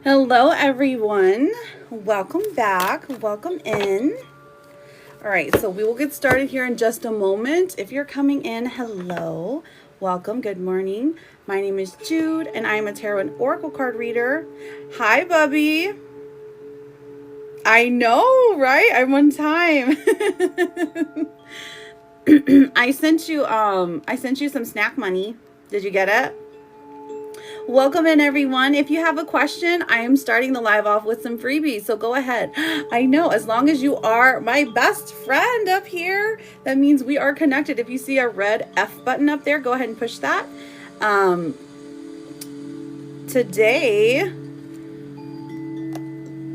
Hello, everyone. Welcome back. Welcome in. All right, so we will get started here in just a moment. If you're coming in, hello. Welcome. Good morning. My name is Jude, and I am a tarot and oracle card reader. Hi, Bubby. I know, right? I'm on time. I sent you some snack money. Did you get it? Welcome in, everyone. If you have a question, I am starting the live off with some freebies, so go ahead. I know, as long as you are my best friend up here, that means we are connected. If you see a red F button up there, go ahead and push that. Today,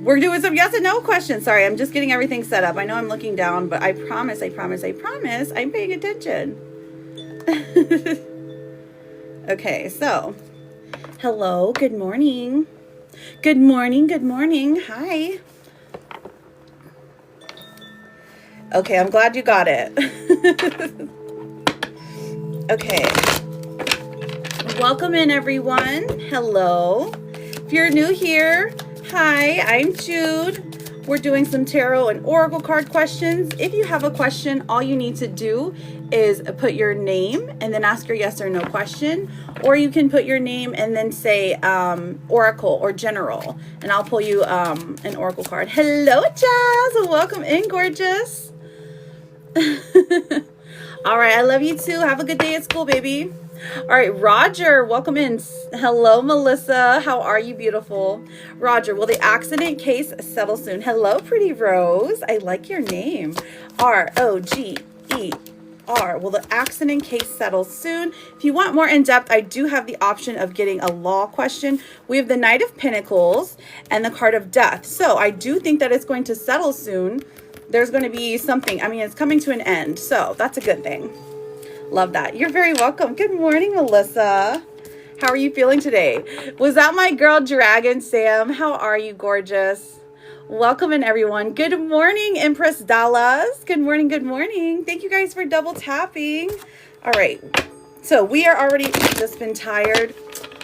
we're doing some yes and no questions. Sorry, I'm just getting everything set up. I know I'm looking down, but I promise I'm paying attention. Okay, so... hello, good morning. Good morning. Hi. Okay, I'm glad you got it. Okay. Welcome in, everyone. Hello. If you're new here, hi, I'm Jude. We're doing some tarot and oracle card questions. If you have a question, all you need to do is put your name and then ask your yes or no question. Or you can put your name and then say oracle or general. And I'll pull you an oracle card. Hello, Jazz. Welcome in, gorgeous. All right, I love you too. Have a good day at school, baby. All right, Roger, welcome in. Hello, Melissa. How are you, beautiful? Roger, will the accident case settle soon? Hello, pretty Rose. I like your name. R-O-G-E-R. Will the accident case settle soon? If you want more in-depth, I do have the option of getting a law question. We have the Knight of Pentacles and the card of Death. So I do think that it's going to settle soon. There's going to be something. I mean, it's coming to an end. So that's a good thing. Love that. You're very welcome. Good morning, Melissa. How are you feeling today? Was that my girl, Dragon Sam? How are you, gorgeous? Welcome in, everyone. Good morning, Empress Dallas. Good morning. Thank you guys for double tapping. All right. So we are already just been tired.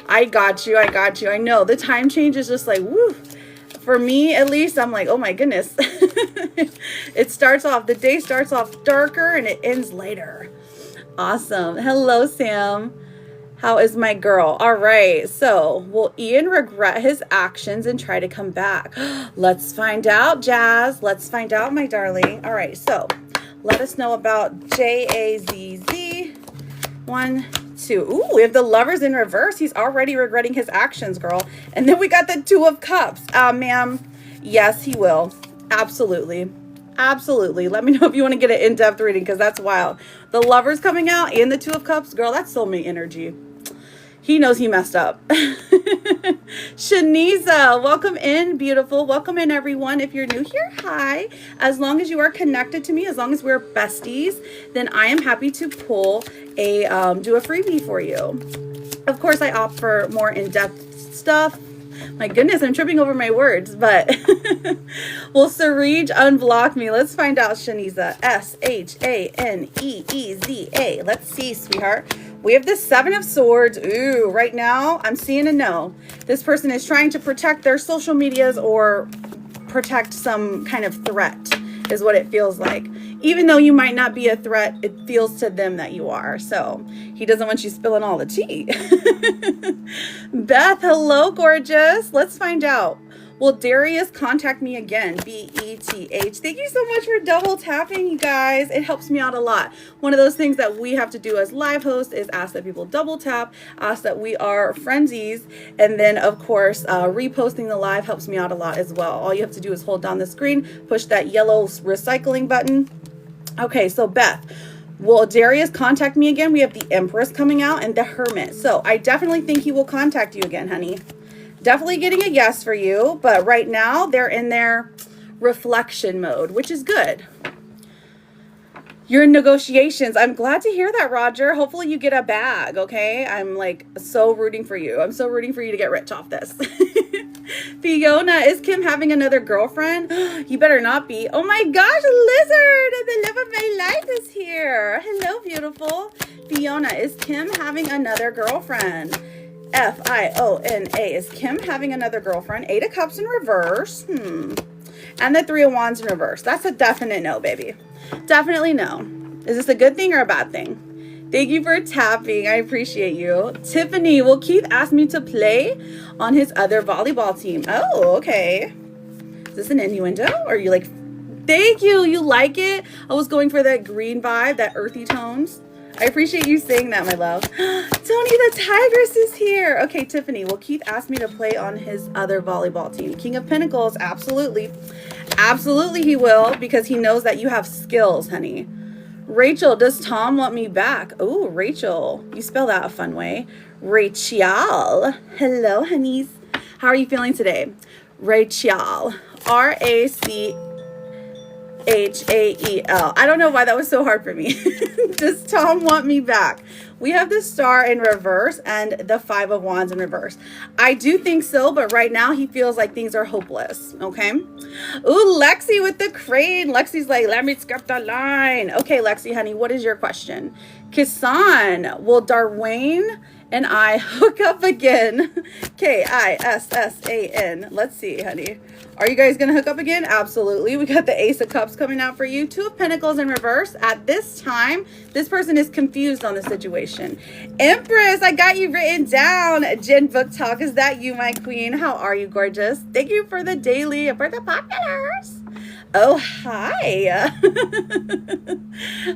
I got you. I know the time change is just like, woo. For me, at least, I'm like, oh my goodness. The day starts off darker and it ends later. Awesome. Hello, Sam. How is my girl? All right. So will Ian regret his actions and try to come back? Let's find out, Jazz. Let's find out, my darling. All right. So let us know about J-A-Z-Z. 1, 2. Ooh, we have the Lovers in reverse. He's already regretting his actions, girl. And then we got the Two of Cups. Ma'am. Yes, he will. Absolutely. Let me know if you want to get an in-depth reading, because that's wild. The Lovers coming out and the Two of Cups, girl, that's soulmate energy. He knows he messed up. Shaniza, welcome in, beautiful. Welcome in, everyone. If you're new here, hi. As long as you are connected to me, as long as we're besties, then I am happy to pull do a freebie for you. Of course, I opt for more in-depth stuff. My goodness, I'm tripping over my words, but will Sarij unblock me? Let's find out, Shaniza. S-H-A-N-E-E-Z-A. Let's see, sweetheart. We have the Seven of Swords. Ooh, right now, I'm seeing a no. This person is trying to protect their social medias or protect some kind of threat, is what it feels like. Even though you might not be a threat, it feels to them that you are. So he doesn't want you spilling all the tea. Beth, hello, gorgeous. Let's find out. Will Darius contact me again? B-E-T-H. Thank you so much for double tapping, you guys. It helps me out a lot. One of those things that we have to do as live hosts is ask that people double tap, ask that we are friendsies, and then, of course, reposting the live helps me out a lot as well. All you have to do is hold down the screen, push that yellow recycling button. Okay, so Beth, will Darius contact me again? We have the Empress coming out and the Hermit. So I definitely think he will contact you again, honey. Definitely getting a yes for you, but right now they're in their reflection mode, which is good. You're in negotiations. I'm glad to hear that, Roger. Hopefully you get a bag, okay? I'm like so rooting for you. I'm so rooting for you to get rich off this. Fiona, is Kim having another girlfriend? You better not be. Oh my gosh, Lizard, the love of my life is here. Hello, beautiful. Fiona, is Kim having another girlfriend? Fiona. Is Kim having another girlfriend? 8 of Cups in reverse. And the 3 of Wands in reverse. That's a definite no, baby. Definitely no. Is this a good thing or a bad thing? Thank you for tapping. I appreciate you. Tiffany, will Keith ask me to play on his other volleyball team? Oh, okay. Is this an innuendo? Or are you like, thank you. You like it? I was going for that green vibe, that earthy tones. I appreciate you saying that, my love. Tony the Tigress is here. Okay, Tiffany, will Keith ask me to play on his other volleyball team? King of Pentacles, absolutely. Absolutely he will, because he knows that you have skills, honey. Rachel, does Tom want me back? Oh, Rachel. You spell that a fun way. Rachel. Hello, honeys. How are you feeling today? Rachel. Rachel. I don't know why that was so hard for me. Does Tom want me back? We have the Star in reverse and the 5 of Wands in reverse. I do think so, but right now he feels like things are hopeless. Okay. Ooh, Lexi with the crane. Lexi's like, let me skip the line. Okay, Lexi, honey, what is your question? Kisan, will Darwayne and I hook up again? Kissan. Let's see, honey. Are you guys going to hook up again? Absolutely. We got the Ace of Cups coming out for you. 2 of Pentacles in reverse. At this time, this person is confused on the situation. Empress, I got you written down. Jen Book Talk, is that you, my queen? How are you, gorgeous? Thank you for the daily, for the populars. Oh, hi.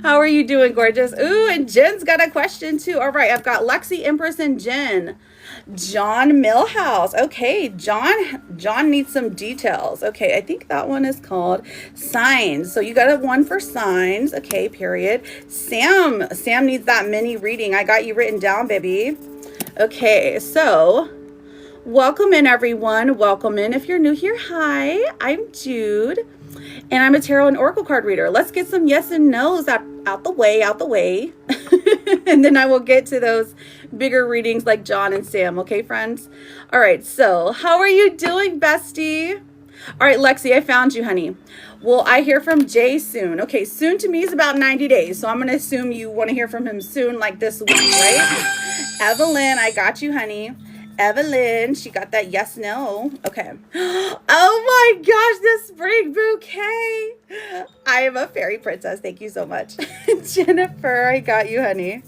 How are you doing, gorgeous? Ooh, and Jen's got a question too. All right, I've got Lexi, Empress, and Jen. John Millhouse. Okay, John needs some details. Okay, I think that one is called signs. So you got a 1 for signs. Okay, period. Sam needs that mini reading. I got you written down, baby. Okay, so welcome in, everyone. Welcome in. If you're new here, hi, I'm Jude. And I'm a tarot and oracle card reader. Let's get some yes and no's out the way. And then I will get to those bigger readings like John and Sam. Okay, friends? All right, so how are you doing, bestie? All right, Lexi, I found you, honey. Well, I hear from Jay soon. Okay, soon to me is about 90 days. So I'm going to assume you want to hear from him soon, like this week, right? Evelyn, I got you, honey. Evelyn, she got that yes, no. Okay. Oh my gosh, the spring bouquet. I am a fairy princess. Thank you so much. Jennifer, I got you, honey.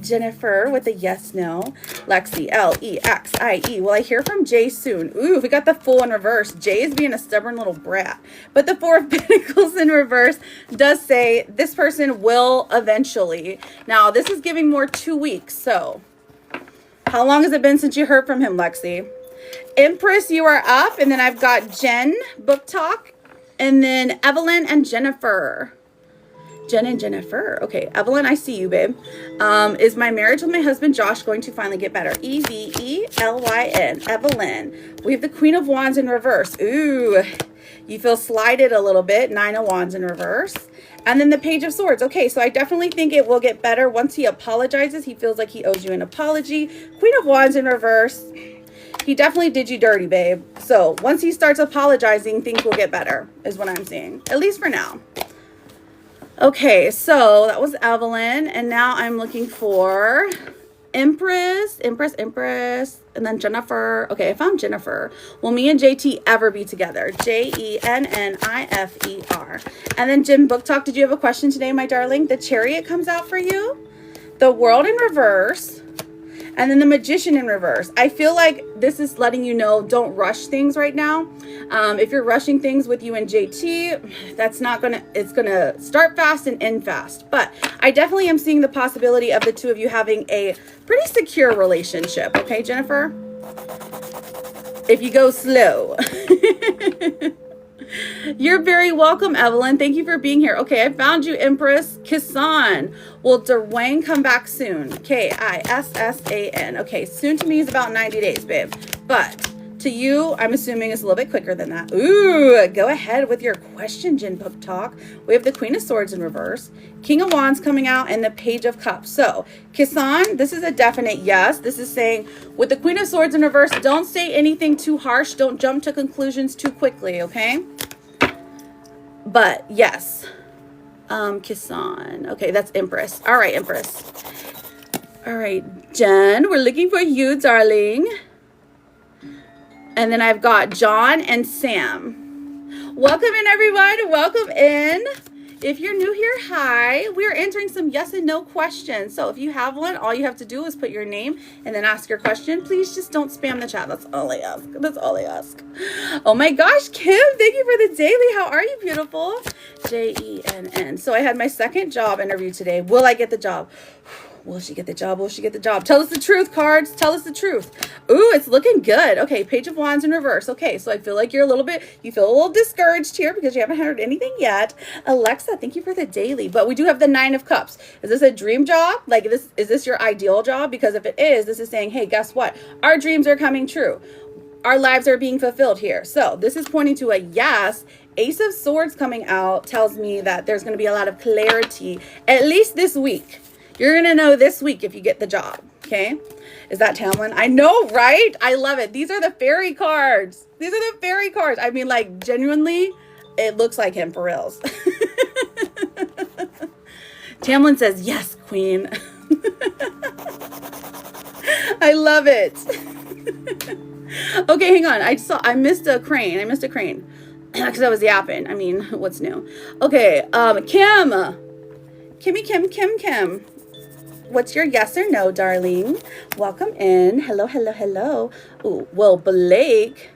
Jennifer with a yes, no. Lexi, Lexie. Will I hear from Jay soon? Ooh, we got the Fool in reverse. Jay is being a stubborn little brat. But the 4 of Pentacles in reverse does say this person will eventually. Now, this is giving more 2 weeks, so how long has it been since you heard from him, Lexi? Empress, you are up. And then I've got Jen, Book Talk. And then Evelyn and Jennifer. Jen and Jennifer. Okay, Evelyn, I see you, babe. Is my marriage with my husband, Josh, going to finally get better? Evelyn. Evelyn. We have the Queen of Wands in reverse. Ooh, you feel slighted a little bit. 9 of Wands in reverse. And then the Page of Swords. Okay, so I definitely think it will get better once he apologizes. He feels like he owes you an apology. Queen of Wands in reverse. He definitely did you dirty, babe. So once he starts apologizing, things will get better, is what I'm seeing. At least for now. Okay, so that was Evelyn. And now I'm looking for Empress, and then Jennifer. Okay, I found Jennifer. Will me and JT ever be together? Jennifer. And then Jim Book Talk, did you have a question today, my darling? The Chariot comes out for you. The World in reverse. And then the Magician in reverse. I feel like this is letting you know, don't rush things right now. If you're rushing things with you and JT, that's not gonna, it's gonna start fast and end fast. But I definitely am seeing the possibility of the 2 of you having a pretty secure relationship. Okay, Jennifer? If you go slow. You're very welcome, Evelyn. Thank you for being here. Okay, I found you, Empress. Kisan. Will Dwayne come back soon? Kissan. Okay, soon to me is about 90 days, babe. But to you, I'm assuming it's a little bit quicker than that. Ooh, go ahead with your question, Jen Book Talk. We have the Queen of Swords in reverse, King of Wands coming out, and the Page of Cups. So, Kisan, this is a definite yes. This is saying, with the Queen of Swords in reverse, don't say anything too harsh. Don't jump to conclusions too quickly, okay? But, yes. Kisan. Okay, that's Empress. All right, Empress. All right, Jen, we're looking for you, darling. And then I've got John and Sam. Welcome in, everyone. Welcome in. If you're new here, hi. We are answering some yes and no questions. So if you have one, all you have to do is put your name and then ask your question. Please just don't spam the chat. That's all I ask. That's all I ask. Oh my gosh, Kim, thank you for the daily. How are you, beautiful? Jenn. So I had my second job interview today. Will I get the job? Will she get the job? Will she get the job? Tell us the truth, cards. Tell us the truth. Ooh, it's looking good. Okay, Page of Wands in reverse. Okay, so I feel like you feel a little discouraged here because you haven't heard anything yet. Alexa, thank you for the daily. But we do have the Nine of Cups. Is this a dream job? Like, is this your ideal job? Because if it is, this is saying, hey, guess what? Our dreams are coming true. Our lives are being fulfilled here. So this is pointing to a yes. Ace of Swords coming out tells me that there's going to be a lot of clarity, at least this week. You're going to know this week if you get the job, okay? Is that Tamlin? I know, right? I love it. These are the fairy cards. These are the fairy cards. I mean, like, genuinely, it looks like him for reals. Tamlin says, yes, queen. I love it. Okay, hang on. I missed a crane. Because I was yapping. I mean, what's new? Okay, Kim. What's your yes or no, darling? Welcome in. Hello. Ooh, will Blake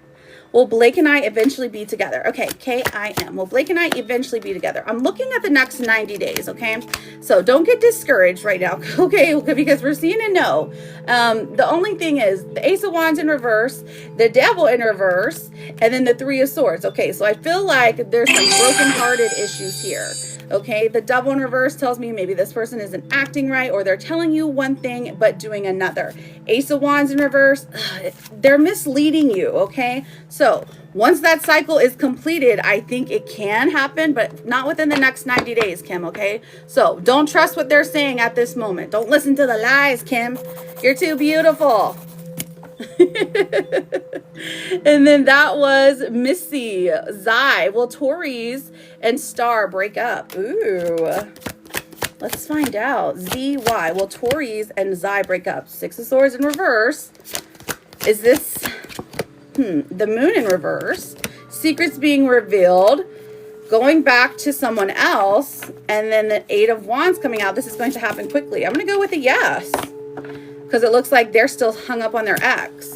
and I eventually be together? Okay, K-I-M. Will Blake and I eventually be together? I'm looking at the next 90 days, okay? So don't get discouraged right now, okay? Because we're seeing a no. The only thing is the Ace of Wands in reverse, the Devil in reverse, and then the Three of Swords. Okay, so I feel like there's some broken-hearted issues here. Okay, the Double in reverse tells me maybe this person isn't acting right, or they're telling you one thing but doing another. Ace of Wands in reverse, they're misleading you, okay? So once that cycle is completed, I think it can happen, but not within the next 90 days, Kim, okay? So don't trust what they're saying at this moment. Don't listen to the lies, Kim. You're too beautiful. And then that was Missy. Zai. Will Taurus and Star break up? Ooh. Let's find out. ZY. Will Taurus and Zai break up? Six of Swords in reverse. Is this the Moon in reverse? Secrets being revealed. Going back to someone else. And then the Eight of Wands coming out. This is going to happen quickly. I'm going to go with a yes. Because it looks like they're still hung up on their ex.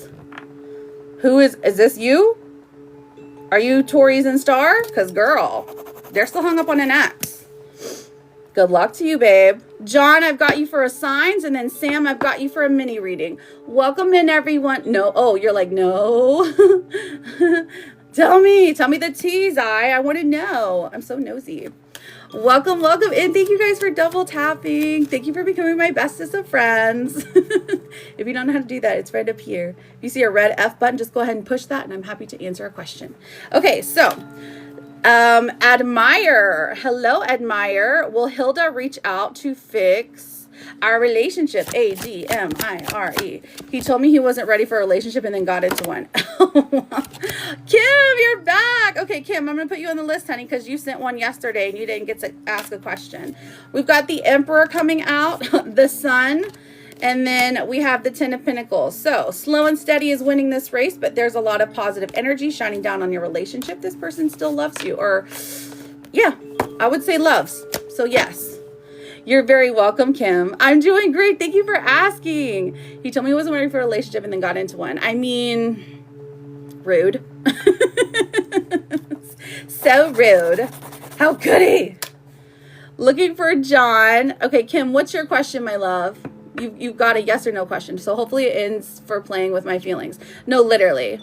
Who is this you? Are you Taurus and Star? Because girl, they're still hung up on an ex. Good luck to you, babe. John, I've got you for a signs. And then Sam, I've got you for a mini reading. Welcome in, everyone. No, oh, you're like, no. Tell me the tease, I want to know. I'm so nosy. Welcome in. Thank you guys for double tapping. Thank you for becoming my bestest of friends. If you don't know how to do that, it's right up here. If you see a red F button, just go ahead and push that, and I'm happy to answer a question. Okay, so Admire. Hello, Admire. Will Hilda reach out to fix our relationship? ADMIRE. He told me he wasn't ready for a relationship and then got into one. Kim, you're back. Okay, Kim, I'm going to put you on the list, honey, because you sent one yesterday and you didn't get to ask a question. We've got the Emperor coming out, the Sun, and then we have the Ten of Pentacles. So slow and steady is winning this race, but there's a lot of positive energy shining down on your relationship. This person still loves you, or yeah, I would say loves. So yes. You're very welcome, Kim. I'm doing great. Thank you for asking. He told me he wasn't ready for a relationship and then got into one. I mean, rude. So rude. How could he? Looking for John. Okay, Kim, what's your question, my love? You've got a yes or no question. So hopefully it ends for playing with my feelings. No, literally.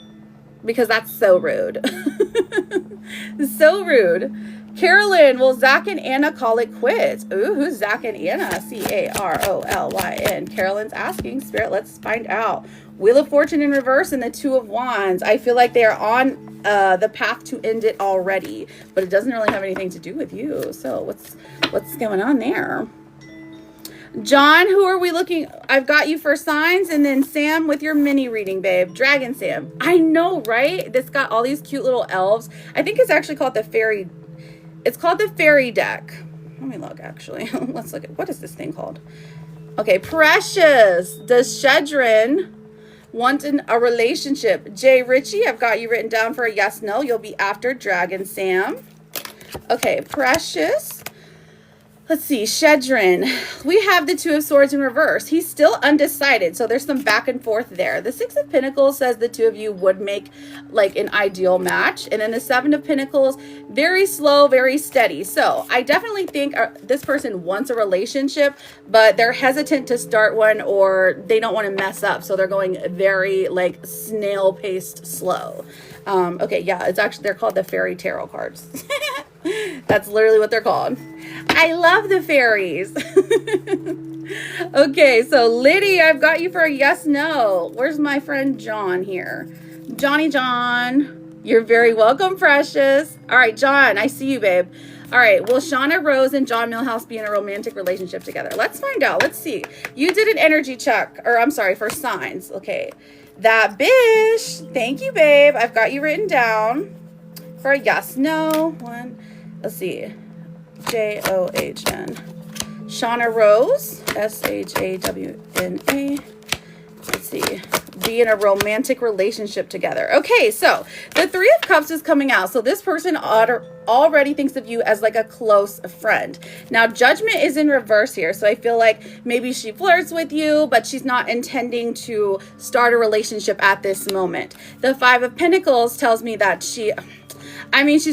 Because that's so rude. So rude. Carolyn, will Zach and Anna call it quits? Ooh, who's Zach and Anna? C-A-R-O-L-Y-N. Carolyn's asking. Spirit, let's find out. Wheel of Fortune in reverse and the Two of Wands. I feel like they are on the path to end it already, but it doesn't really have anything to do with you. So what's going on there? John, who are we looking? I've got you for signs, and then Sam with your mini reading, babe. Dragon Sam. I know, right? This got all these cute little elves. I think it's actually called the fairy. It's called the fairy deck. Let me look, actually. Let's look at, what is this thing called? Okay, Precious. Does Shedrin want a relationship? Jay Ritchie, I've got you written down for a yes, no. You'll be after Dragon Sam. Okay, Precious. Let's see, Shedrin. We have the Two of Swords in reverse. He's still undecided, so there's some back and forth there. The Six of Pentacles says the two of you would make like an ideal match. And then the Seven of Pentacles, very slow, very steady. So I definitely think this person wants a relationship, but they're hesitant to start one, or they don't want to mess up. So they're going very like snail-paced slow. Okay, yeah, it's actually, they're called the Fairy Tarot cards. That's literally what they're called. I love the fairies. Okay, so Liddy, I've got you for a yes, no. Where's my friend John here? Johnny John, you're very welcome, Precious. All right, John, I see you, babe. All right, will Shauna Rose and John Milhouse be in a romantic relationship together? Let's find out. Let's see. You did an energy check, or I'm sorry, for signs. Okay, that bish. Thank you, babe. I've got you written down for a yes, no. One, let's see. John. Shauna Rose, Shawna. Let's see. Be in a romantic relationship together. Okay, so the Three of Cups is coming out. So this person already thinks of you as like a close friend. Now, Judgment is in reverse here. So I feel like maybe she flirts with you, but she's not intending to start a relationship at this moment. The Five of Pentacles tells me that she's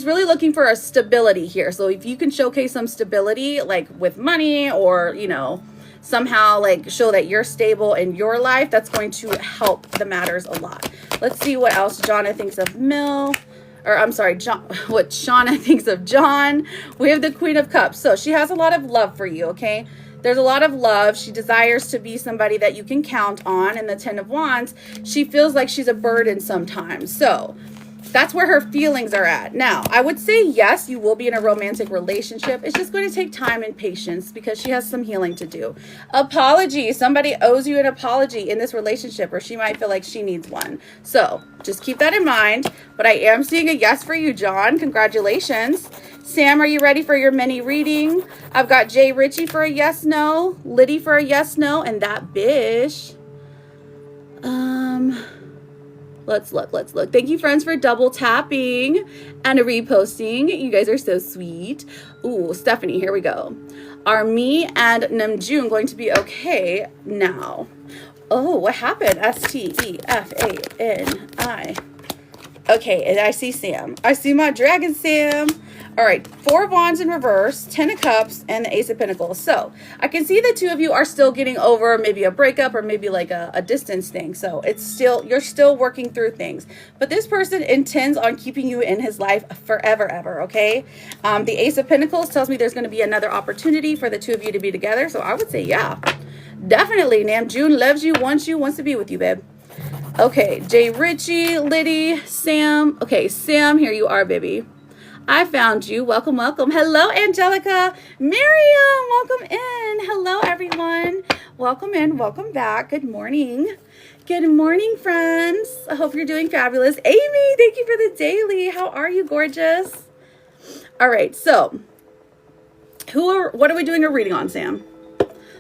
really looking for a stability here. So if you can showcase some stability, like with money, or, you know, somehow like show that you're stable in your life, that's going to help the matters a lot. Let's see what else Shauna thinks of what Shauna thinks of John. We have the Queen of Cups. So she has a lot of love for you, okay? There's a lot of love. She desires to be somebody that you can count on. And the Ten of Wands, she feels like she's a burden sometimes. So that's where her feelings are at. Now, I would say yes, you will be in a romantic relationship. It's just going to take time and patience because she has some healing to do. Apology. Somebody owes you an apology in this relationship, or she might feel like she needs one. So just keep that in mind. But I am seeing a yes for you, John. Congratulations. Sam, are you ready for your mini reading? I've got Jay Ritchie for a yes, no. Liddy for a yes, no. And that bish. Let's look. Thank you, friends, for double tapping and reposting. You guys are so sweet. Ooh, Stephanie, here we go. Are me and Namjoon going to be okay now? Oh, what happened? Stefani. Okay, and I see Sam. I see my Dragon Sam. All right, Four of Wands in reverse, Ten of Cups, and the Ace of Pentacles. So I can see the two of you are still getting over maybe a breakup or maybe like a distance thing. So you're still working through things. But this person intends on keeping you in his life forever, ever, okay? The Ace of Pentacles tells me there's going to be another opportunity for the two of you to be together. So I would say, yeah, definitely. Namjoon loves you, wants to be with you, babe. Okay, Jay Ritchie, Liddy, Sam. Okay, Sam, here you are, baby. I found you. Welcome, welcome. Hello, Angelica. Miriam, welcome in. Hello, everyone. Welcome in. Welcome back. Good morning. Good morning, friends. I hope you're doing fabulous. Amy, thank you for the daily. How are you, gorgeous? All right, so what are we doing a reading on, Sam?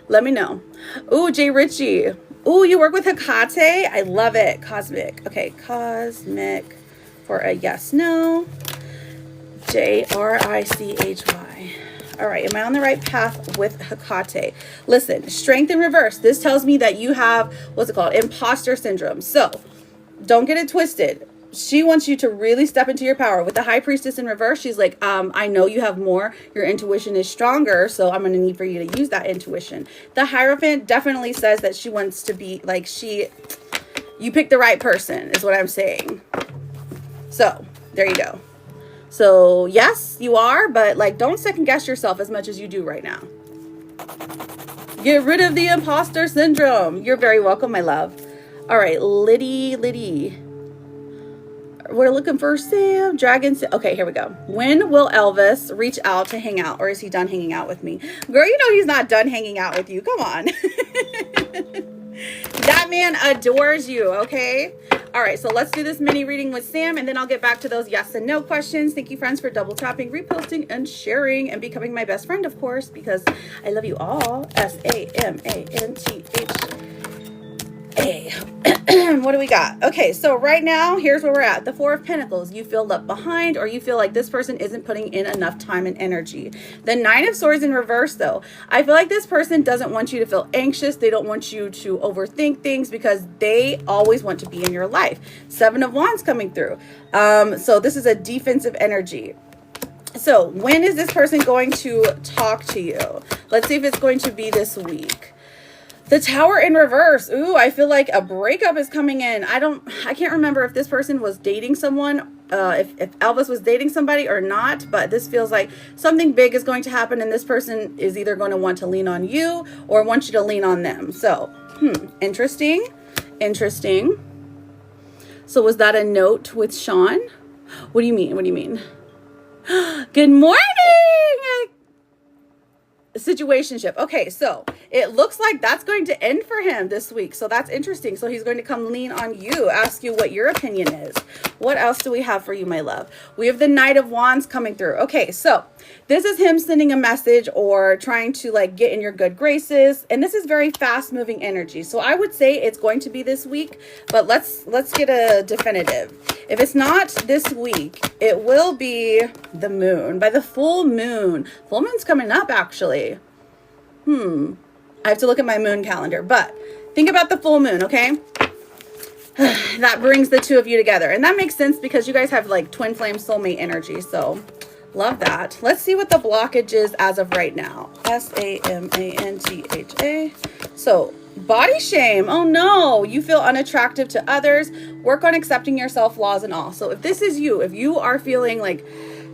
Let me know. Ooh, Jay Ritchie. Ooh, you work with Hecate? I love it. Cosmic. Okay, Cosmic for a yes, no. Jrichy. All right, am I on the right path with Hecate? Listen, Strength in reverse. This tells me that you have, what's it called? Imposter syndrome. So don't get it twisted. She wants you to really step into your power. With the High Priestess in reverse, she's like, I know you have more. Your intuition is stronger, so I'm going to need for you to use that intuition. The Hierophant definitely says that she wants to be like you picked the right person is what I'm saying. So there you go. So yes, you are, but like, don't second guess yourself as much as you do right now. Get rid of the imposter syndrome. You're very welcome, my love. All right, Liddy. We're looking for Sam, Dragon. Okay, here we go. When will Elvis reach out to hang out, or is he done hanging out with me? Girl, you know he's not done hanging out with you. Come on. That man adores you, okay? All right, so let's do this mini reading with Sam, and then I'll get back to those yes and no questions. Thank you, friends, for double tapping, reposting, and sharing, and becoming my best friend, of course, because I love you all. SAMANTHA. What do we got? Okay, so right now, here's where we're at. The Four of Pentacles. You feel left behind, or you feel like this person isn't putting in enough time and energy. The Nine of Swords in reverse, though. I feel like this person doesn't want you to feel anxious. They don't want you to overthink things because they always want to be in your life. Seven of Wands coming through. So this is a defensive energy. So when is this person going to talk to you? Let's see if it's going to be this week. The Tower in reverse. Ooh, I feel like a breakup is coming in. I can't remember if this person was dating someone, if Elvis was dating somebody or not, but this feels like something big is going to happen, and this person is either going to want to lean on you or want you to lean on them. So, interesting. Interesting. So was that a note with Sean? What do you mean? What do you mean? Good morning! Situationship. Okay, so it looks like that's going to end for him this week. So that's interesting. So he's going to come lean on you, ask you what your opinion is. What else do we have for you, my love? We have the Knight of Wands coming through. Okay, so this is him sending a message or trying to like get in your good graces. And this is very fast moving energy. So I would say it's going to be this week, but let's get a definitive. If it's not this week, it will be the moon, by the full moon. Full moon's coming up, actually. I have to look at my moon calendar, but think about the full moon, okay? That brings the two of you together. And that makes sense because you guys have like twin flame soulmate energy. So love that. Let's see what the blockage is as of right now. SAMANTHA. So body shame. Oh no, you feel unattractive to others. Work on accepting your self-flaws and all. So if this is you, if you are feeling like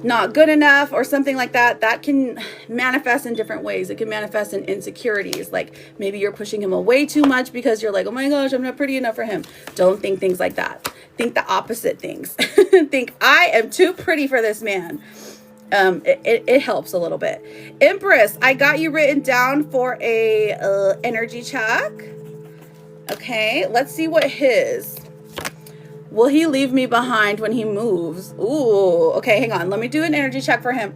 not good enough or something like that, that can manifest in different ways. It can manifest in insecurities. Like maybe you're pushing him away too much because you're like, oh my gosh, I'm not pretty enough for him. Don't think things like that. Think the opposite things. Think I am too pretty for this man. It helps a little bit. Empress, I got you written down for a energy check. Okay, let's see what his. Will he leave me behind when he moves? Ooh, okay, hang on. Let me do an energy check for him.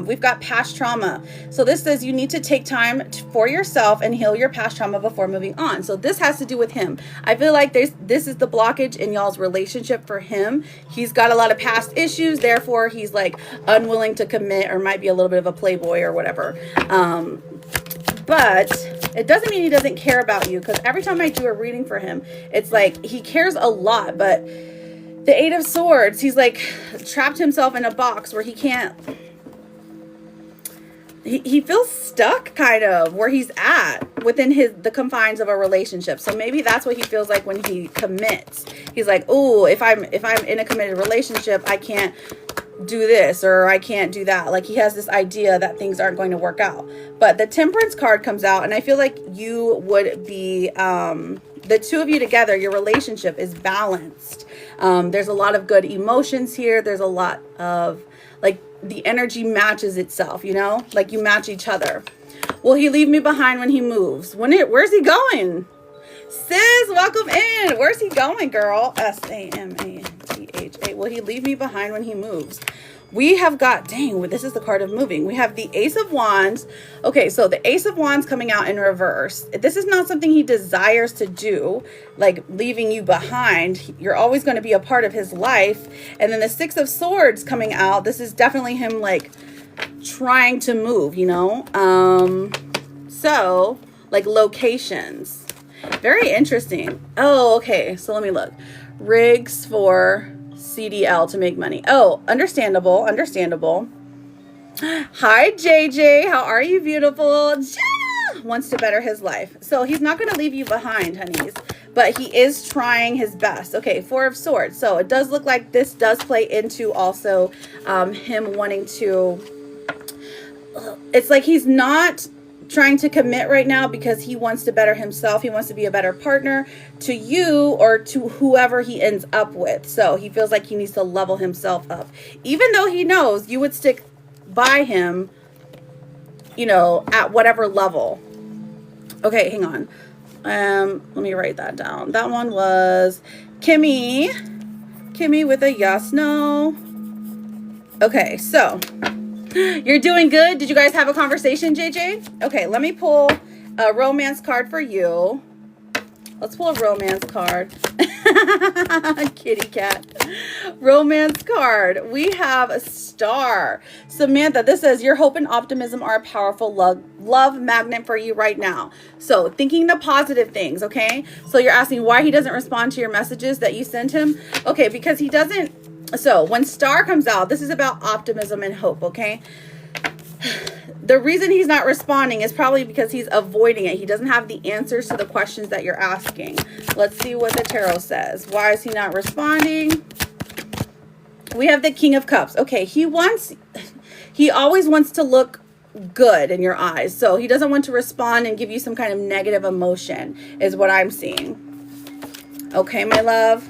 We've got past trauma. So this says you need to take time for yourself and heal your past trauma before moving on. So this has to do with him. I feel like this is the blockage in y'all's relationship for him. He's got a lot of past issues. Therefore, he's like unwilling to commit or might be a little bit of a playboy or whatever. But it doesn't mean he doesn't care about you, because every time I do a reading for him, it's like he cares a lot. But the Eight of Swords, he's like trapped himself in a box where he can't, he feels stuck kind of where he's at within the confines of a relationship. So maybe that's what he feels like when he commits. He's like, oh, if I'm in a committed relationship, I can't do this or I can't do that. Like he has this idea that things aren't going to work out. But the Temperance card comes out, and I feel like you would be the two of you together, your relationship is balanced. There's a lot of good emotions here. There's a lot of like the energy matches itself, you know, like you match each other. Will he leave me behind when he moves? Where's he going? Sis, welcome in. Where's he going, girl? SAMANTHA. Will he leave me behind when he moves? We have got, dang, this is the card of moving. We have the Ace of Wands. Okay, so the Ace of Wands coming out in reverse. This is not something he desires to do, like leaving you behind. You're always going to be a part of his life. And then the Six of Swords coming out. This is definitely him like trying to move, you know? So like locations. Very interesting. Oh, okay. So let me look. Rigs for CDL to make money. Oh, understandable. Understandable. Hi, JJ. How are you, beautiful? Jenna wants to better his life. So he's not going to leave you behind, honeys, but he is trying his best. Okay, Four of Swords. So it does look like this does play into also him wanting to, it's like he's not trying to commit right now because he wants to better himself. He wants to be a better partner to you or to whoever he ends up with. So he feels like he needs to level himself up, even though he knows you would stick by him, you know, at whatever level. Okay, hang on. Let me write that down. That one was Kimmy. Kimmy with a yes, no. Okay, so you're doing good. Did you guys have a conversation, JJ? Okay, let me pull a romance card for you. Let's pull a romance card. Kitty cat. Romance card. We have a star. Samantha, this says your hope and optimism are a powerful love magnet for you right now. So thinking the positive things, okay? So you're asking why he doesn't respond to your messages that you sent him. Okay, because he doesn't. So when star comes out, this is about optimism and hope, okay? The reason he's not responding is probably because he's avoiding it. He doesn't have the answers to the questions that you're asking. Let's see what the tarot says. Why is he not responding? We have the King of Cups. Okay, he always wants to look good in your eyes. So he doesn't want to respond and give you some kind of negative emotion is what I'm seeing. Okay, my love.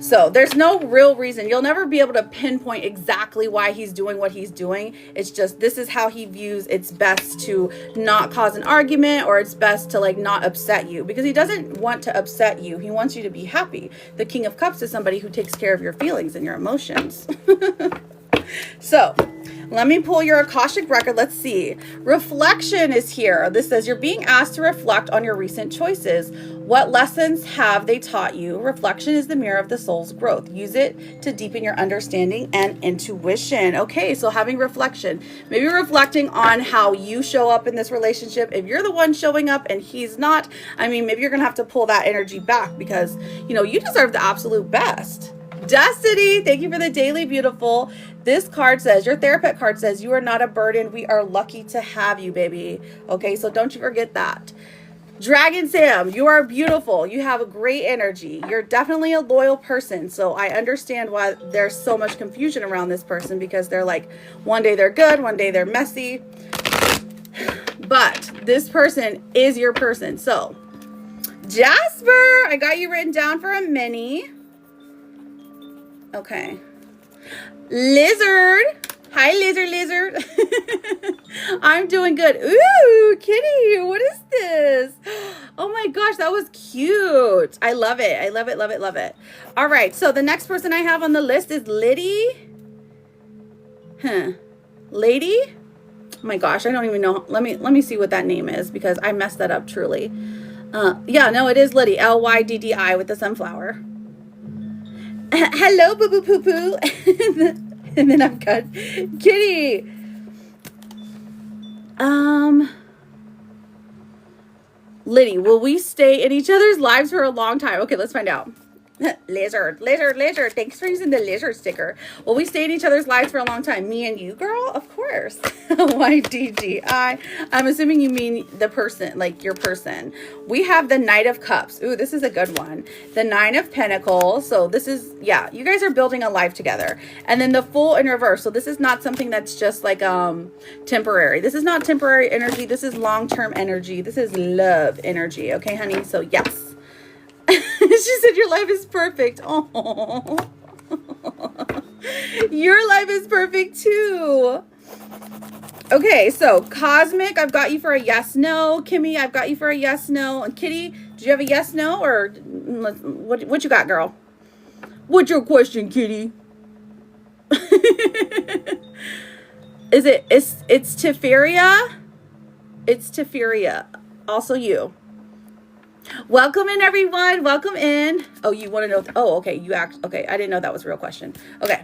So there's no real reason. You'll never be able to pinpoint exactly why he's doing what he's doing. It's just this is how he views it's best to not cause an argument, or it's best to like not upset you, because he doesn't want to upset you. He wants you to be happy. The King of Cups is somebody who takes care of your feelings and your emotions. So let me pull your Akashic record. Let's see. Reflection is here. This says you're being asked to reflect on your recent choices. What lessons have they taught you? Reflection is the mirror of the soul's growth. Use it to deepen your understanding and intuition. Okay, so having reflection. Maybe reflecting on how you show up in this relationship. If you're the one showing up and he's not, I mean, maybe you're going to have to pull that energy back because, you know, you deserve the absolute best. Destiny, thank you for the daily beautiful. This card says, your therapist card says, you are not a burden. We are lucky to have you, baby. Okay, so don't you forget that. Dragon Sam, you are beautiful. You have a great energy. You're definitely a loyal person. So I understand why there's so much confusion around this person, because they're like, one day they're good, one day they're messy. But this person is your person. So Jasper, I got you written down for a mini. Okay. Lizard. Hi, lizard. I'm doing good. Ooh, kitty, what is this? Oh my gosh, that was cute. I love it. I love it, love it, love it. All right, so the next person I have on the list is Liddy. Lady? Oh my gosh, I don't even know. Let me see what that name is, because I messed that up truly. Yeah, no, it is Liddy. Lyddi with the sunflower. Hello, boo boo poo poo. And then I've got Kitty. Liddy, will we stay in each other's lives for a long time? Okay, let's find out. Lizard. Thanks for using the lizard sticker. Will we stay in each other's lives for a long time? Me and you, girl? Of course. YDDI. I'm assuming you mean the person, like your person. We have the Knight of Cups. Ooh, this is a good one. The Nine of Pentacles. So this is, yeah, you guys are building a life together. And then the Fool in reverse. So this is not something that's just like temporary. This is not temporary energy. This is long-term energy. This is love energy. Okay, honey? So yes. She said your life is perfect. Oh, your life is perfect too. Okay, so Cosmic, I've got you for a yes, no. Kimmy, I've got you for a yes, no. And Kitty, do you have a yes, no? Or what you got, girl? What's your question, Kitty? It's Teferia? It's Teferia. Also you. Welcome in, everyone. Welcome in. Oh, you want to know? Oh, okay. Okay. I didn't know that was a real question. Okay.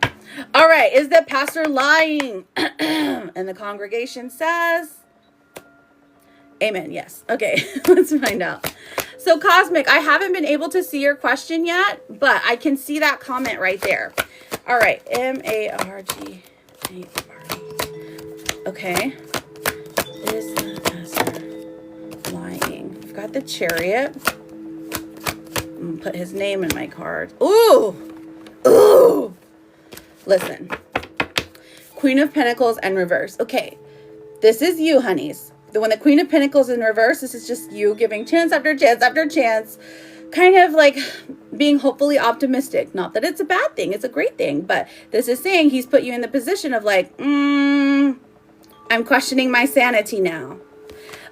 All right. Is the pastor lying? And the congregation says, amen. Yes. Okay. Let's find out. So Cosmic, I haven't been able to see your question yet, but I can see that comment right there. All right. MARG. Okay. Is the pastor lying? I've got the Chariot. I'm gonna put his name in my card. Ooh. Listen. Queen of Pentacles and reverse. Okay. This is you, honeys. When the Queen of Pentacles in reverse, this is just you giving chance after chance after chance. Kind of like being hopefully optimistic. Not that it's a bad thing. It's a great thing. But this is saying he's put you in the position of like, I'm questioning my sanity now.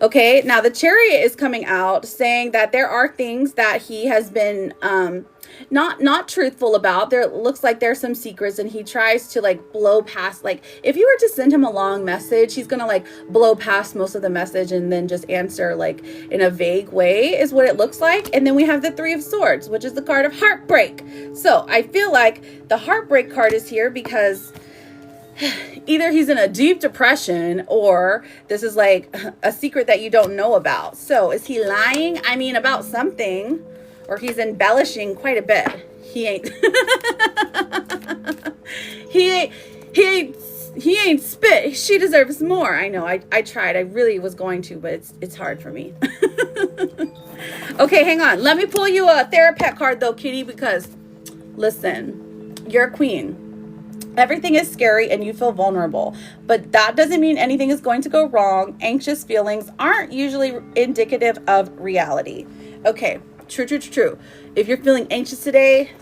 Okay, now the Chariot is coming out saying that there are things that he has been not truthful about. There looks like there's some secrets, and he tries to like blow past, like if you were to send him a long message, he's gonna like blow past most of the message and then just answer like in a vague way is what it looks like. And then we have the Three of Swords, which is the card of heartbreak. So I feel like the heartbreak card is here because either he's in a deep depression or this is like a secret that you don't know about. So is he lying? I mean, about something, or he's embellishing quite a bit. He ain't he ain't spit. She deserves more. I know. I tried. I really was going to, but it's hard for me. Okay, hang on. Let me pull you a Therapet card though, Kitty, because listen, you're a queen. Everything is scary and you feel vulnerable, but that doesn't mean anything is going to go wrong. Anxious feelings aren't usually indicative of reality. Okay, true. If you're feeling anxious today,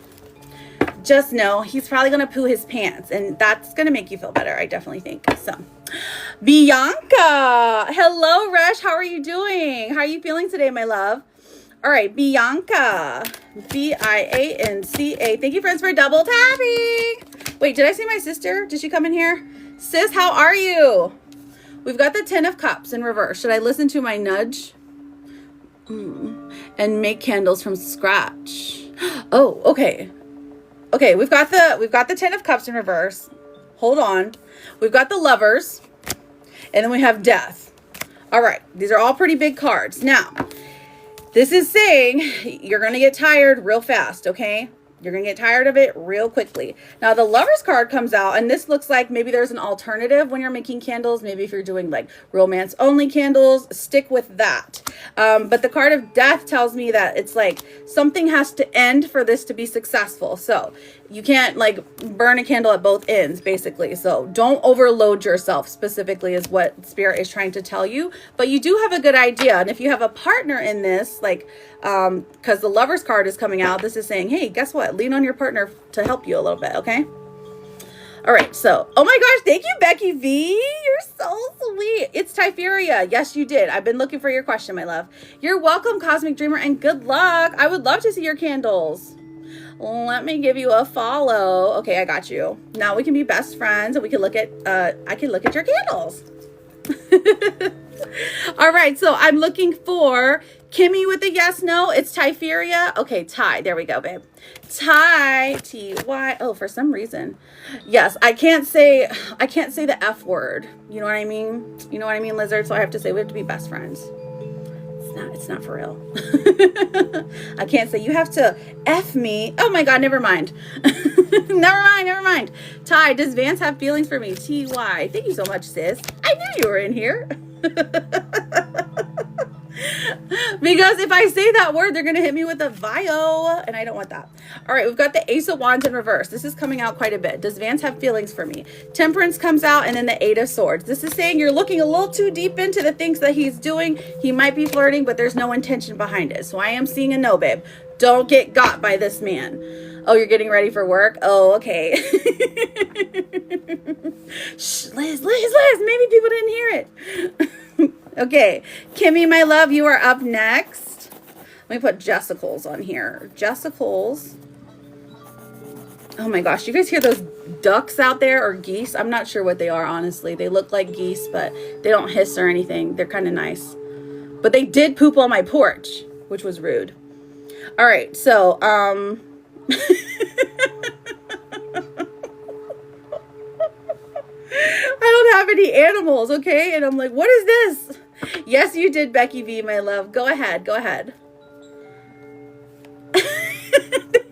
just know he's probably going to poo his pants, and that's going to make you feel better. I definitely think so. Bianca, hello, Resh. How are you doing? How are you feeling today, my love? All right, Bianca, Bianca. Thank you, friends, for double tapping. Wait, did I see my sister? Did she come in here? Sis, how are you? We've got the Ten of Cups in reverse. Should I listen to my nudge? And make candles from scratch. Oh, okay. Okay, we've got the Ten of Cups in reverse. Hold on. We've got the Lovers. And then we have Death. All right, these are all pretty big cards. Now, this is saying you're going to get tired real fast, okay? You're going to get tired of it real quickly. Now, the Lovers card comes out, and this looks like maybe there's an alternative when you're making candles. Maybe if you're doing like romance-only candles, stick with that. But the card of Death tells me that it's like something has to end for this to be successful. So you can't like burn a candle at both ends, basically. So don't overload yourself, specifically is what Spirit is trying to tell you. But you do have a good idea. And if you have a partner in this, like, because the Lovers card is coming out, this is saying, hey, guess what? Lean on your partner to help you a little bit, okay? All right, so, oh my gosh, thank you, Becky V. You're so sweet. It's Typheria. Yes, you did. I've been looking for your question, my love. You're welcome, Cosmic Dreamer, and good luck. I would love to see your candles. Let me give you a follow. Okay, I got you. Now we can be best friends, and we can look at, I can look at your candles. All right, so I'm looking for Kimmy with a yes, no. It's Typheria. Okay, Ty. There we go, babe. Ty, T-Y. Oh, for some reason. Yes, I can't say the F word. You know what I mean? You know what I mean, Lizard? So I have to say we have to be best friends. It's not for real. I can't say you have to F me. Oh my God, never mind. Never mind. Ty, does Vance have feelings for me? T-Y. Thank you so much, sis. I knew you were in here. Because if I say that word, they're going to hit me with a VIO, and I don't want that. All right, we've got the Ace of Wands in reverse. This is coming out quite a bit. Does Vance have feelings for me? Temperance comes out, and then the Eight of Swords. This is saying you're looking a little too deep into the things that he's doing. He might be flirting, but there's no intention behind it. So I am seeing a no, babe. Don't get got by this man. Oh, you're getting ready for work? Oh, okay. Shh, Liz, maybe people didn't hear it. Okay, Kimmy, my love, you are up next. Let me put Jessicals on here. Jessicals. Oh my gosh, you guys hear those ducks out there, or geese? I'm not sure what they are, honestly. They look like geese, but they don't hiss or anything. They're kind of nice. But they did poop on my porch, which was rude. All right, so, I don't have any animals, okay? And I'm like, what is this? Yes, you did, Becky V, my love. Go ahead. They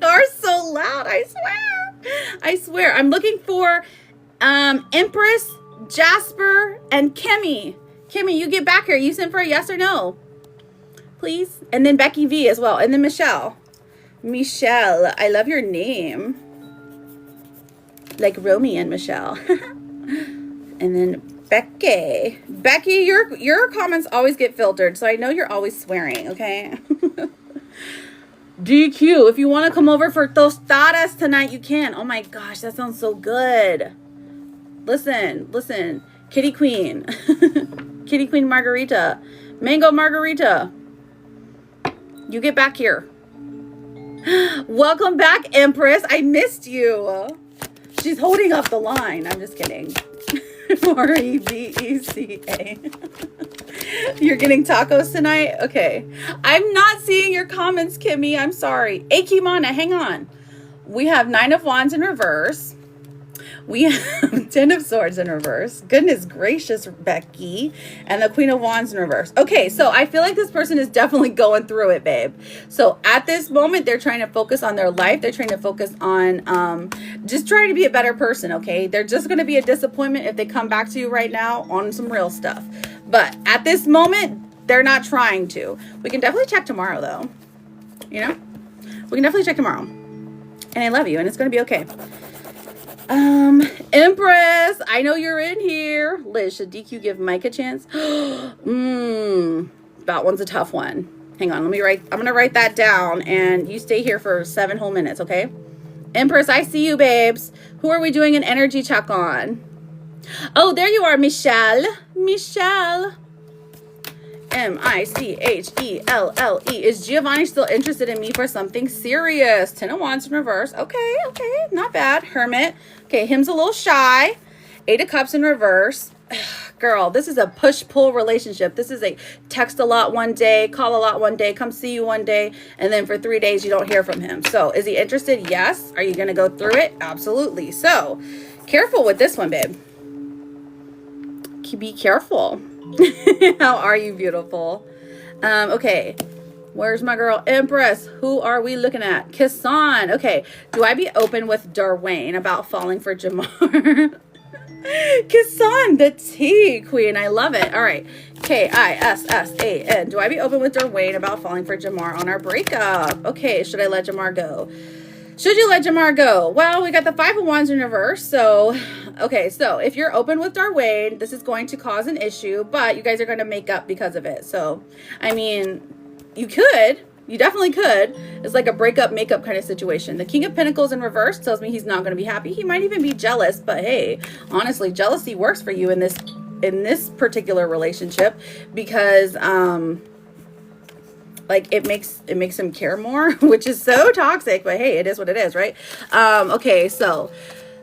are so loud, I swear. I'm looking for Empress, Jasper, and Kimmy. Kimmy, you get back here. You sent for a yes or no, please. And then Becky V as well. And then Michelle. Michelle, I love your name. Like Romy and Michelle. And then Becky. Becky, your comments always get filtered, so I know you're always swearing, okay? DQ, if you want to come over for tostadas tonight, you can. Oh my gosh, that sounds so good. Listen. Kitty Queen. Kitty Queen Margarita. Mango margarita. You get back here. Welcome back, Empress. I missed you. She's holding up the line. I'm just kidding. Rebeca. You're getting tacos tonight? Okay. I'm not seeing your comments, Kimmy. I'm sorry. Akimana, hang on. We have 9 of Wands in reverse. We have 10 of Swords in reverse. Goodness gracious, Becky. And the Queen of Wands in reverse. Okay, so I feel like this person is definitely going through it, babe. So at this moment, they're trying to focus on their life. They're trying to focus on just trying to be a better person, okay? They're just going to be a disappointment if they come back to you right now on some real stuff. But at this moment, they're not trying to. We can definitely check tomorrow, though. You know? We can definitely check tomorrow. And I love you, and it's going to be okay. Empress, I know you're in here. Liz, should DQ give Mike a chance? That one's a tough one. Hang on, I'm gonna write that down, and you stay here for 7 whole minutes, okay? Empress, I see you, babes. Who are we doing an energy check on? Oh, there you are, Michelle. Michelle. Michelle. Is Giovanni still interested in me for something serious? 10 of Wands in reverse. Okay, not bad. Hermit. Okay, him's a little shy. 8 of Cups in reverse. Girl, this is a push-pull relationship. This is a text a lot one day, call a lot one day, come see you one day, and then for 3 days you don't hear from him. So is he interested? Yes. Are you going to go through it? Absolutely. So careful with this one, babe. Be careful. How are you, beautiful? Okay. Where's my girl Empress? Who are we looking at? Kissan. Okay. Do I be open with Darwayne about falling for Jamar? Kissan, the tea queen. I love it. All right. Kissan. Do I be open with Darwayne about falling for Jamar on our breakup? Okay. Should I let Jamar go? Should you let Jamar go? Well, we got the 5 of Wands in reverse. So, okay. So if you're open with Darwayne, this is going to cause an issue, but you guys are going to make up because of it. So, I mean, you definitely could. It's like a breakup, makeup kind of situation. The King of Pentacles in reverse tells me he's not going to be happy. He might even be jealous, but hey, honestly, jealousy works for you in this particular relationship because, like it makes him care more, which is so toxic, but hey, it is what it is, right? Okay, so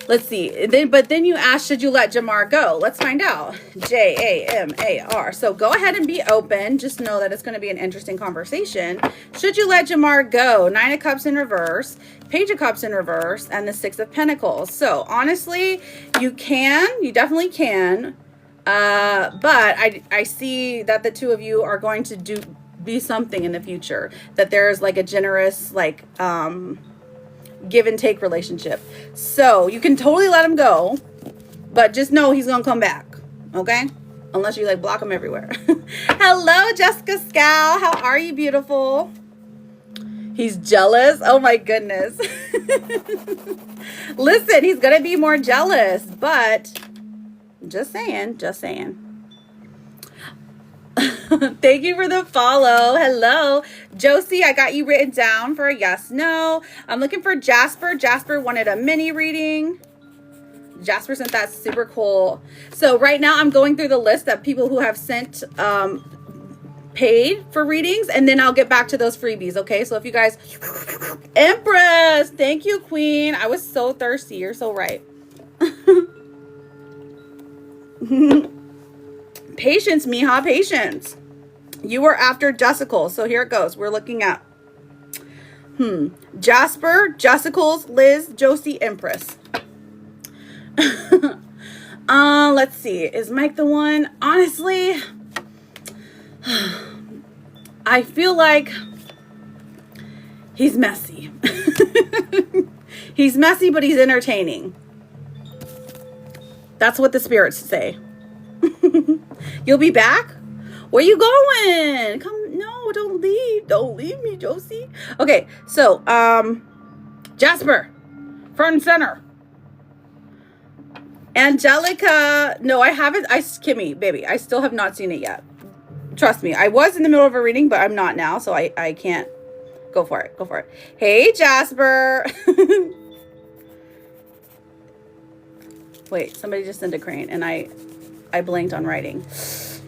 let's see. But then you asked, should you let Jamar go? Let's find out. Jamar. So go ahead and be open. Just know that it's going to be an interesting conversation. Should you let Jamar go? 9 of Cups in reverse, Page of Cups in reverse, and the 6 of Pentacles. So honestly, you definitely can. But I see that the two of you are going to be something in the future, that there's like a generous like give and take relationship. So you can totally let him go, but just know he's gonna come back, okay? Unless you like block him everywhere. Hello, Jessica Scow. How are you, beautiful? He's jealous. Oh my goodness. Listen, he's gonna be more jealous, but just saying. Thank you for the follow. Hello, Josie. I got you written down for a yes, no. I'm looking for Jasper. Jasper wanted a mini reading. Jasper sent that super cool. So right now I'm going through the list of people who have sent paid for readings, and then I'll get back to those freebies. Okay, so if you guys, Empress, thank you, Queen. I was so thirsty. You're so right. Patience, Mija, patience. You were after Jessica, so here it goes. We're looking at Jasper, Jessicals, Liz, Josie, Empress. Let's see. Is Mike the one? Honestly, I feel like he's messy. He's messy, but he's entertaining. That's what the spirits say. You'll be back? Where you going? Come, no, don't leave. Don't leave me, Josie. Okay, so, Jasper, front and center. Angelica, no, I haven't. Kimmy, baby, I still have not seen it yet. Trust me, I was in the middle of a reading, but I'm not now, so I can't. Go for it. Go for it. Hey, Jasper. Wait, somebody just sent a crane, and I blanked on writing.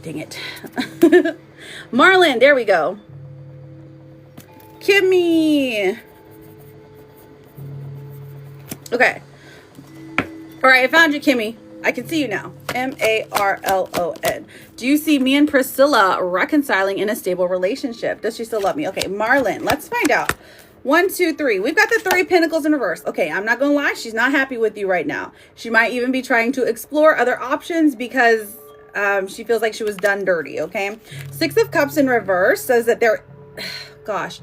Dang it. Marlon, there we go. Kimmy. Okay. All right, I found you, Kimmy. I can see you now. Marlon. Do you see me and Priscilla reconciling in a stable relationship? Does she still love me? Okay, Marlon, let's find out. 1, 2, 3. We've got the 3 pentacles in reverse. Okay, I'm not gonna lie, she's not happy with you right now. She might even be trying to explore other options because she feels like she was done dirty, okay? 6 of Cups in reverse says that gosh,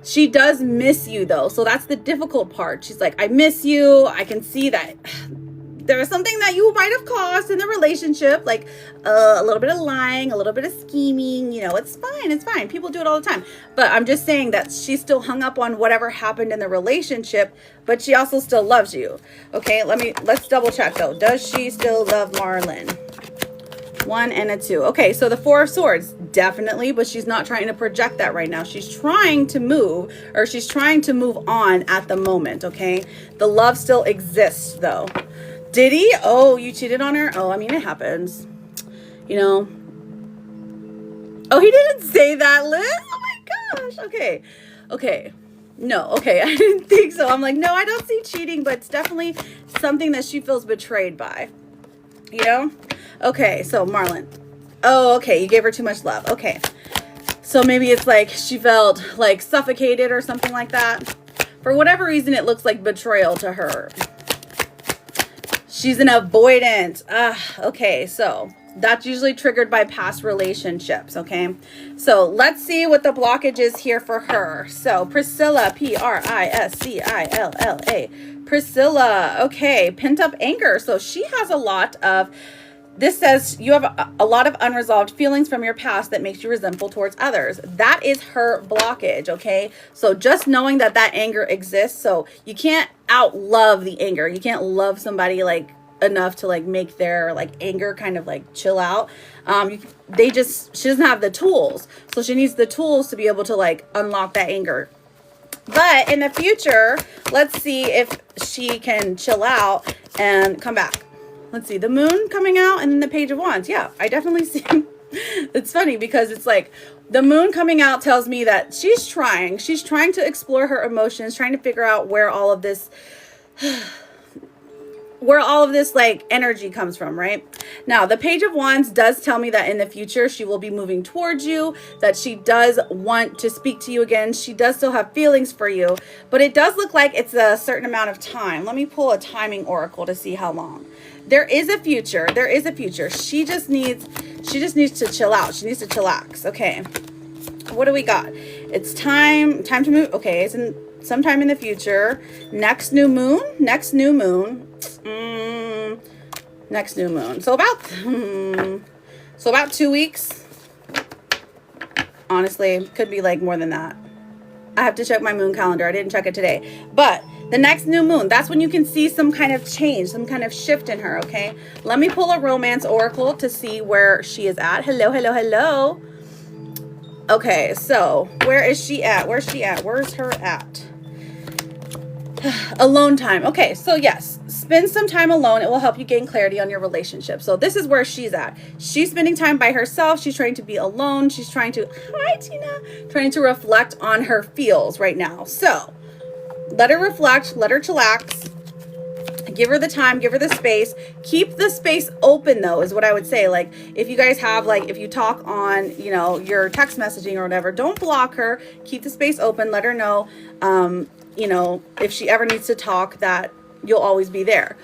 she does miss you though. So that's the difficult part. She's like, I miss you. I can see that there's something that you might have caused in the relationship, like a little bit of lying, a little bit of scheming, you know, it's fine. It's fine. People do it all the time. But I'm just saying that she's still hung up on whatever happened in the relationship, but she also still loves you. Okay, let's double check though. Does she still love Marlon? 1 and a 2. Okay, so the 4 of Swords, definitely, but she's not trying to project that right now. She's trying to move, or she's trying to move on at the moment, okay? The love still exists though. Did he? Oh, you cheated on her? Oh, I mean, it happens. You know. Oh, he didn't say that, Liz. Oh my gosh. Okay. Okay. No. Okay. I didn't think so. I'm like, no, I don't see cheating, but it's definitely something that she feels betrayed by. You know? Okay. So, Marlon. Oh, okay. You gave her too much love. Okay. So maybe it's like she felt like suffocated or something like that. For whatever reason, it looks like betrayal to her. She's an avoidant. Okay, so that's usually triggered by past relationships, okay? So let's see what the blockage is here for her. So Priscilla, Priscilla. Priscilla, okay, pent up anger. So she has a lot of, this says you have a lot of unresolved feelings from your past that makes you resentful towards others. That is her blockage, okay? So just knowing that that anger exists, so you can't out-love the anger. You can't love somebody like enough to like make their like anger kind of like chill out. She doesn't have the tools. So she needs the tools to be able to like unlock that anger. But in the future, let's see if she can chill out and come back. Let's see, the Moon coming out and then the Page of Wands. Yeah, I definitely see. It's funny because it's like the Moon coming out tells me that she's trying to explore her emotions, trying to figure out where all of this like energy comes from, right? Now, the Page of Wands does tell me that in the future, she will be moving towards you, that she does want to speak to you again. She does still have feelings for you, but it does look like it's a certain amount of time. Let me pull a timing oracle to see how long. There is a future. There is a future. She just needs to chill out. She needs to chillax. Okay. What do we got? It's time to move. Okay, it's in sometime in the future. Next new moon. Next new moon. So about 2 weeks. Honestly, could be like more than that. I have to check my moon calendar. I didn't check it today. But the next new moon, that's when you can see some kind of change, some kind of shift in her, okay? Let me pull a romance oracle to see where she is at. Hello. Okay, so where is she at? Where's she at? Where's her at? Alone time. Okay, so yes, spend some time alone. It will help you gain clarity on your relationship. So this is where she's at. She's spending time by herself. She's trying to be alone. She's trying to, hi Tina, trying to reflect on her feels right now. So let her reflect, let her chillax. Give her the time, give her the space. Keep the space open though, is what I would say. Like if you guys have like, if you talk on, you know, your text messaging or whatever, don't block her. Keep the space open. Let her know, you know, if she ever needs to talk, that you'll always be there.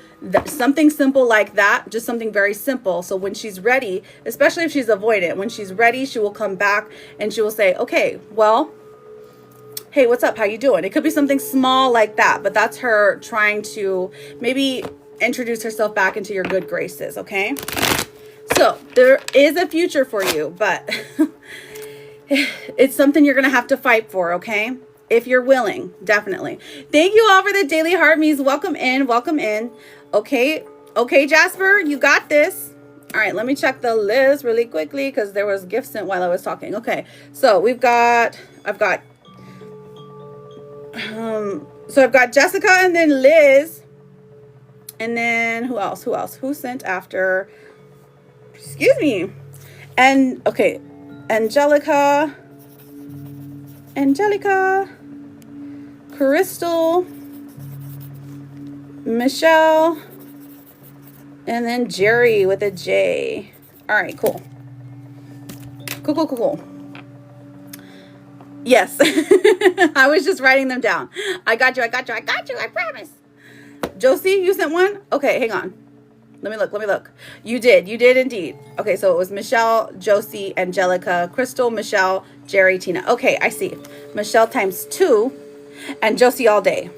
Something simple like that, just something very simple. So when she's ready, especially if she's avoidant, when she's ready, she will come back and she will say, okay, well, hey, what's up? How you doing? It could be something small like that, but that's her trying to maybe introduce herself back into your good graces, okay? So there is a future for you, but it's something you're going to have to fight for, okay? If you're willing, definitely. Thank you all for the daily heart me's. Welcome in, welcome in. Okay, Jasper, you got this. All right, let me check the list really quickly because there was gifts sent while I was talking. Okay, so I've got Jessica and then Liz. And then who else? Who sent after? Excuse me. And okay, Angelica, Crystal, Michelle, and then Jerry with a J. All right, cool. Cool. Yes. I was just writing them down. I got you, I promise. Josie, you sent one? Okay, hang on. Let me look. You did indeed. Okay, so it was Michelle, Josie, Angelica, Crystal, Michelle, Jerry, Tina. Okay, I see. Michelle times 2 and Josie all day.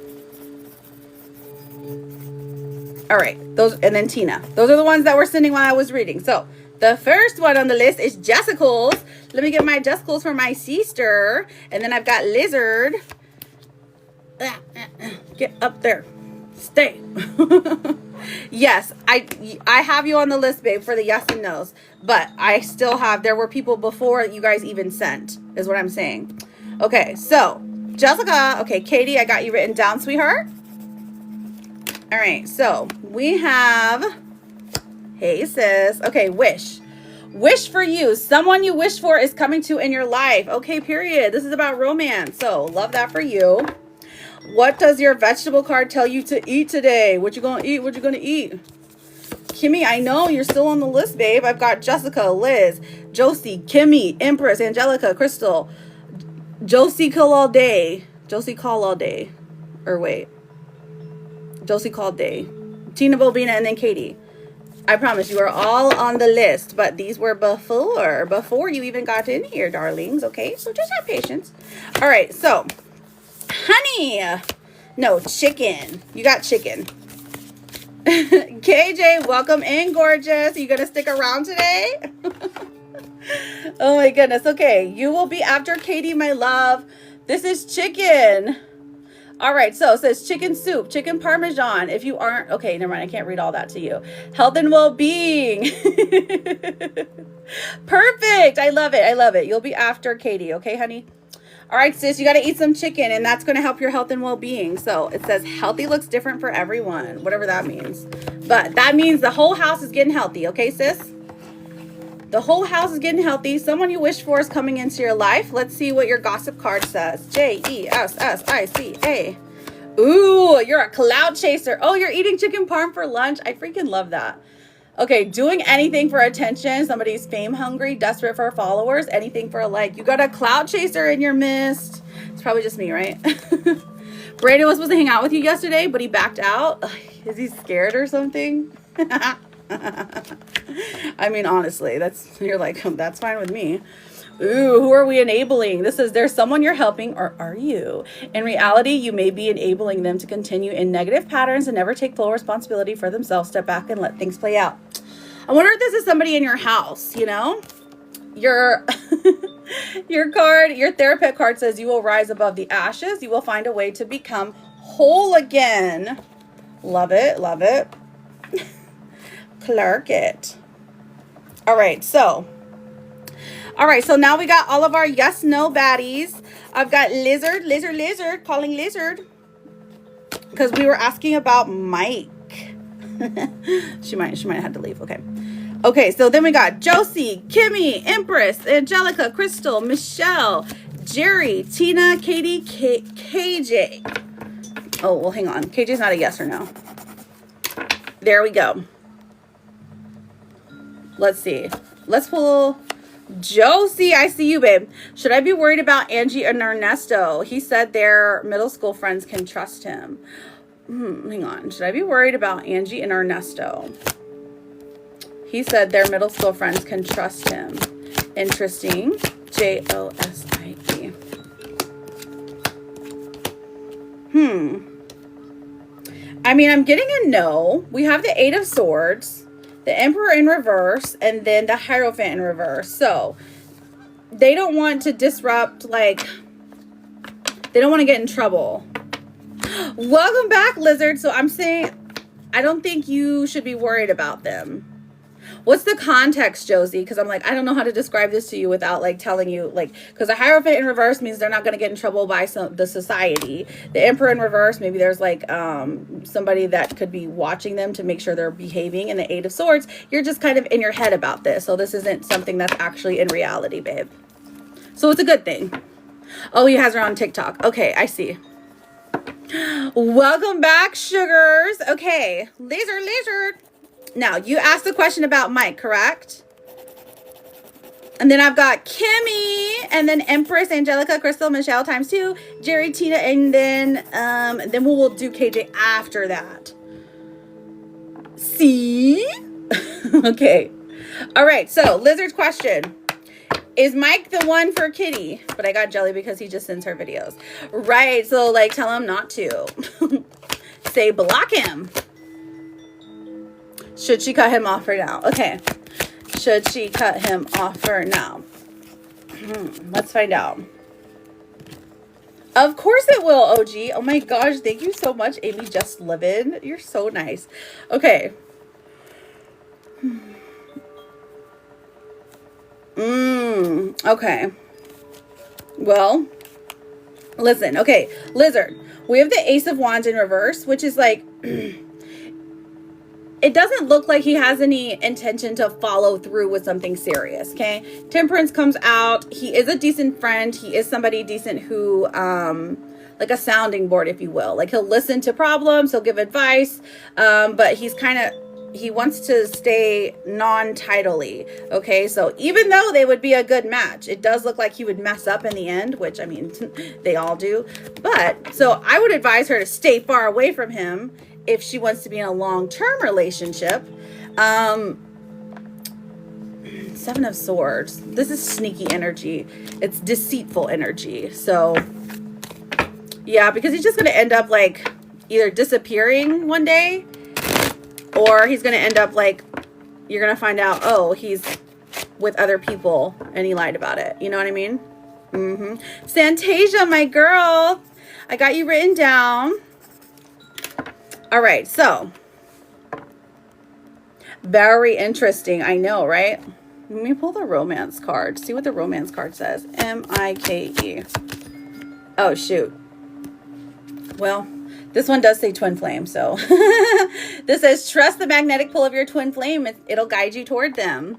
All right, those, and then Tina. Those are the ones that were sending while I was reading. So the first one on the list is Jessicals. Let me get my Jessicals for my sister. And then I've got Lizard. Get up there. Stay. Yes, I have you on the list, babe, for the yes and no's. But I still have, there were people before you guys even sent, is what I'm saying. Okay, so Jessica, okay, Katie, I got you written down, sweetheart. All right, so we have, hey sis, okay, wish. Wish for you. Someone you wish for is coming to in your life. Okay, period. This is about romance. So love that for you. What does your vegetable card tell you to eat today? What you gonna eat? What you gonna eat? Kimmy, I know you're still on the list, babe. I've got Jessica, Liz, Josie, Kimmy, Empress, Angelica, Crystal, Josie call all day. Josie call all day. Or wait. Josie called day. Tina, Bobina, and then Katie. I promise you are all on the list, but these were before you even got in here, darlings. Okay, so just have patience. All right, so honey, no, chicken. You got chicken. KJ, welcome in, gorgeous. Are you gonna stick around today? Oh my goodness. Okay, you will be after Katie, my love. This is chicken. All right, so it says chicken soup, chicken parmesan. If you aren't, okay, never mind. I can't read all that to you. Health and well-being. Perfect. I love it. You'll be after Katie, okay, honey? All right, sis, you got to eat some chicken, and that's going to help your health and well-being. So it says healthy looks different for everyone, whatever that means. But that means the whole house is getting healthy, okay, sis? The whole house is getting healthy. Someone you wish for is coming into your life. Let's see what your gossip card says. Jessica. Ooh, you're a cloud chaser. Oh, you're eating chicken parm for lunch. I freaking love that. Okay, doing anything for attention. Somebody's fame hungry, desperate for followers, anything for a like. You got a cloud chaser in your midst. It's probably just me, right? Brandon was supposed to hang out with you yesterday, but he backed out. Ugh, is he scared or something? I mean, honestly, you're like, that's fine with me. Ooh, who are we enabling? This is, there's someone you're helping, or are you? In reality, you may be enabling them to continue in negative patterns and never take full responsibility for themselves. Step back and let things play out. I wonder if this is somebody in your house, you know? Your therapist card says you will rise above the ashes. You will find a way to become whole again. Love it. Clark it. All right, so now we got all of our yes no baddies. I've got lizard calling Lizard because we were asking about Mike. she might have had to leave. Okay, so then we got Josie, Kimmy, Empress, Angelica, Crystal, Michelle, Jerry, Tina, Katie, KJ. Oh, well, hang on. KJ's not a yes or no. There we go. Let's see. Let's pull Josie. I see you, babe. Should I be worried about Angie and Ernesto? He said their middle school friends can trust him. Hang on. Should I be worried about Angie and Ernesto? He said their middle school friends can trust him. Interesting. Josie. I mean, I'm getting a no. We have the 8 of Swords, the Emperor in reverse, and then the Hierophant in reverse. So they don't want to disrupt, like, they don't want to get in trouble. Welcome back, Lizard. So I'm saying I don't think you should be worried about them. What's the context, Josie? Because I'm like, I don't know how to describe this to you without like telling you, like, because a Hierophant in reverse means they're not going to get in trouble by the society. The Emperor in reverse, maybe there's like somebody that could be watching them to make sure they're behaving. And the Eight of Swords, you're just kind of in your head about this. So this isn't something that's actually in reality, babe. So it's a good thing. Oh, he has her on TikTok. Okay, I see. Welcome back, sugars. Okay, laser. Now, you asked the question about Mike, correct? And then I've got Kimmy, and then Empress, Angelica, Crystal, Michelle times 2, Jerry, Tina, and then we'll do KJ after that. See? Okay. All right, so Lizard's question. Is Mike the one for Kitty? But I got Jelly because he just sends her videos. Right, so like tell him not to. Say block him. Should she cut him off for now? Okay. Should she cut him off for now? Let's find out. Of course it will, OG. Oh my gosh, thank you so much, Amy Just Livin'. You're so nice. Okay. Okay. Well, listen. Okay, Lizard. We have the Ace of Wands in reverse, which is like... it doesn't look like he has any intention to follow through with something serious, okay? Temperance comes out. He is a decent friend. He is somebody decent who, like a sounding board, if you will. Like, he'll listen to problems. He'll give advice. But he's kind of, he wants to stay non-tidally, okay? So even though they would be a good match, it does look like he would mess up in the end, which, I mean, they all do. But, so I would advise her to stay far away from him if she wants to be in a long-term relationship. Seven of Swords. This is sneaky energy. It's deceitful energy. So, yeah, because he's just going to end up, like, either disappearing one day, or he's going to end up, like, you're going to find out, oh, he's with other people, and he lied about it. You know what I mean? Santasia, my girl. I got you written down. All right, so very interesting. I know, right? Let me pull the romance card. See what the romance card says. M-I-K-E. Oh, shoot. Well, this one does say twin flame, so. This says, trust the magnetic pull of your twin flame. It'll guide you toward them.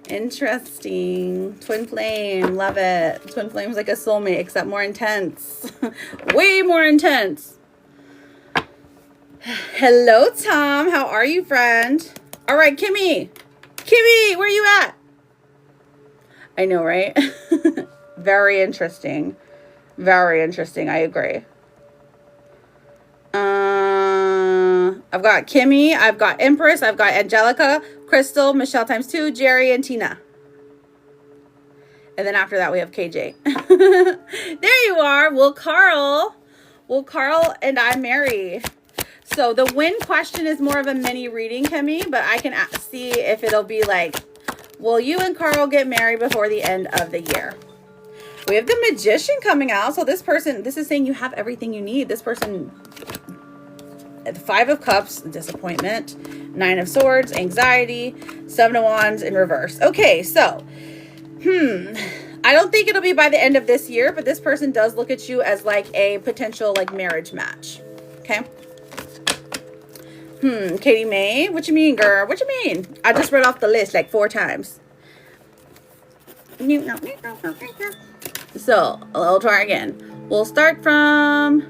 Interesting. Twin flame. Love it. Twin flame's like a soulmate, except more intense. Way more intense. Hello, Tom. How are you, friend? All right, Kimmy. Kimmy, where you at? I know, right? Very interesting. Very interesting. I agree. I've got Kimmy. I've got Empress. I've got Angelica, Crystal, Michelle times 2, Jerry, and Tina. And then after that, we have KJ. There you are. Will Carl and I marry? So the win question is more of a mini reading, Kimmy, but I can see if it'll be like, will you and Carl get married before the end of the year? We have the Magician coming out. So this person, this is saying you have everything you need. This person, the Five of Cups, disappointment, Nine of Swords, anxiety, Seven of Wands in reverse. Okay, so, I don't think it'll be by the end of this year, but this person does look at you as like a potential like marriage match. Okay. Katie May, what you mean, girl? What you mean? I just read off the list like 4 times. So, I'll try again. We'll start from,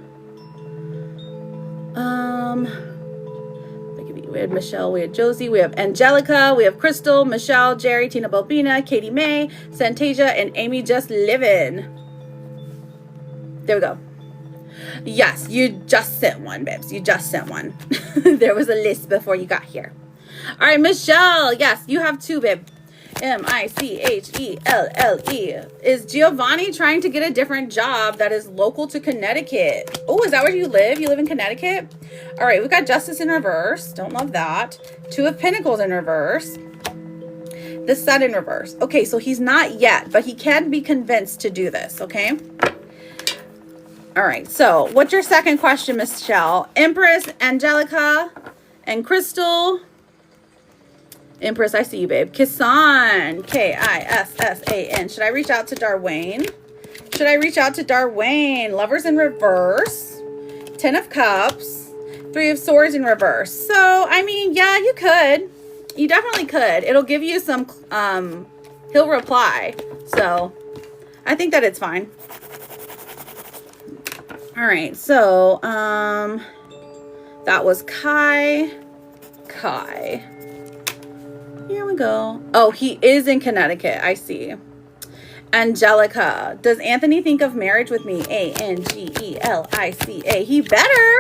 we had Michelle, we had Josie, we have Angelica, we have Crystal, Michelle, Jerry, Tina Bobina, Katie May, Santasia, and Amy Just Livin'. There we go. Yes, you just sent one, babes. You just sent one. There was a list before you got here. All right, Michelle. Yes, you have 2, babe. M-I-C-H-E-L-L-E. Is Giovanni trying to get a different job that is local to Connecticut? Oh, is that where you live? You live in Connecticut? All right, we've got Justice in reverse. Don't love that. 2 of Pentacles in reverse. The Sun in reverse. Okay, so he's not yet, but he can be convinced to do this, okay? All right, so what's your second question, Michelle? Empress, Angelica, and Crystal. Empress, I see you, babe. Kissan, Kissan. Should I reach out to Darwayne? Should I reach out to Darwayne? Lovers in reverse. 10 of Cups. 3 of Swords in reverse. So, I mean, yeah, you could. You definitely could. It'll give you some, he'll reply. So, I think that it's fine. All right, so, that was Kai. Here we go. Oh, he is in Connecticut. I see. Angelica. Does Anthony think of marriage with me? Angelica. He better.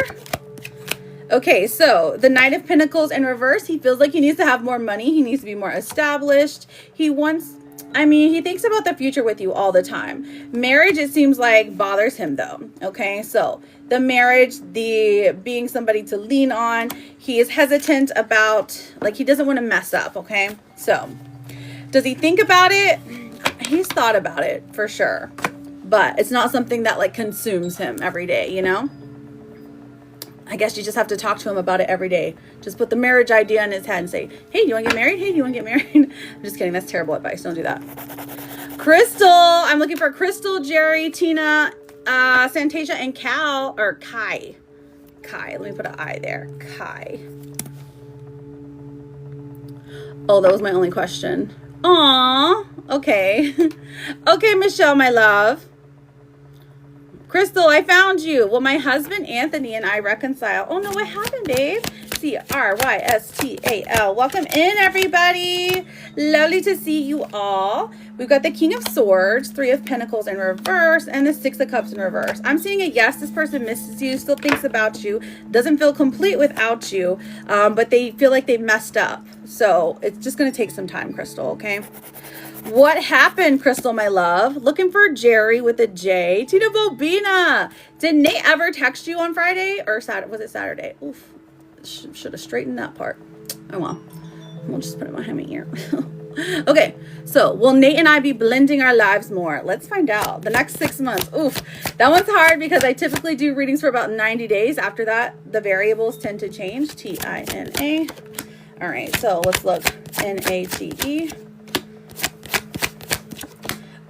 Okay, so the Knight of Pentacles in reverse. He feels like he needs to have more money. He needs to be more established. He wants... I mean, he thinks about the future with you all the time. Marriage, it seems like, bothers him, though. Okay, so the marriage, the being somebody to lean on, he is hesitant about, like, he doesn't want to mess up, okay? So, does he think about it? He's thought about it, for sure. But it's not something that, like, consumes him every day, you know? I guess you just have to talk to him about it every day. Just put the marriage idea in his head and say, hey, do you want to get married? Hey, do you want to get married? I'm just kidding. That's terrible advice. Don't do that. Crystal. I'm looking for Crystal, Jerry, Tina, Santasia, and Cal, or Kai. Let me put an I there. Kai. Oh, that was my only question. Aw. Okay. Okay, Michelle, my love. Crystal, I found you. Will my husband Anthony and I reconcile? Oh no, what happened, babe? Crystal. Welcome in, everybody. Lovely to see you all. We've got the King of Swords, 3 of Pentacles in reverse, and the 6 of Cups in reverse. I'm seeing a yes. This person misses you, still thinks about you, doesn't feel complete without you, but they feel like they've messed up. So it's just going to take some time, Crystal, okay? What happened, Crystal, my love? Looking for Jerry with a J. Tina Bobina. Did Nate ever text you on Friday or Saturday? Was it Saturday? Oof. Should have straightened that part. Oh, well. We'll just put it behind my ear. Okay. So, will Nate and I be blending our lives more? Let's find out. The next 6 months. Oof. That one's hard because I typically do readings for about 90 days. After that, the variables tend to change. Tina. All right. So, let's look. Nate.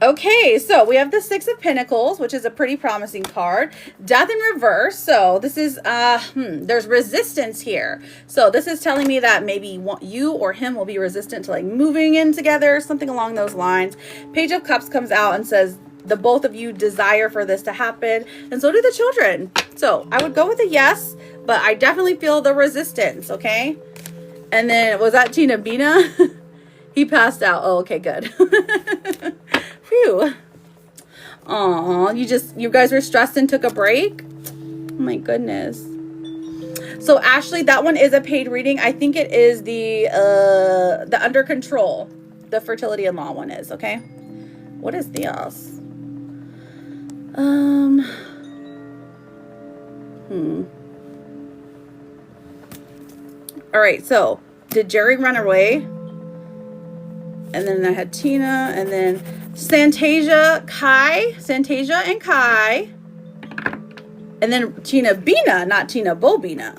Okay, so we have the 6 of Pentacles, which is a pretty promising card. Death in reverse. So this is, there's resistance here. So this is telling me that maybe you or him will be resistant to like moving in together, something along those lines. Page of Cups comes out and says the both of you desire for this to happen. And so do the children. So I would go with a yes, but I definitely feel the resistance, okay? And then, was that Tina Bina? He passed out. Oh, okay, good. Phew. Aw, you guys were stressed and took a break? Oh my goodness. So Ashley, that one is a paid reading. I think it is the Under Control. The Fertility in Law one is, okay? What is the else? All right, so did Jerry run away? And then I had Tina, and then Santasia and Kai. And then Tina Bina, not Tina Bobina.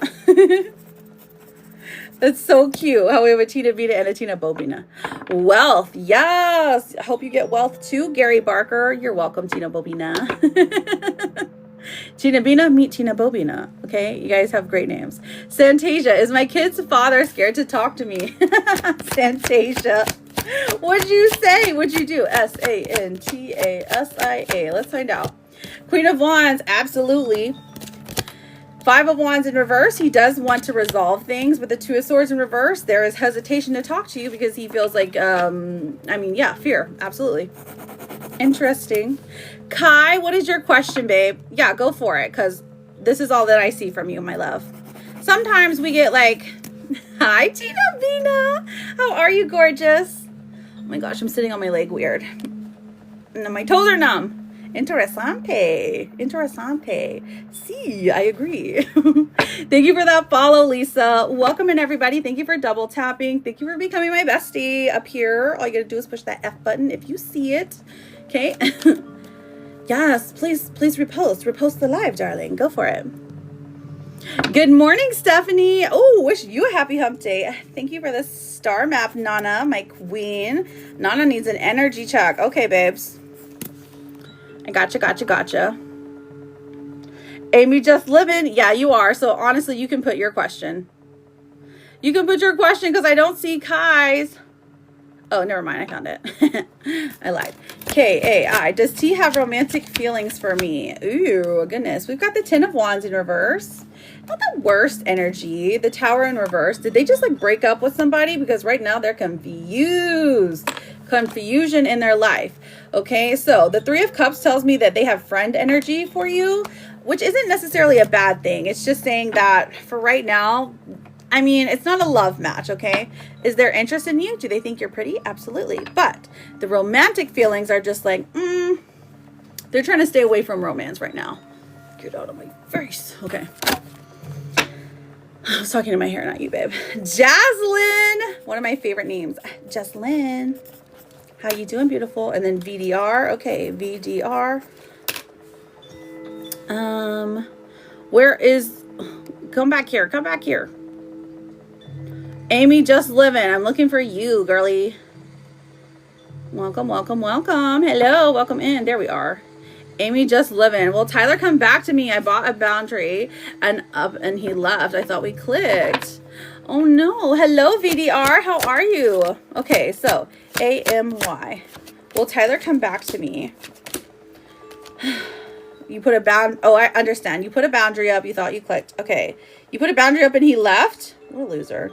That's so cute how we have a Tina Bina and a Tina Bobina. Wealth, yes. I hope you get wealth too, Gary Barker. You're welcome, Tina Bobina. Tina Bina, meet Tina Bobina. Okay, you guys have great names. Santasia, is my kid's father scared to talk to me? Santasia. What'd you say? What'd you do? Santasa. Let's find out. Queen of Wands, absolutely. 5 of Wands in reverse. He does want to resolve things. With the 2 of Swords in reverse, there is hesitation to talk to you because he feels like, fear. Absolutely. Interesting. Kai, what is your question, babe? Yeah, go for it, because this is all that I see from you, my love. Sometimes we get like, hi, Tina Bina. How are you, gorgeous? Oh my gosh, I'm sitting on my leg weird. And my toes are numb. Interesante. See, I agree. Thank you for that follow, Lisa. Welcome in, everybody. Thank you for double tapping. Thank you for becoming my bestie up here. All you gotta do is push that F button if you see it. Okay. Yes, please repost. Repost the live, darling. Go for it. Good morning, Stephanie. Oh, wish you a happy hump day. Thank you for the star map, Nana, my queen. Nana needs an energy check. Okay, babes. I gotcha. Amy just living. Yeah, you are. So honestly, you can put your question. You can put your question because I don't see Kai's. Oh, never mind. I found it. I lied. Kai. Does T have romantic feelings for me? Ooh, goodness. We've got the 10 of Wands in reverse. Not the worst energy. The Tower in reverse. Did they just like break up with somebody? Because right now they're confused. Confusion in their life. Okay, so the 3 of Cups tells me that they have friend energy for you, which isn't necessarily a bad thing. It's just saying that for right now, I mean, it's not a love match, okay? Is there interest in you? Do they think you're pretty? Absolutely. But the romantic feelings are just like, they're trying to stay away from romance right now. Get out of my face. Okay. I was talking to my hair, not you, babe. Jaslyn. One of my favorite names. Jaslyn. How you doing, beautiful? And then VDR. Okay, VDR. Where is... Come back here. Amy just living. I'm looking for you, girly. Welcome. Hello, welcome in. There we are. Amy just living. Well, Tyler, come back to me. I bought a boundary and he left. I thought we clicked. Oh no. Hello, VDR. How are you? Okay, so AMY. Will Tyler come back to me? You put a oh, I understand. You put a boundary up. You thought you clicked. Okay. You put a boundary up and he left? What a loser.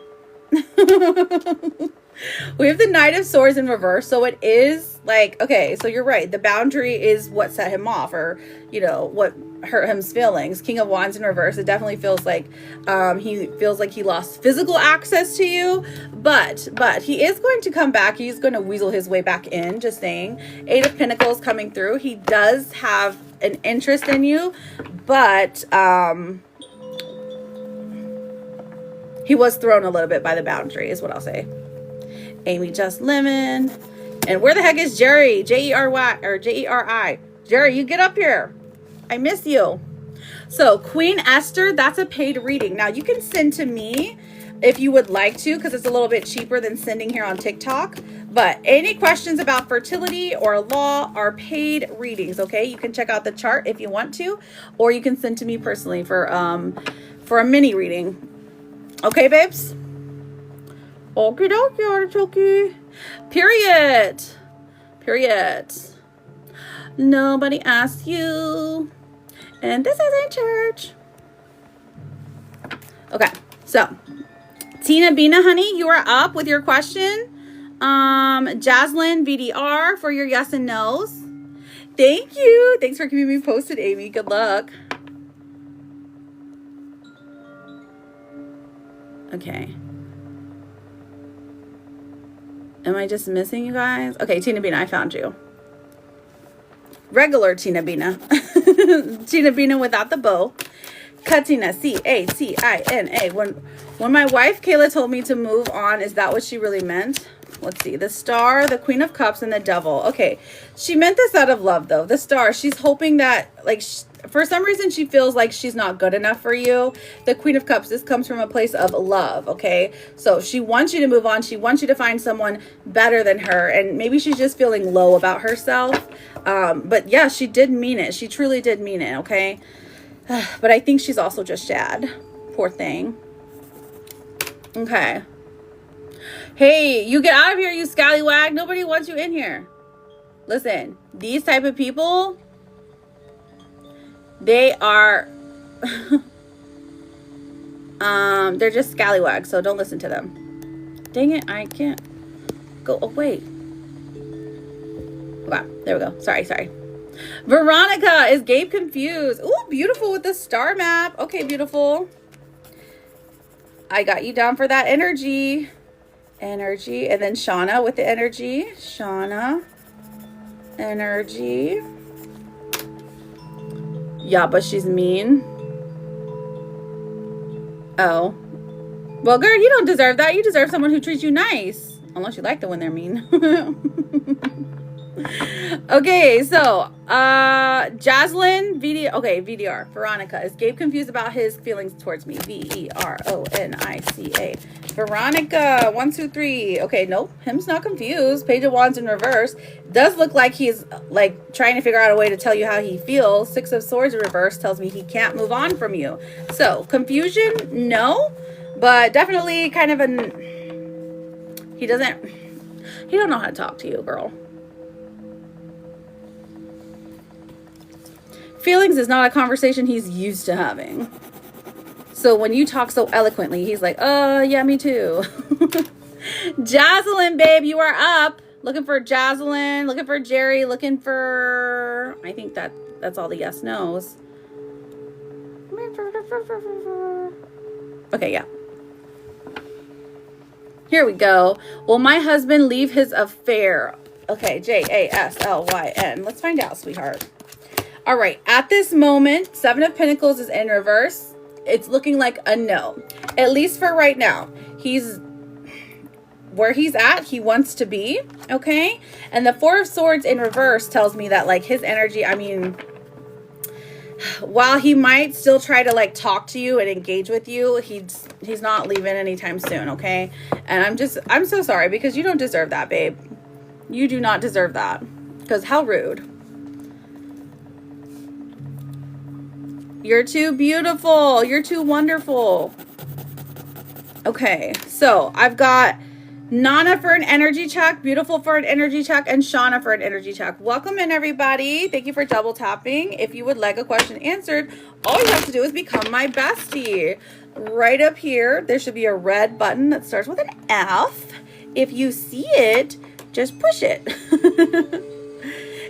We have the Knight of Swords in reverse, so it is like, okay, so you're right, the boundary is what set him off, or you know what hurt his feelings. King of Wands in reverse, it definitely feels like he feels like he lost physical access to you, but he is going to come back. He's going to weasel his way back in, just saying. 8 of Pentacles coming through. He does have an interest in you, but he was thrown a little bit by the boundary, is what I'll say. Amy just living. And where the heck is Jerry? J-E-R-Y or J-E-R-I. Jerry, you get up here. I miss you. So Queen Esther, that's a paid reading. Now you can send to me if you would like to, because it's a little bit cheaper than sending here on TikTok. But any questions about fertility or law are paid readings, okay? You can check out the chart if you want to, or you can send to me personally for a mini reading. Okay, babes? Okie dokie, artichoke. Period. Nobody asked you. And this isn't church. Okay, so Tina Bina, honey, you are up with your question. Jaslyn VDR for your yes and no's. Thank you. Thanks for keeping me posted, Amy. Good luck. Okay. Am I just missing you guys? Okay, Tina Bina, I found you. Regular Tina Bina. Tina Bina without the bow. Katina, C-A-T-I-N-A. When my wife Kayla told me to move on, is that what she really meant? Let's see. The Star, the Queen of Cups, and the Devil. Okay. She meant this out of love, though. The Star, she's hoping that, like, for some reason, she feels like she's not good enough for you. The Queen of Cups, this comes from a place of love, okay? So she wants you to move on. She wants you to find someone better than her. And maybe she's just feeling low about herself. But yeah, she did mean it. She truly did mean it, okay? But I think she's also just sad. Poor thing. Okay. Hey, you get out of here, you scallywag. Nobody wants you in here. Listen, these type of people, they are, they're just scallywags, so don't listen to them. Dang it, I can't go away. Okay, there we go. Sorry. Veronica, is Gabe confused? Ooh, beautiful with the star map. Okay, beautiful. I got you down for that energy. And then Shauna with the energy. Shauna. Energy. Yeah, but she's mean. Oh. Well, girl, you don't deserve that. You deserve someone who treats you nice. Unless you like them when they're mean. Okay, so Jaslyn VDR Veronica, is Gabe confused about his feelings towards me? VERONICA. Veronica 123. Okay, nope, him's not confused. Page of Wands in reverse does look like he's like trying to figure out a way to tell you how he feels. Six of Swords in reverse tells me he can't move on from you. So confusion, no, but definitely kind of he don't know how to talk to you, girl. Feelings is not a conversation he's used to having. So when you talk so eloquently, he's like, yeah, me too. Jocelyn, babe, you are up. Looking for Jocelyn, looking for Jerry, looking for... I think that's all the yes knows. Okay, yeah. Here we go. Will my husband leave his affair? Okay, JASLYN. Let's find out, sweetheart. All right, at this moment, Seven of Pentacles is in reverse. It's looking like a no, at least for right now. He's where he's at, he wants to be, okay? And the Four of Swords in reverse tells me that like his energy, I mean, while he might still try to like talk to you and engage with you, he's not leaving anytime soon, okay? And I'm so sorry because you don't deserve that, babe. You do not deserve that, because how rude. You're too beautiful. You're too wonderful. Okay, so I've got Nana for an energy check, Beautiful for an energy check, and Shauna for an energy check. Welcome in, everybody. Thank you for double tapping. If you would like a question answered, all you have to do is become my bestie. Right up here, there should be a red button that starts with an F. If you see it, just push it.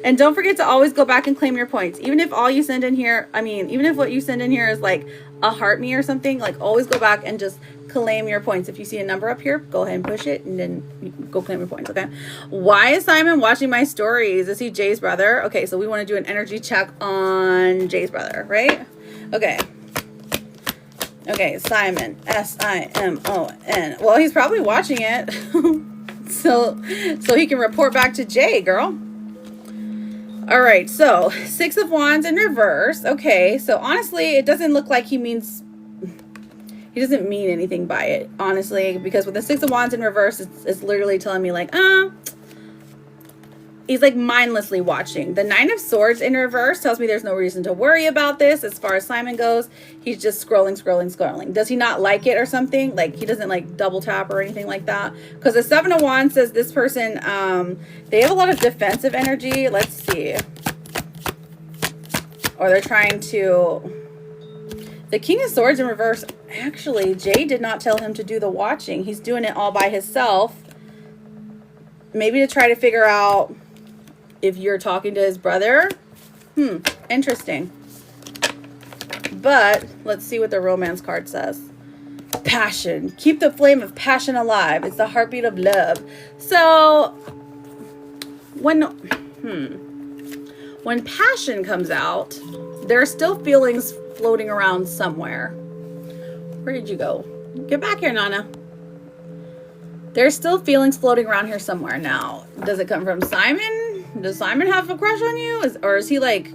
And don't forget to always go back and claim your points. Even if all you send in here, even if what you send in here is like a heart me or something, like always go back and just claim your points. If you see a number up here, go ahead and push it and then go claim your points, okay? Why is Simon watching my stories? Is he Jay's brother? Okay, so we want to do an energy check on Jay's brother, right? Okay. Okay, Simon, S-I-M-O-N. Well, he's probably watching it. so he can report back to Jay, girl. All right, so Six of Wands in reverse. Okay, so honestly, it doesn't look like he doesn't mean anything by it, honestly, because with the Six of Wands in reverse, it's literally telling me like, he's like mindlessly watching. The Nine of Swords in reverse tells me there's no reason to worry about this. As far as Simon goes, he's just scrolling. Does he not like it or something? Like he doesn't like double tap or anything like that? Because the Seven of Wands says this person, they have a lot of defensive energy. Let's see. Or they're trying to... The King of Swords in reverse, actually, Jay did not tell him to do the watching. He's doing it all by himself. Maybe to try to figure out if you're talking to his brother. Interesting. But let's see what the romance card says. Passion. Keep the flame of passion alive. It's the heartbeat of love. So when passion comes out, there are still feelings floating around somewhere. Where did you go? Get back here, Nana. There's still feelings floating around here somewhere. Now, does it come from Simon? Does Simon have a crush on you? Or is he like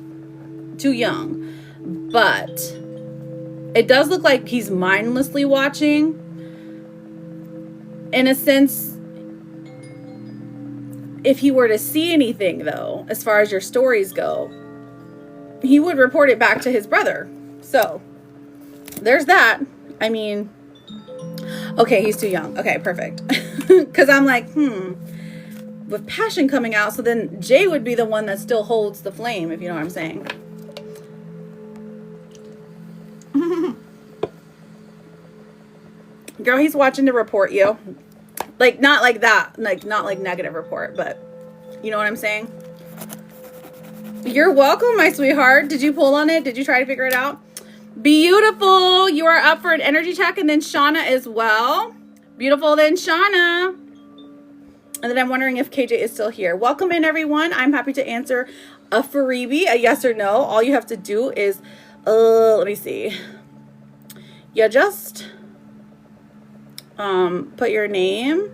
too young? But it does look like he's mindlessly watching. In a sense, if he were to see anything though, as far as your stories go, he would report it back to his brother. So there's that. I mean, okay, he's too young. Okay, perfect. Because I'm like, with passion coming out, so then Jay would be the one that still holds the flame, if you know what I'm saying. Girl, he's watching to report you. Like, not like that. Like, not like negative report, but you know what I'm saying? You're welcome, my sweetheart. Did you pull on it? Did you try to figure it out? Beautiful. You are up for an energy check, and then Shauna as well. Beautiful, then Shauna. And then I'm wondering if KJ is still here. Welcome in, everyone. I'm happy to answer a freebie, a yes or no. All you have to do is, let me see. You just put your name.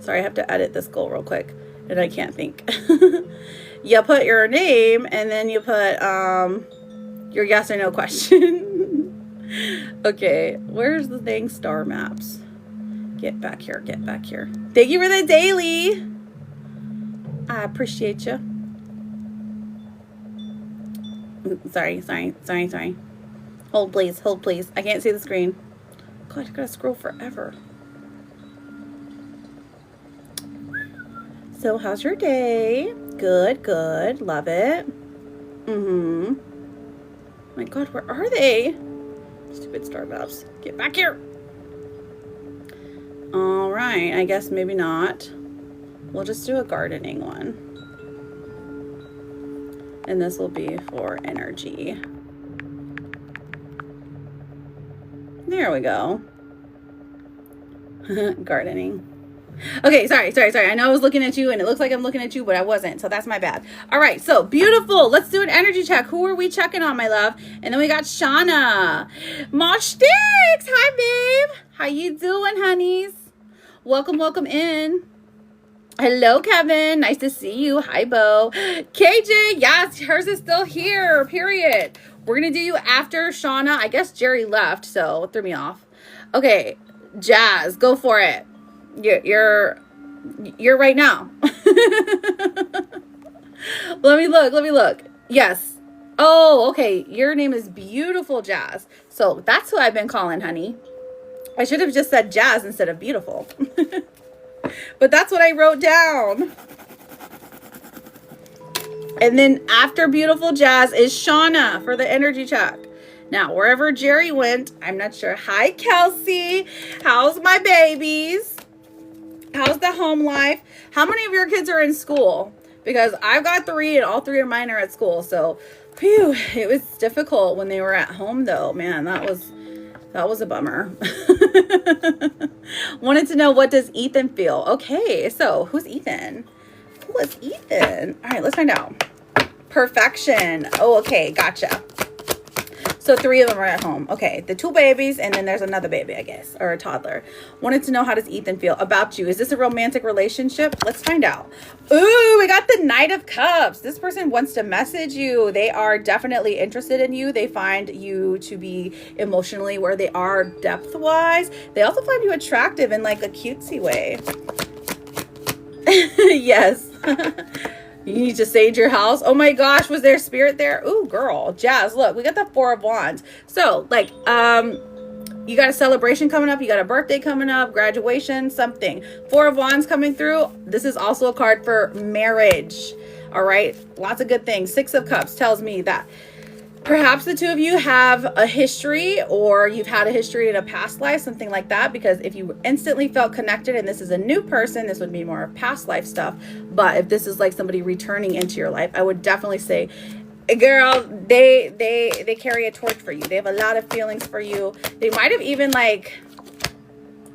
Sorry, I have to edit this goal real quick, and I can't think. you put your name and then you put your yes or no question. Okay, where's the thing? Star maps. Get back here, get back here. Thank you for the daily. I appreciate you. Sorry. Hold please, hold please. I can't see the screen. God, I gotta scroll forever. So how's your day? Good, good, love it. My God, where are they? Stupid star maps. Get back here. All right, I guess maybe not. We'll just do a gardening one. And this will be for energy. There we go. Gardening. Okay, sorry. I know I was looking at you and it looks like I'm looking at you, but I wasn't. So that's my bad. All right, so beautiful. Let's do an energy check. Who are we checking on, my love? And then we got Shauna. Mosh Sticks. Hi, babe. How you doing, honeys? Welcome in. Hello, Kevin. Nice to see you. Hi, Bo. KJ, yes, hers is still here, period. We're going to do you after Shauna. I guess Jerry left, so it threw me off. Okay, Jazz, go for it. You're right now. Let me look. Yes. Oh, okay. Your name is Beautiful Jazz. So that's who I've been calling, honey. I should have just said Jazz instead of Beautiful. But that's what I wrote down. And then after Beautiful Jazz is Shauna for the energy check. Now, wherever Jerry went, I'm not sure. Hi, Kelsey. How's my babies? How's the home life? How many of your kids are in school? Because I've got 3 and all 3 of mine are at school. So, phew, it was difficult when they were at home though. Man, that was a bummer. Wanted to know, what does Ethan feel? Okay, so who's Ethan? Who is Ethan? All right, let's find out. Perfection. Oh, okay, gotcha. So 3 of them are at home. Okay, the 2 babies, and then there's another baby, I guess, or a toddler. Wanted to know, how does Ethan feel about you? Is this a romantic relationship? Let's find out. Ooh, we got the Knight of Cups. This person wants to message you. They are definitely interested in you. They find you to be emotionally where they are depth-wise. They also find you attractive in like a cutesy way. Yes. You need to sage your house. Oh my gosh, was there spirit there? Ooh, girl. Jazz, look, we got the 4 of Wands. So, like, you got a celebration coming up. You got a birthday coming up, graduation, something. 4 of Wands coming through. This is also a card for marriage. All right? Lots of good things. 6 of Cups tells me that perhaps the 2 of you have a history, or you've had a history in a past life, something like that, because if you instantly felt connected and this is a new person, this would be more of past life stuff. But if this is like somebody returning into your life, I would definitely say, girl, they carry a torch for you. They have a lot of feelings for you. They might have even like,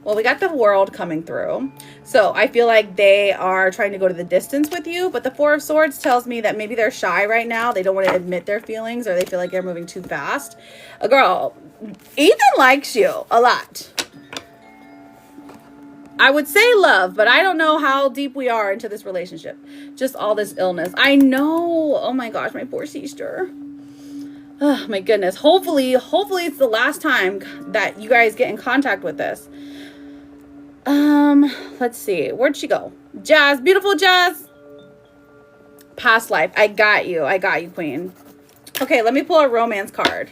well, we got the World coming through. So I feel like they are trying to go to the distance with you. But the 4 of Swords tells me that maybe they're shy right now. They don't want to admit their feelings, or they feel like they're moving too fast. Girl, Ethan likes you a lot. I would say love, but I don't know how deep we are into this relationship. Just all this illness. I know. Oh my gosh, my poor sister. Oh my goodness. Hopefully it's the last time that you guys get in contact with this. Let's see. Where'd she go? Jazz, Beautiful Jazz. Past life. I got you, queen. Okay, let me pull a romance card.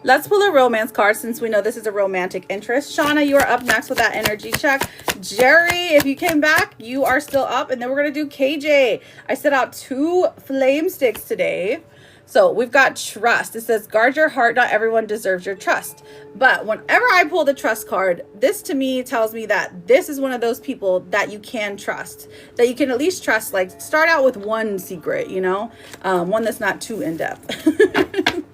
Let's pull a romance card since we know this is a romantic interest. Shauna, you are up next with that energy check. Jerry, if you came back, you are still up. And then we're going to do KJ. I set out 2 flame sticks today. So we've got trust. It says, guard your heart. Not everyone deserves your trust. But whenever I pull the trust card, this to me tells me that this is one of those people that you can trust, that you can at least trust. Like, start out with one secret, you know, one that's not too in-depth.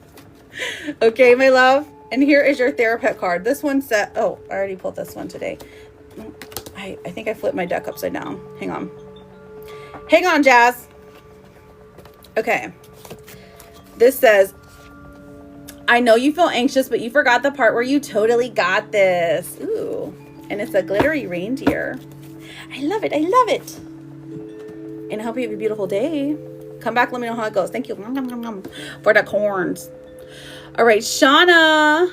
Okay, my love. And here is your therapist card. This one said, oh, I already pulled this one today. I think I flipped my deck upside down. Hang on, Jazz. Okay. This says, I know you feel anxious, but you forgot the part where you totally got this. Ooh, and it's a glittery reindeer. I love it. And I hope you have a beautiful day. Come back, let me know how it goes. Thank you for the corns. All right, Shauna.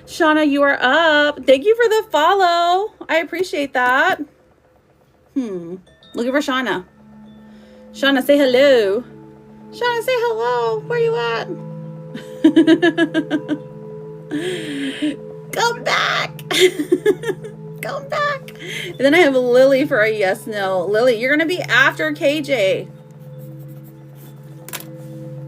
Shauna, you are up. Thank you for the follow. I appreciate that. Looking for Shauna. Shauna, say hello. Shauna, say hello. Where you at? Come back. Come back. And then I have Lily for a yes, no. Lily, you're going to be after KJ.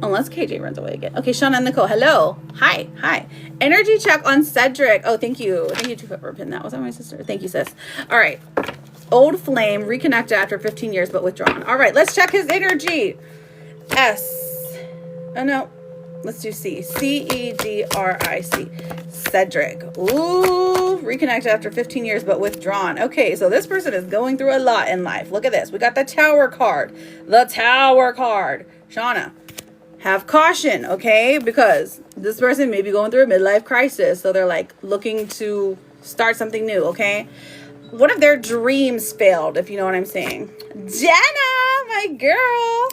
Unless KJ runs away again. Okay, Shauna and Nicole, hello. Hi, hi. Energy check on Cedric. Oh, thank you. Thank you to whoever pinned that. Was that my sister? Thank you, sis. All right. Old flame, reconnected after 15 years, but withdrawn. All right, let's check his energy. S. Oh, no. Let's do C. C-E-D-R-I-C. Cedric. Ooh, reconnected after 15 years, but withdrawn. Okay, so this person is going through a lot in life. Look at this. We got the Tower card. The Tower card. Shauna, have caution, okay? Because this person may be going through a midlife crisis. So they're like looking to start something new, okay? What if their dreams failed, if you know what I'm saying? Jenna, my girl.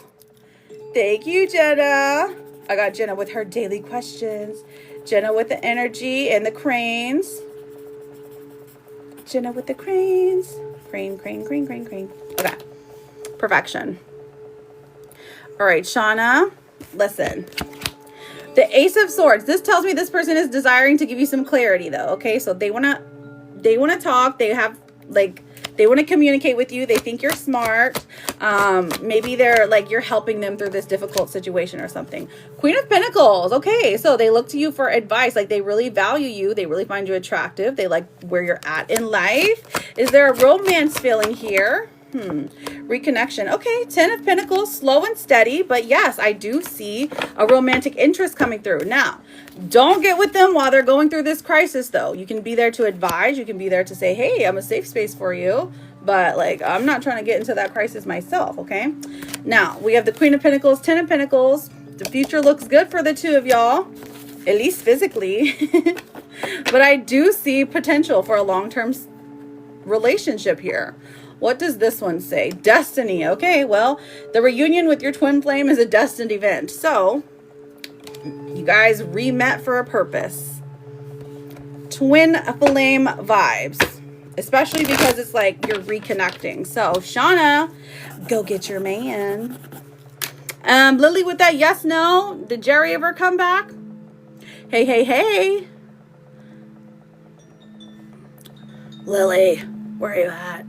Thank you, Jenna. I got Jenna with her daily questions. Jenna with the energy and the cranes. Jenna with the cranes. Crane, crane, crane, crane, crane. Okay. Perfection. All right, Shauna, listen. The Ace of Swords. This tells me this person is desiring to give you some clarity, though. Okay, so they want to talk. They have, like, they want to communicate with you. They think you're smart. Maybe they're like, you're helping them through this difficult situation or something. Queen of Pentacles. Okay, so they look to you for advice. Like, they really value you. They really find you attractive. They like where you're at in life. Is there a romance feeling here? Reconnection. Okay, 10 of Pentacles, slow and steady. But yes, I do see a romantic interest coming through. Now, don't get with them while they're going through this crisis, though. You can be there to advise. You can be there to say, hey, I'm a safe space for you. But, like, I'm not trying to get into that crisis myself, okay? Now, we have the Queen of Pentacles, 10 of Pentacles. The future looks good for the two of y'all, at least physically. But I do see potential for a long-term relationship here. What does this one say? Destiny. Okay, well, the reunion with your twin flame is a destined event. So, you guys re-met for a purpose. Twin flame vibes. Especially because it's like you're reconnecting. So, Shauna, go get your man. Lily with that yes, no. Did Jerry ever come back? Hey, hey, hey. Lily, where are you at?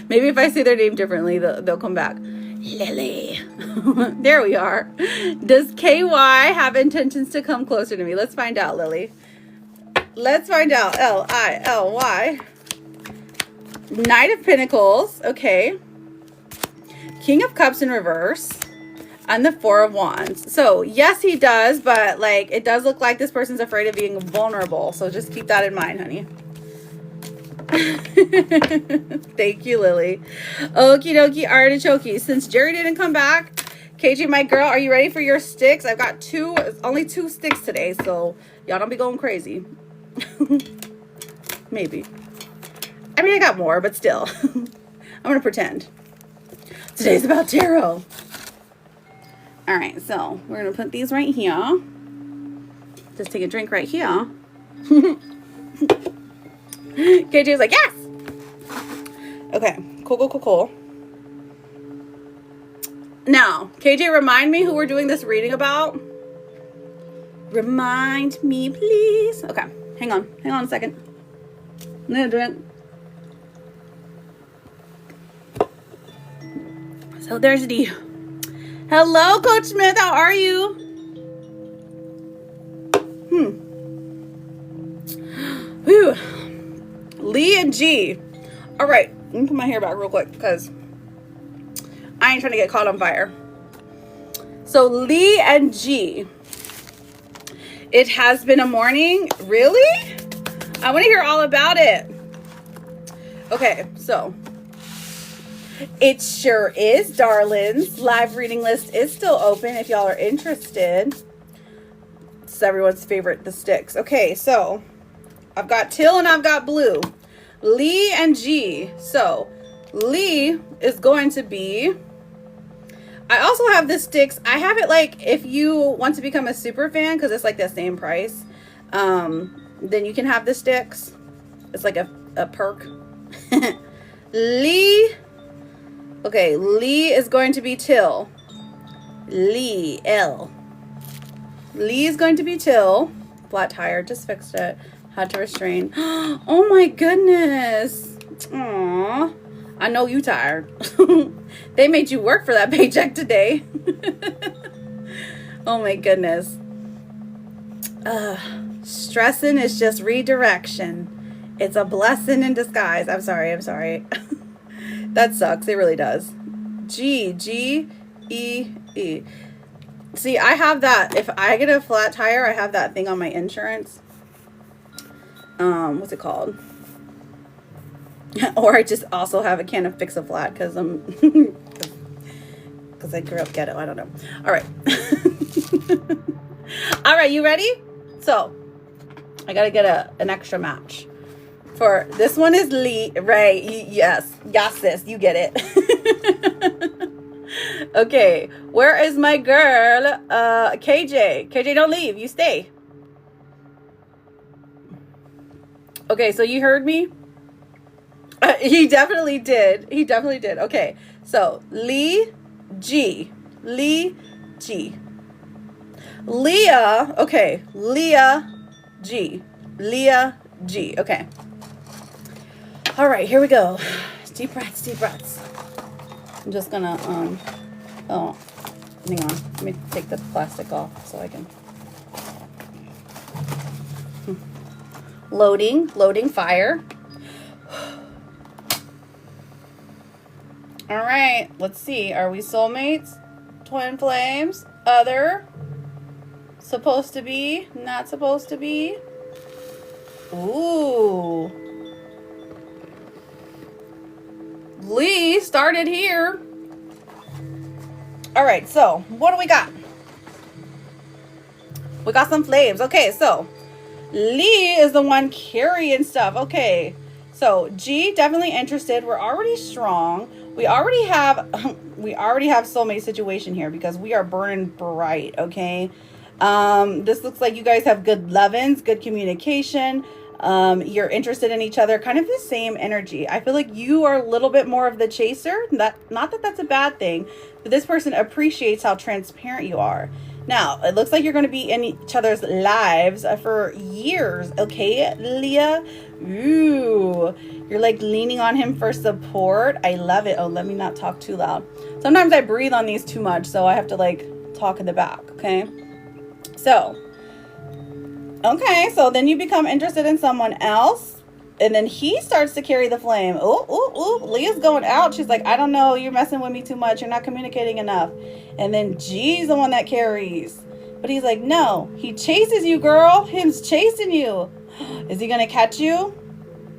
Maybe if I say their name differently, they'll come back. Lily. There we are. Does KY have intentions to come closer to me? Let's find out, Lily. Let's find out. Lily. Knight of Pentacles. Okay. King of Cups in reverse. And the Four of Wands. So, yes, he does. But, like, it does look like this person's afraid of being vulnerable. So, just keep that in mind, honey. Thank you, Lily. Okie dokie artichoke. Since Jerry didn't come back, KJ, my girl, are you ready for your sticks? I've got only two sticks today, so y'all don't be going crazy. Maybe. I mean, I got more, but still. I'm gonna pretend. Today's about tarot. All right, so we're gonna put these right here. Just take a drink right here. KJ's like, yes! Okay, cool. Now, KJ, remind me who we're doing this reading about. Remind me, please. Okay, hang on a second. I'm gonna do it. So there's D. Hello, Coach Smith, how are you? Whew. Lee and G. All right, let me put my hair back real quick because I ain't trying to get caught on fire. So Lee and G. It has been a morning. Really? I want to hear all about it. Okay, so it sure is, darlings. Live reading list is still open if y'all are interested. It's everyone's favorite, the sticks. Okay, so I've got teal and I've got blue. Lee and G. So Lee is going to be I also have the sticks. I have it like if you want to become a super fan, because it's like the same price, then you can have the sticks. It's like a perk. Lee. Okay, Lee is going to be Till. Lee, L. Lee is going to be Till. Flat tire, just fixed it. Had to restrain. Oh my goodness. Aww. I know you tired. They made you work for that paycheck today. Oh my goodness. Stressing is just redirection. It's a blessing in disguise. I'm sorry. That sucks. It really does. G, E, E. See, I have that. If I get a flat tire, I have that thing on my insurance. What's it called? Or I just also have a can of Fix-A-Flat because I'm because I grew up ghetto. I don't know. All right. All right, you ready? So I gotta get an extra match. For this one is Lee, Ray. Yes, sis, you get it. Okay, where is my girl? KJ. KJ, don't leave. You stay. Okay, so you heard me. He definitely did. Okay, so Lee G. Leah. Okay, Leah G. Okay. All right, here we go. Deep breaths. I'm just gonna oh, hang on. Let me take the plastic off so I can. Loading fire. All right, let's see. Are we soulmates? Twin flames? Other? Supposed to be? Not supposed to be? Ooh. Lee started here. All right, so what do we got? We got some flames. Okay, so Lee is the one carrying stuff. Okay, so G, definitely interested. We're already strong. We already have soulmate situation here because we are burning bright. Okay, this looks like you guys have good love-ins, good communication. You're interested in each other, kind of the same energy. I feel like you are a little bit more of the chaser. Not that that's a bad thing, but this person appreciates how transparent you are. Now, it looks like you're going to be in each other's lives for years. Okay, Leah? Ooh, you're like leaning on him for support. I love it. Oh, let me not talk too loud. Sometimes I breathe on these too much, so I have to like talk in the back, okay? So then you become interested in someone else. And then he starts to carry the flame. Ooh, Leah's going out. She's like, I don't know. You're messing with me too much. You're not communicating enough. And then G's the one that carries. But he's like, no, he chases you, girl. Him's chasing you. Is he going to catch you?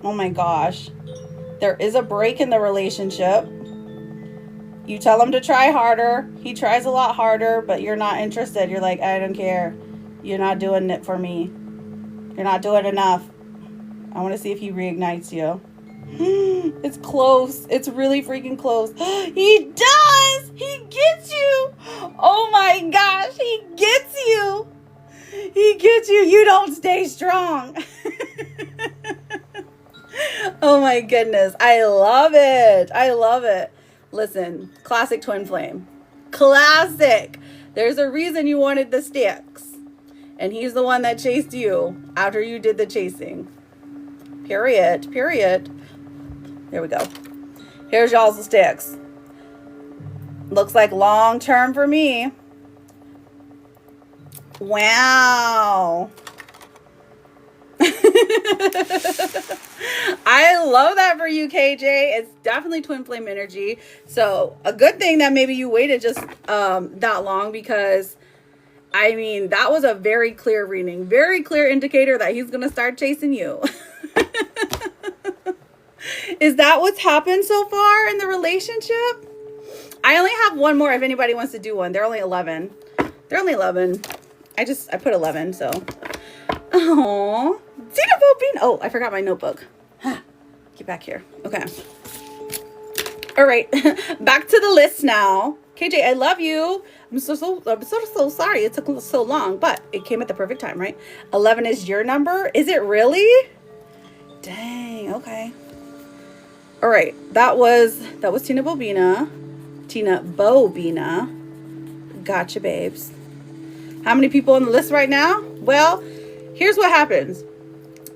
Oh my gosh. There is a break in the relationship. You tell him to try harder. He tries a lot harder, but you're not interested. You're like, I don't care. You're not doing it for me. You're not doing enough. I want to see if he reignites you. It's close. It's really freaking close. He does! He gets you! Oh my gosh, he gets you! He gets you. You don't stay strong. Oh my goodness. I love it. Listen, classic twin flame. Classic. There's a reason you wanted the sticks. And he's the one that chased you after you did the chasing. Period. There we go. Here's y'all's sticks. Looks like long term for me. Wow. I love that for you, KJ. It's definitely twin flame energy. So a good thing that maybe you waited just that long, because I mean, that was a very clear reading, very clear indicator that he's going to start chasing you. Is that what's happened so far in the relationship? I only have one more if anybody wants to do one. They're only 11. I put 11, so. Oh, Xenophobe Bean. Oh, I forgot my notebook. Get back here. Okay. All right. Back to the list now. KJ, I love you. I'm so sorry it took so long, but it came at the perfect time, right? 11 is your number. Is it really? Dang. Okay. All right. That was Tina Bobina. Tina Bobina. Gotcha, babes. How many people on the list right now? Well, here's what happens.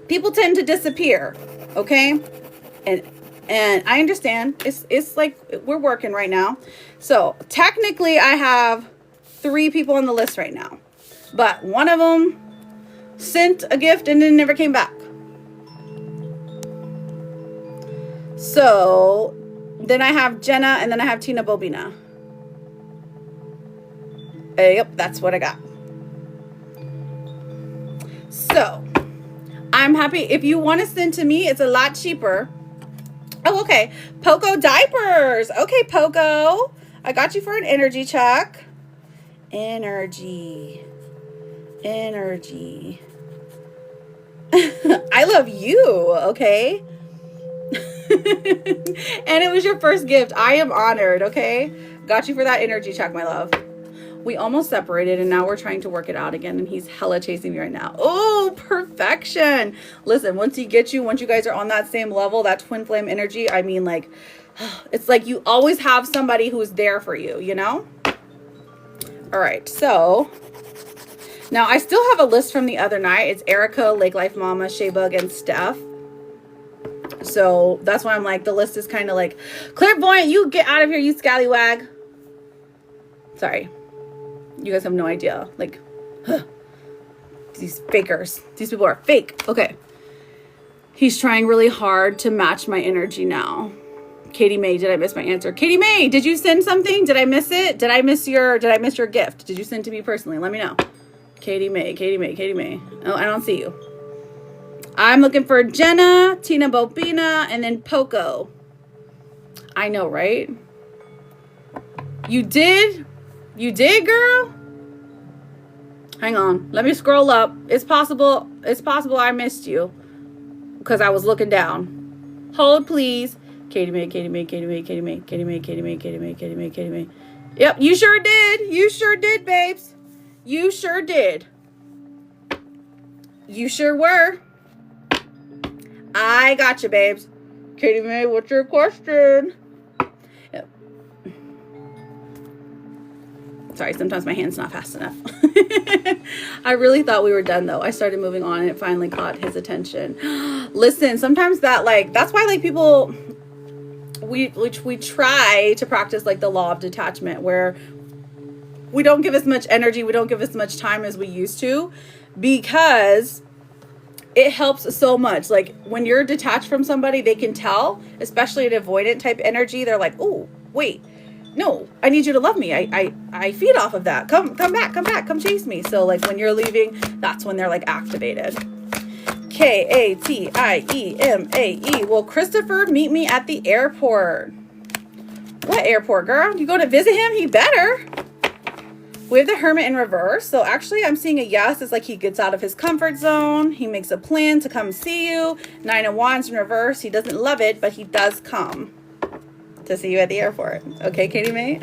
People tend to disappear, okay? And I understand. It's like we're working right now. So technically I have 3 people on the list right now. But one of them sent a gift and then never came back. So then I have Jenna and then I have Tina Bobina. Yep, that's what I got. So I'm happy. If you want to send to me, it's a lot cheaper. Oh, okay. Poco diapers. Okay, Poco. I got you for an energy check. Energy. I love you, okay? And it was your first gift. I am honored, okay? Got you for that energy check, my love. We almost separated and now we're trying to work it out again and he's hella chasing me right now. Oh, perfection. Listen, once you guys are on that same level, that twin flame energy, I mean, like, it's like you always have somebody who's there for you, you know? All right, so now I still have a list from the other night. It's Erica, Lake Life Mama, Shaybug, and Steph. So that's why I'm like, the list is kind of like, clairvoyant, you get out of here, you scallywag. Sorry. You guys have no idea. Like, these fakers. These people are fake. Okay. He's trying really hard to match my energy now. Katie May, did I miss my answer? Katie May, did you send something? Did I miss it? Did I miss your gift? Did you send to me personally? Let me know. Katie May. Oh, I don't see you. I'm looking for Jenna, Tina Bobina, and then Poco. I know, right? You did? You did, girl? Hang on. Let me scroll up. It's possible I missed you because I was looking down. Hold, please. Katie May. Yep, you sure did. You sure did, babes. You sure did. You sure were. I got you, babes. Katie May, what's your question? Yep. Sorry, sometimes my hand's not fast enough. I really thought we were done though. I started moving on and it finally caught his attention. Listen, sometimes that's why like people, we try to practice like the law of detachment where we don't give as much energy, we don't give as much time as we used to because it helps so much. Like when you're detached from somebody, they can tell, especially an avoidant type energy. They're like, oh, wait, no, I need you to love me. I feed off of that. Come back, come chase me. So like when you're leaving, that's when they're like activated. K-A-T-I-E-M-A-E. Well, Christopher, meet me at the airport. What airport, girl? You go to visit him? He better. We have the Hermit in reverse. So actually I'm seeing a yes. It's like he gets out of his comfort zone. He makes a plan to come see you. 9 of Wands in reverse. He doesn't love it, but he does come to see you at the airport. Okay, Katie May?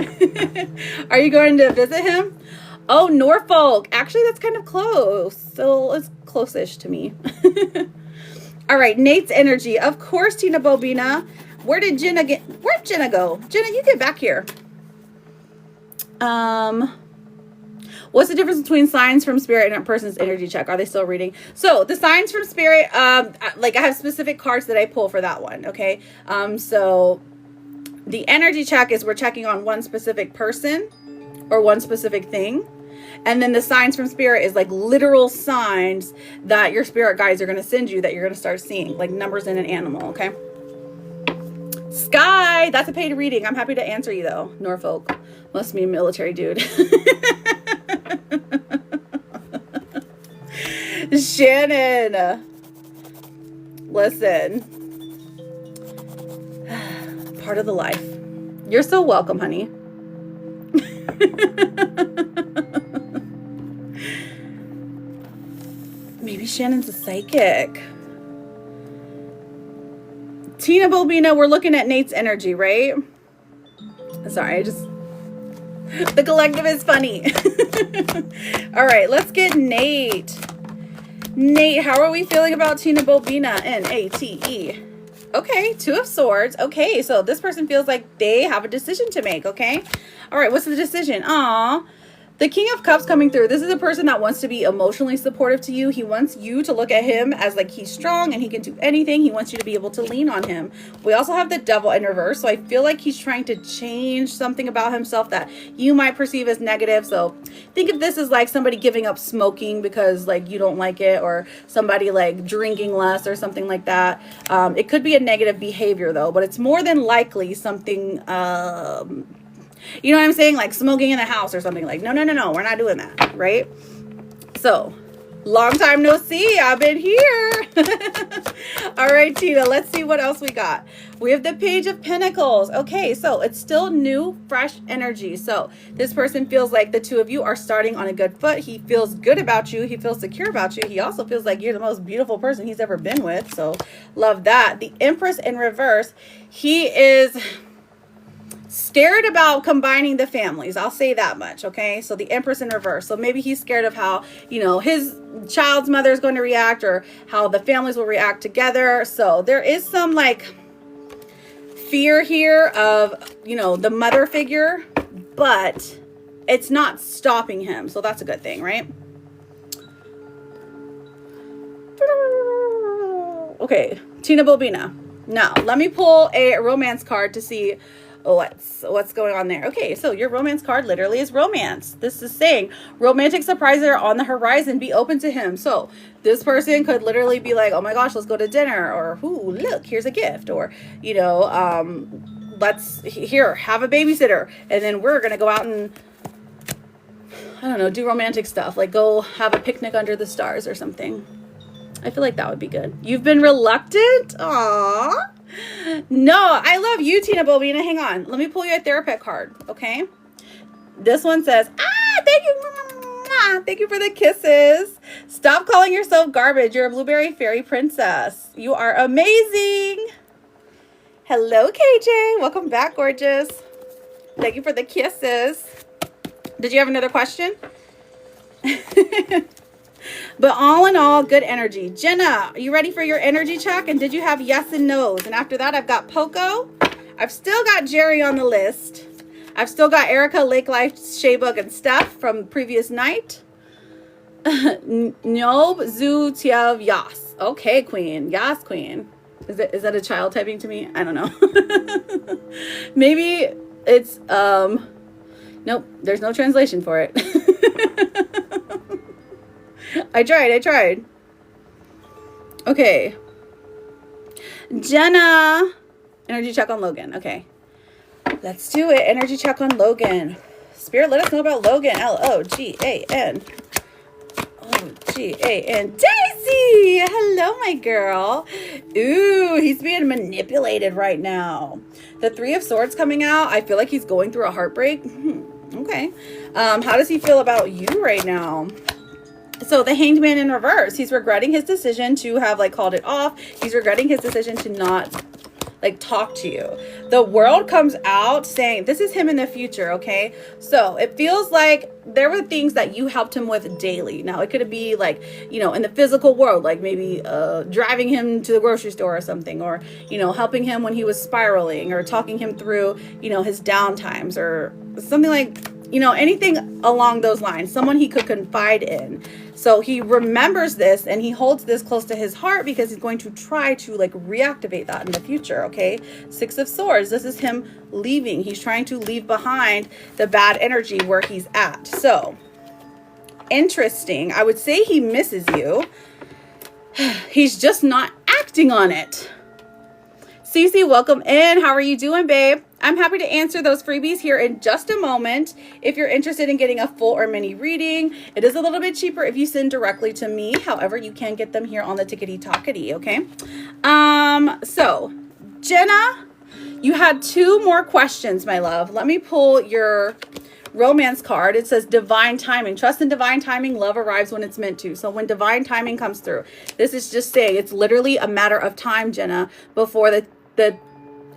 Are you going to visit him? Oh, Norfolk. Actually, that's kind of close. So it's close-ish to me. All right, Nate's energy. Of course, Tina Bobina. Where'd Jenna go? Jenna, you get back here. What's the difference between signs from spirit and a person's energy check? Are they still reading? So the signs from spirit, like I have specific cards that I pull for that one. Okay. So the energy check is we're checking on one specific person or one specific thing. And then the signs from spirit is like literal signs that your spirit guides are going to send you that you're going to start seeing, like numbers in an animal. Okay. Sky, that's a paid reading. I'm happy to answer you though. Norfolk must be a military dude. Shannon, listen, part of the life. You're so welcome, honey. Maybe Shannon's a psychic. Tina Bobina, we're looking at Nate's energy, right? Sorry, The collective is funny. All right, let's get Nate. Nate, how are we feeling about Tina Bobina? Nate. Okay, Two of Swords. Okay, so this person feels like they have a decision to make, okay? All right, what's the decision? Aw, the King of Cups coming through. This is a person that wants to be emotionally supportive to you. He wants you to look at him as like he's strong and he can do anything. He wants you to be able to lean on him. We also have the Devil in reverse, so I feel like he's trying to change something about himself that you might perceive as negative. So think of this as like somebody giving up smoking because like you don't like it, or somebody like drinking less or something like that. It could be a negative behavior though, but it's more than likely something you know what I'm saying? Like smoking in the house or something. Like, no, we're not doing that, right? So, long time no see. I've been here. All right, Tina, let's see what else we got. We have the Page of Pentacles. Okay, so it's still new, fresh energy. So this person feels like the two of you are starting on a good foot. He feels good about you. He feels secure about you. He also feels like you're the most beautiful person he's ever been with. So love that. The Empress in reverse. He is scared about combining the families. I'll say that much, okay? So the Empress in reverse. So maybe he's scared of how, you know, his child's mother is going to react, or how the families will react together. So there is some like fear here of, you know, the mother figure, but it's not stopping him. So that's a good thing, right? Okay, Tina Bobina. Now, let me pull a romance card to see what's going on there. Okay, so your romance card literally is romance. This is saying romantic surprises are on the horizon. Be open to him. So this person could literally be like, oh my gosh, let's go to dinner, or ooh, look, here's a gift, or you know, let's have a babysitter, and then we're gonna go out and I don't know, do romantic stuff, like go have a picnic under the stars or something. I feel like that would be good. You've been reluctant? Aww. No, I love you, Tina Bobina. Hang on. Let me pull you a therapist card, okay? This one says, thank you. Thank you for the kisses. Stop calling yourself garbage. You're a blueberry fairy princess. You are amazing. Hello, KJ. Welcome back, gorgeous. Thank you for the kisses. Did you have another question? But all in all, good energy. Jenna, are you ready for your energy check? And did you have yes and no's? And after that, I've got Poco. I've still got Jerry on the list. I've still got Erica, Lake Life, Shaybug, and Steph from previous night. Nob, Zu, Tiev, Yas. Okay, queen. Yas, queen. Is that a child typing to me? I don't know. Maybe it's, nope, there's no translation for it. I tried. Okay. Jenna. Energy check on Logan. Okay. Let's do it. Energy check on Logan. Spirit, let us know about Logan. Logan. Logan. Daisy! Hello, my girl. Ooh, he's being manipulated right now. The Three of Swords coming out. I feel like he's going through a heartbreak. Okay. How does he feel about you right now? So the Hanged Man in reverse, he's regretting his decision to have like called it off. He's regretting his decision to not like talk to you. The World comes out saying this is him in the future, okay? So it feels like there were things that you helped him with daily. Now it could be like, you know, in the physical world, like maybe driving him to the grocery store or something, or, you know, helping him when he was spiraling, or talking him through, you know, his down times, or something like, you know, anything along those lines, someone he could confide in. So he remembers this and he holds this close to his heart because he's going to try to like reactivate that in the future, okay? Six of Swords, this is him leaving. He's trying to leave behind the bad energy where he's at. So, interesting. I would say he misses you. He's just not acting on it. Cece, welcome in. How are you doing, babe? I'm happy to answer those freebies here in just a moment. If you're interested in getting a full or mini reading, it is a little bit cheaper if you send directly to me. However, you can get them here on the Tickety Talkity, okay? So, Jenna, you had two more questions, my love. Let me pull your romance card. It says divine timing. Trust in divine timing. Love arrives when it's meant to. So when divine timing comes through, this is just saying it's literally a matter of time, Jenna, before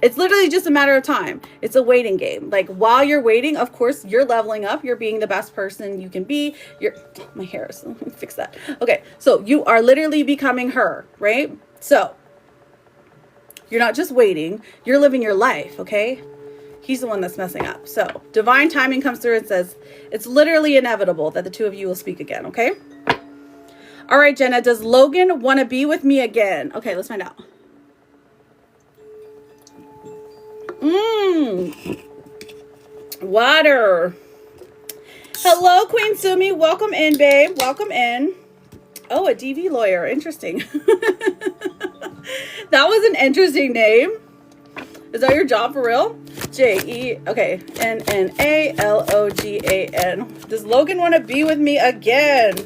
It's literally just a matter of time. It's a waiting game. Like while you're waiting, of course, you're leveling up. You're being the best person you can be. My hair is, let me fix that. Okay. So you are literally becoming her, right? So you're not just waiting, you're living your life. Okay. He's the one that's messing up. So divine timing comes through and says, it's literally inevitable that the two of you will speak again. Okay. All right, Jenna, does Logan want to be with me again? Okay, let's find out. Water. Hello, Queen Sumi. Welcome in, babe. Welcome in. Oh, a DV lawyer. Interesting. That was an interesting name. Is that your job for real? J-E, okay, N-N-A-L-O-G-A-N. Does Logan want to be with me again?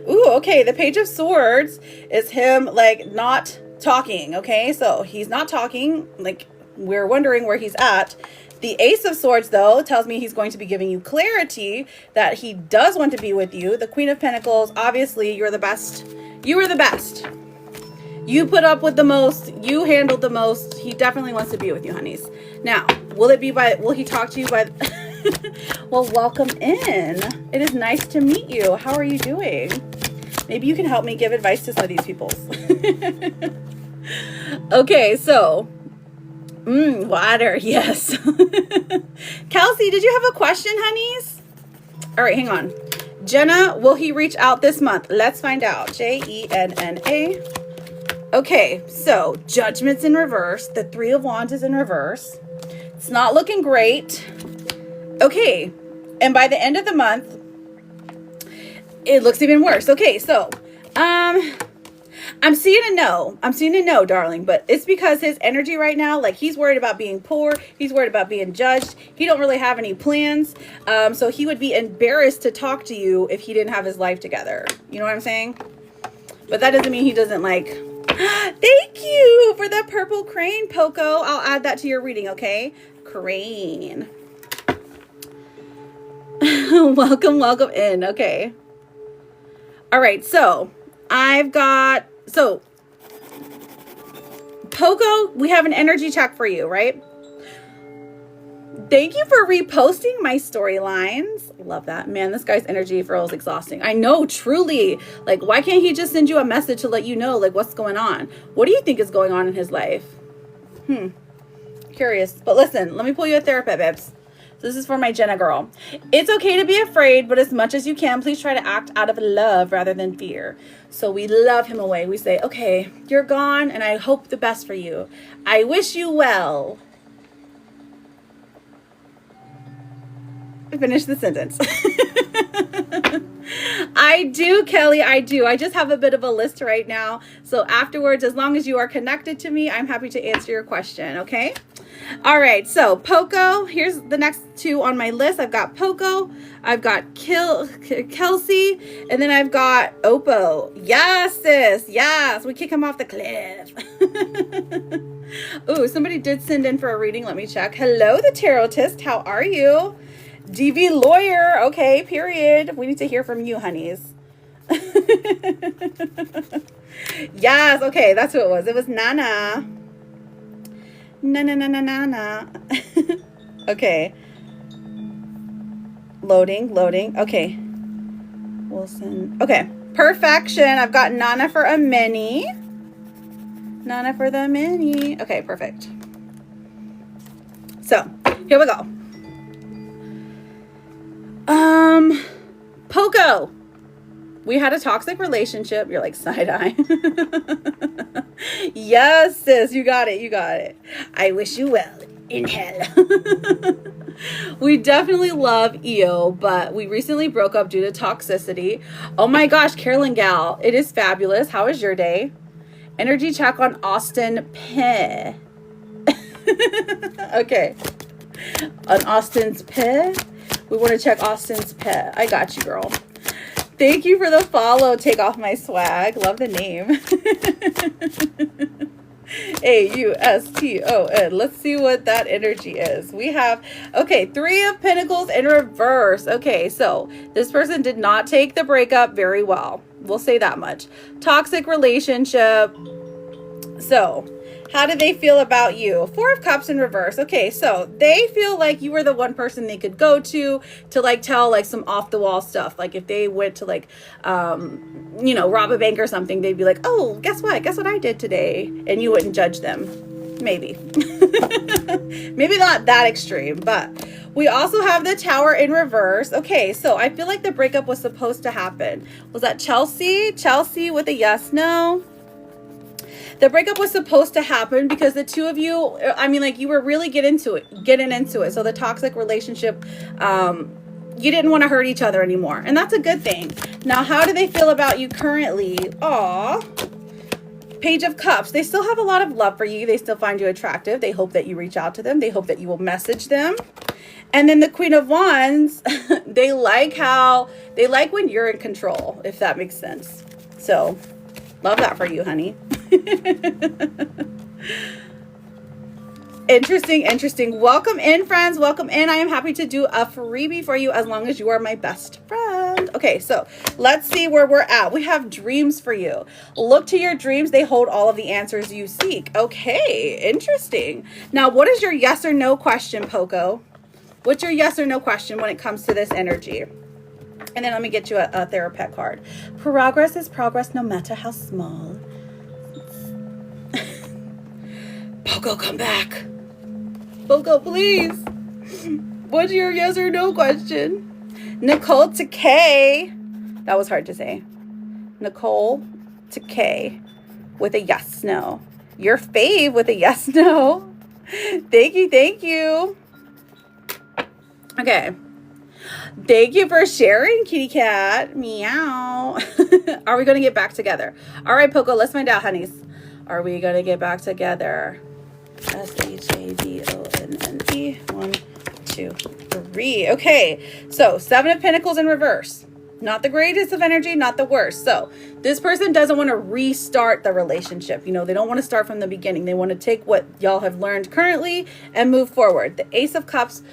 Ooh, okay, the Page of Swords is him, like, not talking, okay? So he's not talking, like, we're wondering where he's at. The Ace of Swords, though, tells me he's going to be giving you clarity that he does want to be with you. The Queen of Pentacles, obviously, you're the best. You are the best. You put up with the most. You handled the most. He definitely wants to be with you, honeys. Now, will he talk to you by... Well, welcome in. It is nice to meet you. How are you doing? Maybe you can help me give advice to some of these people. Okay, so... water, yes. Kelsey, did you have a question, honeys? All right, hang on. Jenna, will he reach out this month? Let's find out. J-E-N-N-A. Okay, so Judgment's in reverse. The Three of Wands is in reverse. It's not looking great. Okay, and by the end of the month, it looks even worse. Okay, so, I'm seeing a no. I'm seeing a no, darling, but it's because his energy right now, like he's worried about being poor. He's worried about being judged. He don't really have any plans. So he would be embarrassed to talk to you if he didn't have his life together. You know what I'm saying? But that doesn't mean he doesn't like... Thank you for the purple crane, Poco. I'll add that to your reading, okay? Crane. Welcome in. Okay. All right, so I've got... So, Poco, we have an energy check for you, right? Thank you for reposting my storylines. Love that. Man, this guy's energy for is exhausting. I know, truly. Like, why can't he just send you a message to let you know, like, what's going on? What do you think is going on in his life? Curious. But listen, let me pull you a therapist, babes. So this is for my Jenna girl. It's okay to be afraid, but as much as you can, please try to act out of love rather than fear. So we love him away. We say, okay, you're gone, and I hope the best for you. I wish you well. Finish the sentence. I do, Kelly, I do. I just have a bit of a list right now. So afterwards, as long as you are connected to me, I'm happy to answer your question, okay? All right, so Poco, here's the next two on my list. I've got Poco, I've got Kelsey, and then I've got Oppo. Yes, sis, yes, we kick him off the cliff. Ooh, somebody did send in for a reading. Let me check. Hello, the Tarotist. How are you? DV lawyer. Okay, period. We need to hear from you, honeys. Yes, okay, that's who it was. It was Nana. Na. Okay. Loading. Okay. Wilson. Okay. Perfection. I've got Nana for a mini. Nana for the mini. Okay, perfect. So, here we go. Poco. We had a toxic relationship. You're like side-eye. Yes, sis. You got it. I wish you well in hell. We definitely love EO, but we recently broke up due to toxicity. Oh my gosh, Carolyn Gal. It is fabulous. How was your day? Energy check on Austin P. Okay. On Austin's P. We want to check Austin's P. I got you, girl. Thank you for the follow. Take off my swag. Love the name. A-U-S-T-O-N. Let's see what that energy is. We have, okay, Three of Pentacles in reverse. Okay, so this person did not take the breakup very well. We'll say that much. Toxic relationship. So How do they feel about you? Four of Cups in reverse. Okay, so they feel like you were the one person they could go to like tell like some off the wall stuff. Like if they went to like, you know, rob a bank or something, they'd be like, oh, guess what? Guess what I did today? And you wouldn't judge them. Maybe. Maybe not that extreme, but we also have the Tower in reverse. Okay, so I feel like the breakup was supposed to happen. Was that Chelsea? Chelsea with a yes, no? The breakup was supposed to happen because the two of you, I mean, like you were really getting into it. So the toxic relationship, you didn't want to hurt each other anymore. And that's a good thing. Now, how do they feel about you currently? Aw. Page of Cups. They still have a lot of love for you. They still find you attractive. They hope that you reach out to them. They hope that you will message them. And then the Queen of Wands, they like when you're in control, if that makes sense. So, love that for you, honey. Interesting. Welcome in, friends. Welcome in. I am happy to do a freebie for you as long as you are my best friend. Okay, so let's see where we're at. We have dreams for you. Look to your dreams. They hold all of the answers you seek. Okay, interesting. Now, what is your yes or no question, Poco? What's your yes or no question when it comes to this energy? And then let me get you a therapist card. Progress is progress no matter how small. Poco, come back. Poco, please. What's your yes or no question? Nicole to K. That was hard to say. Nicole to K with a yes, no. Your fave with a yes, no. Thank you. Okay. Thank you for sharing, kitty cat. Meow. Are we going to get back together? All right, Poco, let's find out, honeys. Are we going to get back together? SHADONNE. 1, 2, 3. Okay, so 7 of Pentacles in reverse. Not the greatest of energy, not the worst. So this person doesn't want to restart the relationship. You know, they don't want to start from the beginning. They want to take what y'all have learned currently and move forward. The Ace of Cups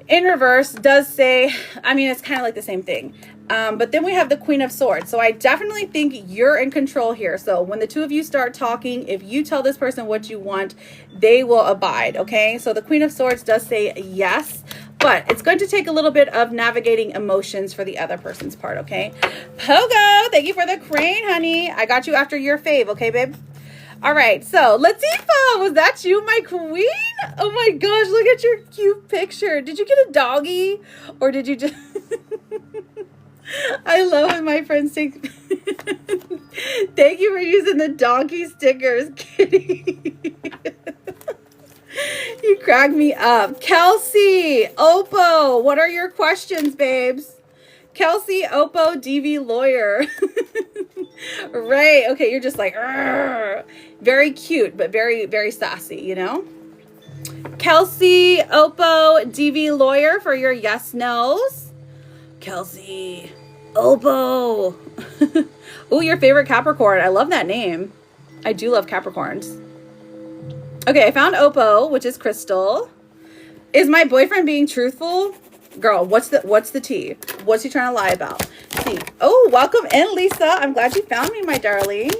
in reverse does say, I mean, it's kind of like the same thing. But then we have the Queen of Swords. So I definitely think you're in control here. So when the two of you start talking, if you tell this person what you want, they will abide. Okay. So the Queen of Swords does say yes, but it's going to take a little bit of navigating emotions for the other person's part. Okay. Pogo, thank you for the crane, honey. I got you after your fave. Okay, babe. All right, so Latifa, was that you, my queen? Oh my gosh, look at your cute picture. Did you get a doggy or did you just... I love when my friends take... Thank you for using the donkey stickers, kitty. You crack me up. Kelsey, Oppo, what are your questions, babes? Kelsey, Oppo, DV lawyer. Right. Okay. You're just like, very cute, but very, very sassy, you know? Kelsey, Oppo, DV lawyer for your yes, nos. Kelsey, Oppo. Oh, your favorite Capricorn. I love that name. I do love Capricorns. Okay. I found Oppo, which is Crystal. Is my boyfriend being truthful? Girl, what's the tea? What's he trying to lie about? See. Oh, welcome in, Lisa. I'm glad you found me, my darling.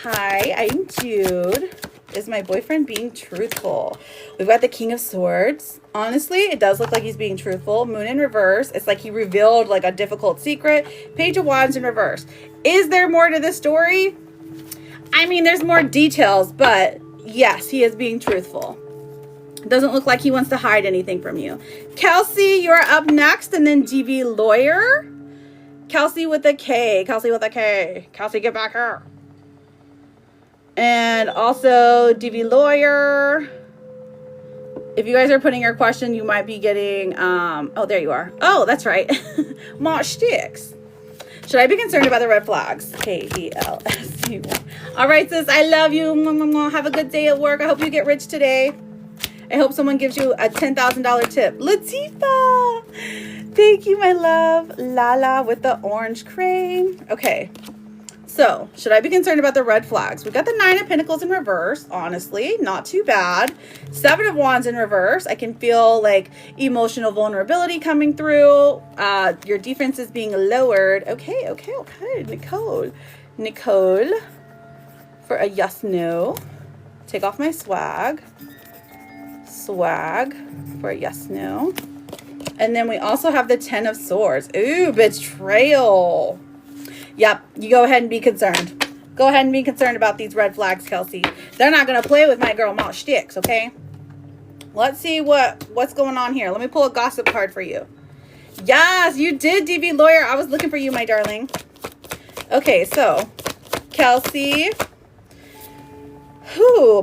Hi, I'm Jude. Is my boyfriend being truthful? We've got the King of Swords. Honestly, it does look like he's being truthful. Moon in reverse. It's like he revealed like a difficult secret. Page of Wands in reverse. Is there more to the story? I mean, there's more details, but yes, he is being truthful. Doesn't look like he wants to hide anything from you. Kelsey, you're up next, and then DV lawyer. Kelsey with a K. Kelsey with a K. Kelsey, get back here. And also DV lawyer. If you guys are putting your question, you might be getting, oh, there you are. Oh, that's right. Mosh sticks. Should I be concerned about the red flags? KELSU. All right, sis, I love you. Have a good day at work. I hope you get rich today. I hope someone gives you a $10,000 tip. Latifa, thank you, my love. Lala with the orange crane. Okay, so should I be concerned about the red flags? We got the 9 of Pentacles in reverse. Honestly, not too bad. 7 of Wands in reverse. I can feel like emotional vulnerability coming through. Your defense is being lowered. Okay. Nicole for a yes, no. take off my swag. Swag for a yes, no. And then we also have the 10 of Swords. Ooh, betrayal. Yep, you go ahead and be concerned. Go ahead and be concerned about these red flags, Kelsey. They're not going to play with my girl Malt Sticks, okay? Let's see what's going on here. Let me pull a gossip card for you. Yes, you did, DV Lawyer. I was looking for you, my darling. Okay, so, Kelsey.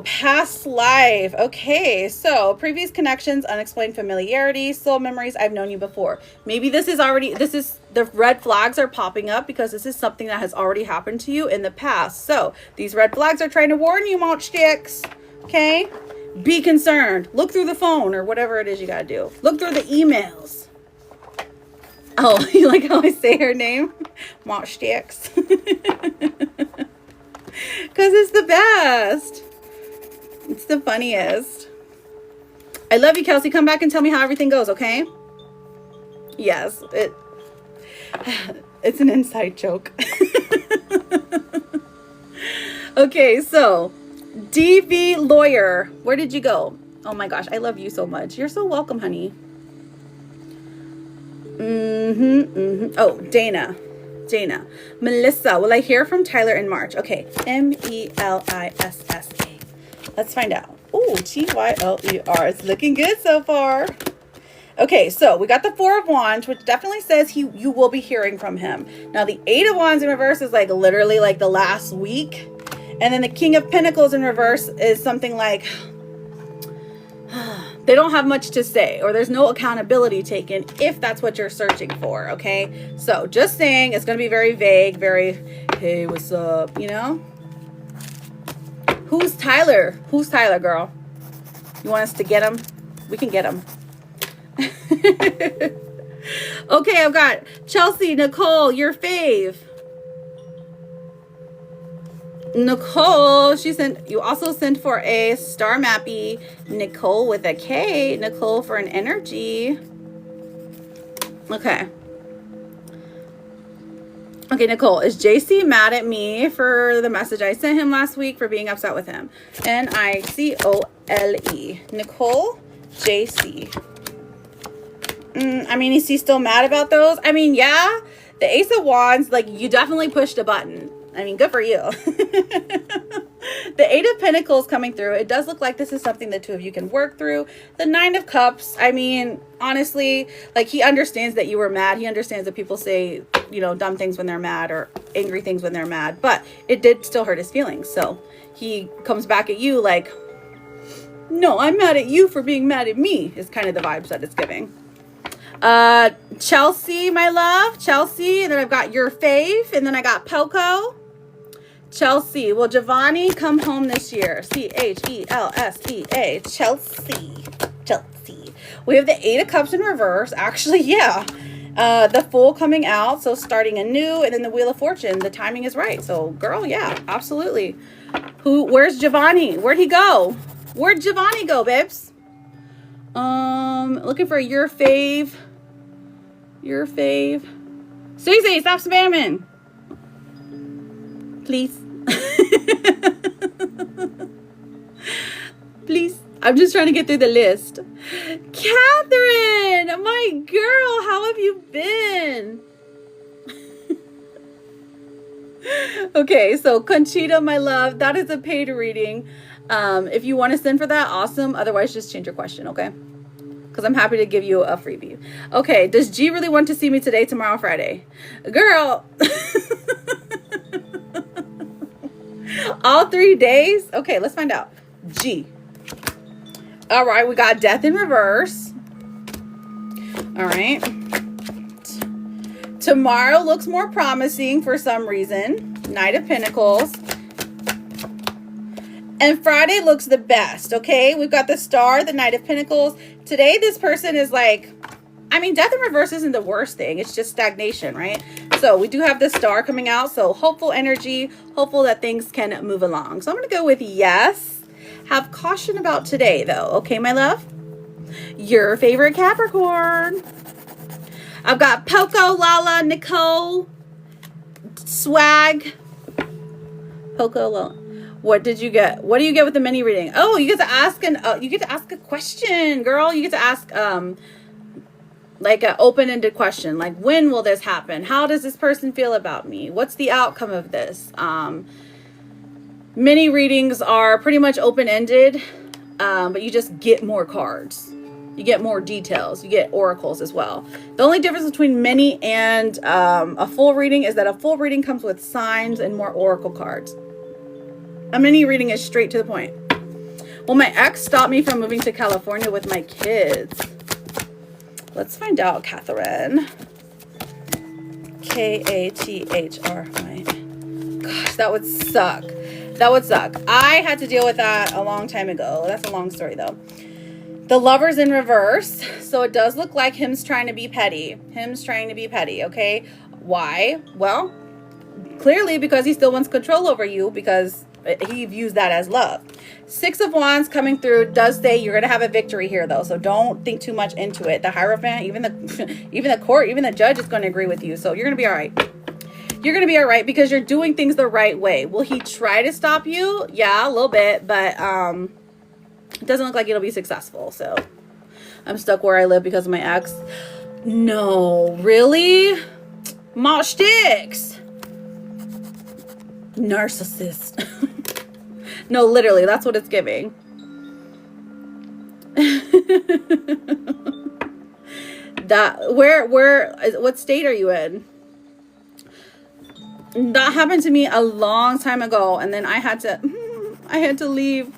Past life. Okay, so previous connections, unexplained familiarity, soul memories. I've known you before. Maybe the red flags are popping up because this is something that has already happened to you in the past. So these red flags are trying to warn you, Malt Sticks. Okay, be concerned. Look through the phone or whatever it is you gotta do. Look through the emails. Oh, you like how I say her name? Malt Sticks. Because it's the best. It's the funniest. I love you, Kelsey. Come back and tell me how everything goes, okay? Yes, it's an inside joke. Okay, so DV Lawyer, where did you go? Oh my gosh, I love you so much. You're so welcome, honey. Oh, Dana. Melissa, will I hear from Tyler in March? Okay, Melissa. Let's find out. Oh, Tyler. It's looking good so far. Okay, so we got the 4 of Wands, which definitely says you will be hearing from him. Now, the 8 of Wands in reverse is like literally like the last week. And then the King of Pentacles in reverse is something like they don't have much to say, or there's no accountability taken if that's what you're searching for, okay? So just saying, it's going to be very vague, very, hey, what's up, you know? Who's Tyler? Who's Tyler, girl? You want us to get him? We can get him. Okay, I've got Chelsea, Nicole, your fave. Nicole, you also sent for a star mappy. Nicole with a K. Nicole for an energy. Okay, Nicole, is JC mad at me for the message I sent him last week for being upset with him? Nicole. Nicole, JC. I mean, is he still mad about those? I mean, yeah, the Ace of Wands, like, you definitely pushed a button. I mean, good for you. The 8 of Pentacles coming through. It does look like this is something the two of you can work through. The 9 of Cups. I mean, honestly, like, he understands that you were mad. He understands that people say, you know, dumb things when they're mad or angry things when they're mad. But it did still hurt his feelings. So he comes back at you like, no, I'm mad at you for being mad at me, is kind of the vibes that it's giving. Chelsea, my love. Chelsea. And then I've got your fave. And then I got Poco. Chelsea. Will Giovanni come home this year? Chelsa. Chelsea. We have the 8 of Cups in reverse. Actually, yeah. The Fool coming out. So starting anew. And then the Wheel of Fortune. The timing is right. So, girl, yeah, absolutely. Where's Giovanni? Where'd he go? Where'd Giovanni go, babes? Looking for your fave. Your fave. Susie, stop spamming. Please. Please. I'm just trying to get through the list. Catherine, my girl, how have you been? Okay, so Conchita, my love, that is a paid reading. If you want to send for that, awesome. Otherwise, just change your question, okay? Because I'm happy to give you a freebie. Okay, does G really want to see me today, tomorrow, Friday? Girl. All 3 days? Okay, let's find out. G. All right, we got Death in reverse. All right. Tomorrow looks more promising for some reason. Knight of Pentacles. And Friday looks the best, okay? We've got the Star, the Knight of Pentacles. Today, this person is like, I mean, Death in reverse isn't the worst thing. It's just stagnation, right? So we do have the Star coming out. So hopeful energy, hopeful that things can move along. So I'm going to go with yes. Have caution about today, though. Okay, my love? Your favorite Capricorn. I've got Poco, Lala, Nicole, Swag. Poco, Lala. What did you get? What do you get with the mini reading? Oh, you get to ask a question, girl. You get to ask like an open-ended question, like when will this happen? How does this person feel about me? What's the outcome of this? Mini readings are pretty much open-ended, but you just get more cards. You get more details. You get oracles as well. The only difference between mini and a full reading is that a full reading comes with signs and more oracle cards. A mini reading is straight to the point. Well, my ex stopped me from moving to California with my kids. Let's find out, Catherine. K-A-T-H-R-Y. Gosh, that would suck. That would suck. I had to deal with that a long time ago. That's a long story, though. The Lover's in reverse. So it does look like him's trying to be petty. Him's trying to be petty, okay? Why? Well, clearly because he still wants control over you, because he views that as love. Six of Wands coming through does say you're going to have a victory here, though. So don't think too much into it. The Hierophant, even the court, even the judge is going to agree with you. So you're going to be all right. You're going to be all right because you're doing things the right way. Will he try to stop you? Yeah, a little bit, but it doesn't look like it'll be successful. So I'm stuck where I live because of my ex. No, really? Ma sticks. Narcissist. No, literally, that's what it's giving. What state are you in? That happened to me a long time ago, and then I had to leave.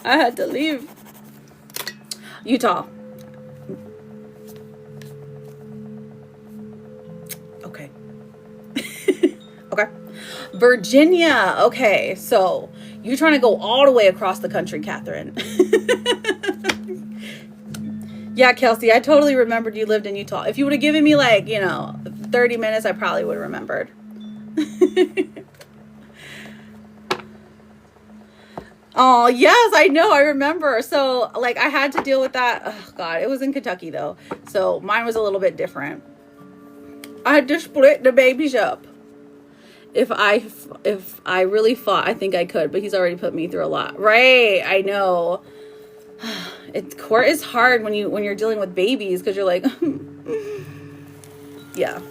I had to leave. Utah. Okay. Okay. Virginia. Okay, so you're trying to go all the way across the country, Catherine. Yeah, Kelsey, I totally remembered you lived in Utah. If you would have given me 30 minutes, I probably would have remembered. Oh, yes, I know. I remember. So I had to deal with that. Oh, God, it was in Kentucky, though. So mine was a little bit different. I had to split the babies up. If I really fought, I think I could, but he's already put me through a lot. Right. I know. Court is hard when you're dealing with babies, because you're like, yeah.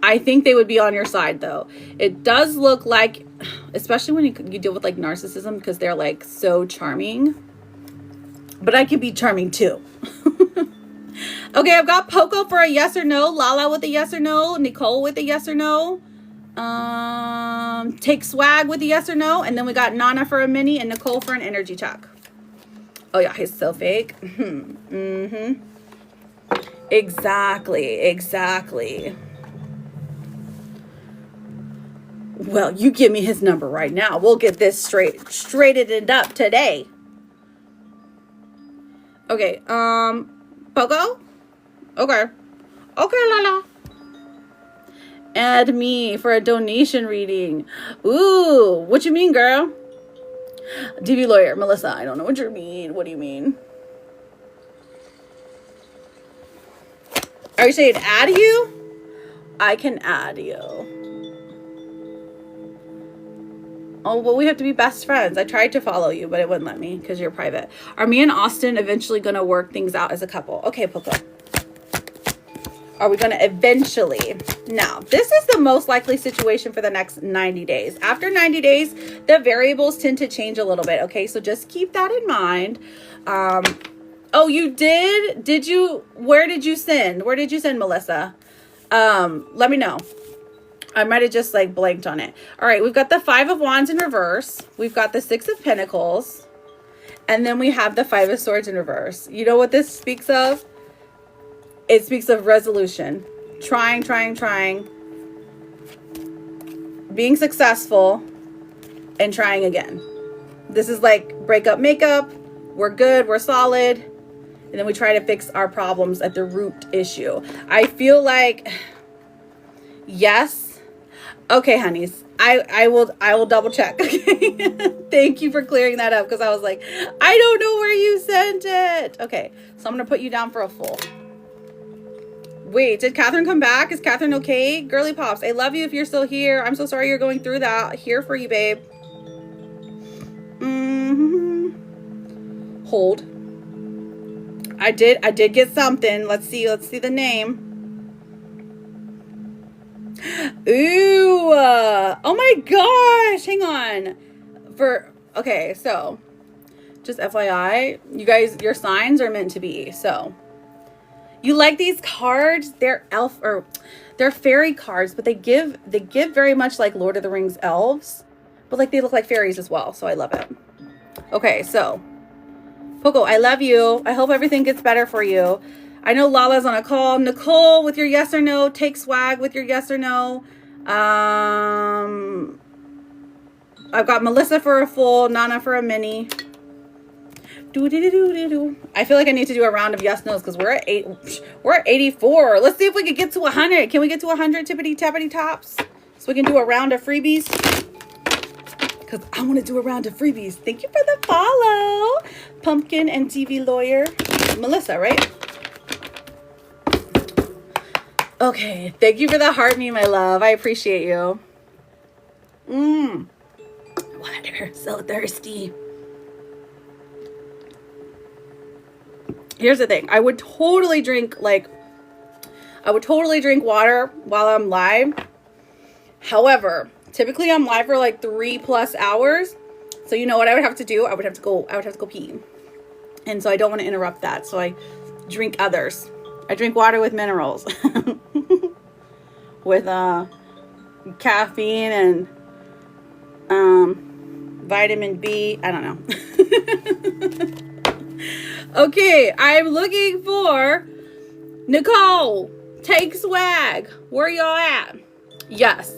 I think they would be on your side, though. It does look like, especially when you deal with narcissism, because they're so charming. But I can be charming too. Okay, I've got Poco for a yes or no, Lala with a yes or no, Nicole with a yes or no, Take Swag with a yes or no, and then we got Nana for a mini and Nicole for an energy check. Oh yeah, he's so fake. Exactly. Well, you give me his number right now. We'll get this straightened up today. Okay, Poco? Okay, Lala. Add me for a donation reading. Ooh, what you mean, girl? DV lawyer, Melissa, I don't know what you mean. What do you mean? Are you saying add you? I can add you. Oh, well, we have to be best friends. I tried to follow you, but it wouldn't let me because you're private. Are me and Austin eventually going to work things out as a couple? Okay, Poco. Are we going to eventually? Now, this is the most likely situation for the next 90 days. After 90 days, the variables tend to change a little bit. Okay, so just keep that in mind. Oh, you did? Did you? Where did you send? Where did you send, Melissa? Let me know. I might have just blanked on it. All right, we've got the Five of Wands in reverse. We've got the Six of Pentacles. And then we have the Five of Swords in reverse. You know what this speaks of? It speaks of resolution. Trying. Being successful and trying again. This is breakup, makeup. We're good. We're solid. And then we try to fix our problems at the root issue. I feel yes. Okay, honeys. I will double check. Okay. Thank you for clearing that up, because I was like, I don't know where you sent it. Okay. So I'm going to put you down for a full. Wait, did Catherine come back? Is Catherine okay? Girly Pops, I love you if you're still here. I'm so sorry you're going through that. Here for you, babe. Hold. I did get something. Let's see the name. Ooh. Oh my gosh. Hang on. Okay, so just FYI, you guys, your signs are meant to be. So you like these cards? They're they're fairy cards, but they give very much like Lord of the Rings elves, but like they look like fairies as well. So I love it. Okay, so Poco, I love you. I hope everything gets better for you. I know Lala's on a call. Nicole with your yes or no. Take Swag with your yes or no. I've got Melissa for a full, Nana for a mini. I feel like I need to do a round of yes no's because we're at 84. Let's see if we can get to 100. Can we get to 100 tippity tappity tops? So we can do a round of freebies. Because I want to do a round of freebies. Thank you for the follow. Pumpkin and TV Lawyer. Melissa, right? Okay. Thank you for the heart me, my love. I appreciate you. Water. So thirsty. Here's the thing. I would totally drink water while I'm live. However, typically I'm live for like 3+ hours. So you know what I would have to do? I would have to go pee. And so I don't want to interrupt that. So I drink others. I drink water with minerals. With caffeine and vitamin B. I don't know. Okay, I'm looking for Nicole. Take Swag. Where y'all at? Yes.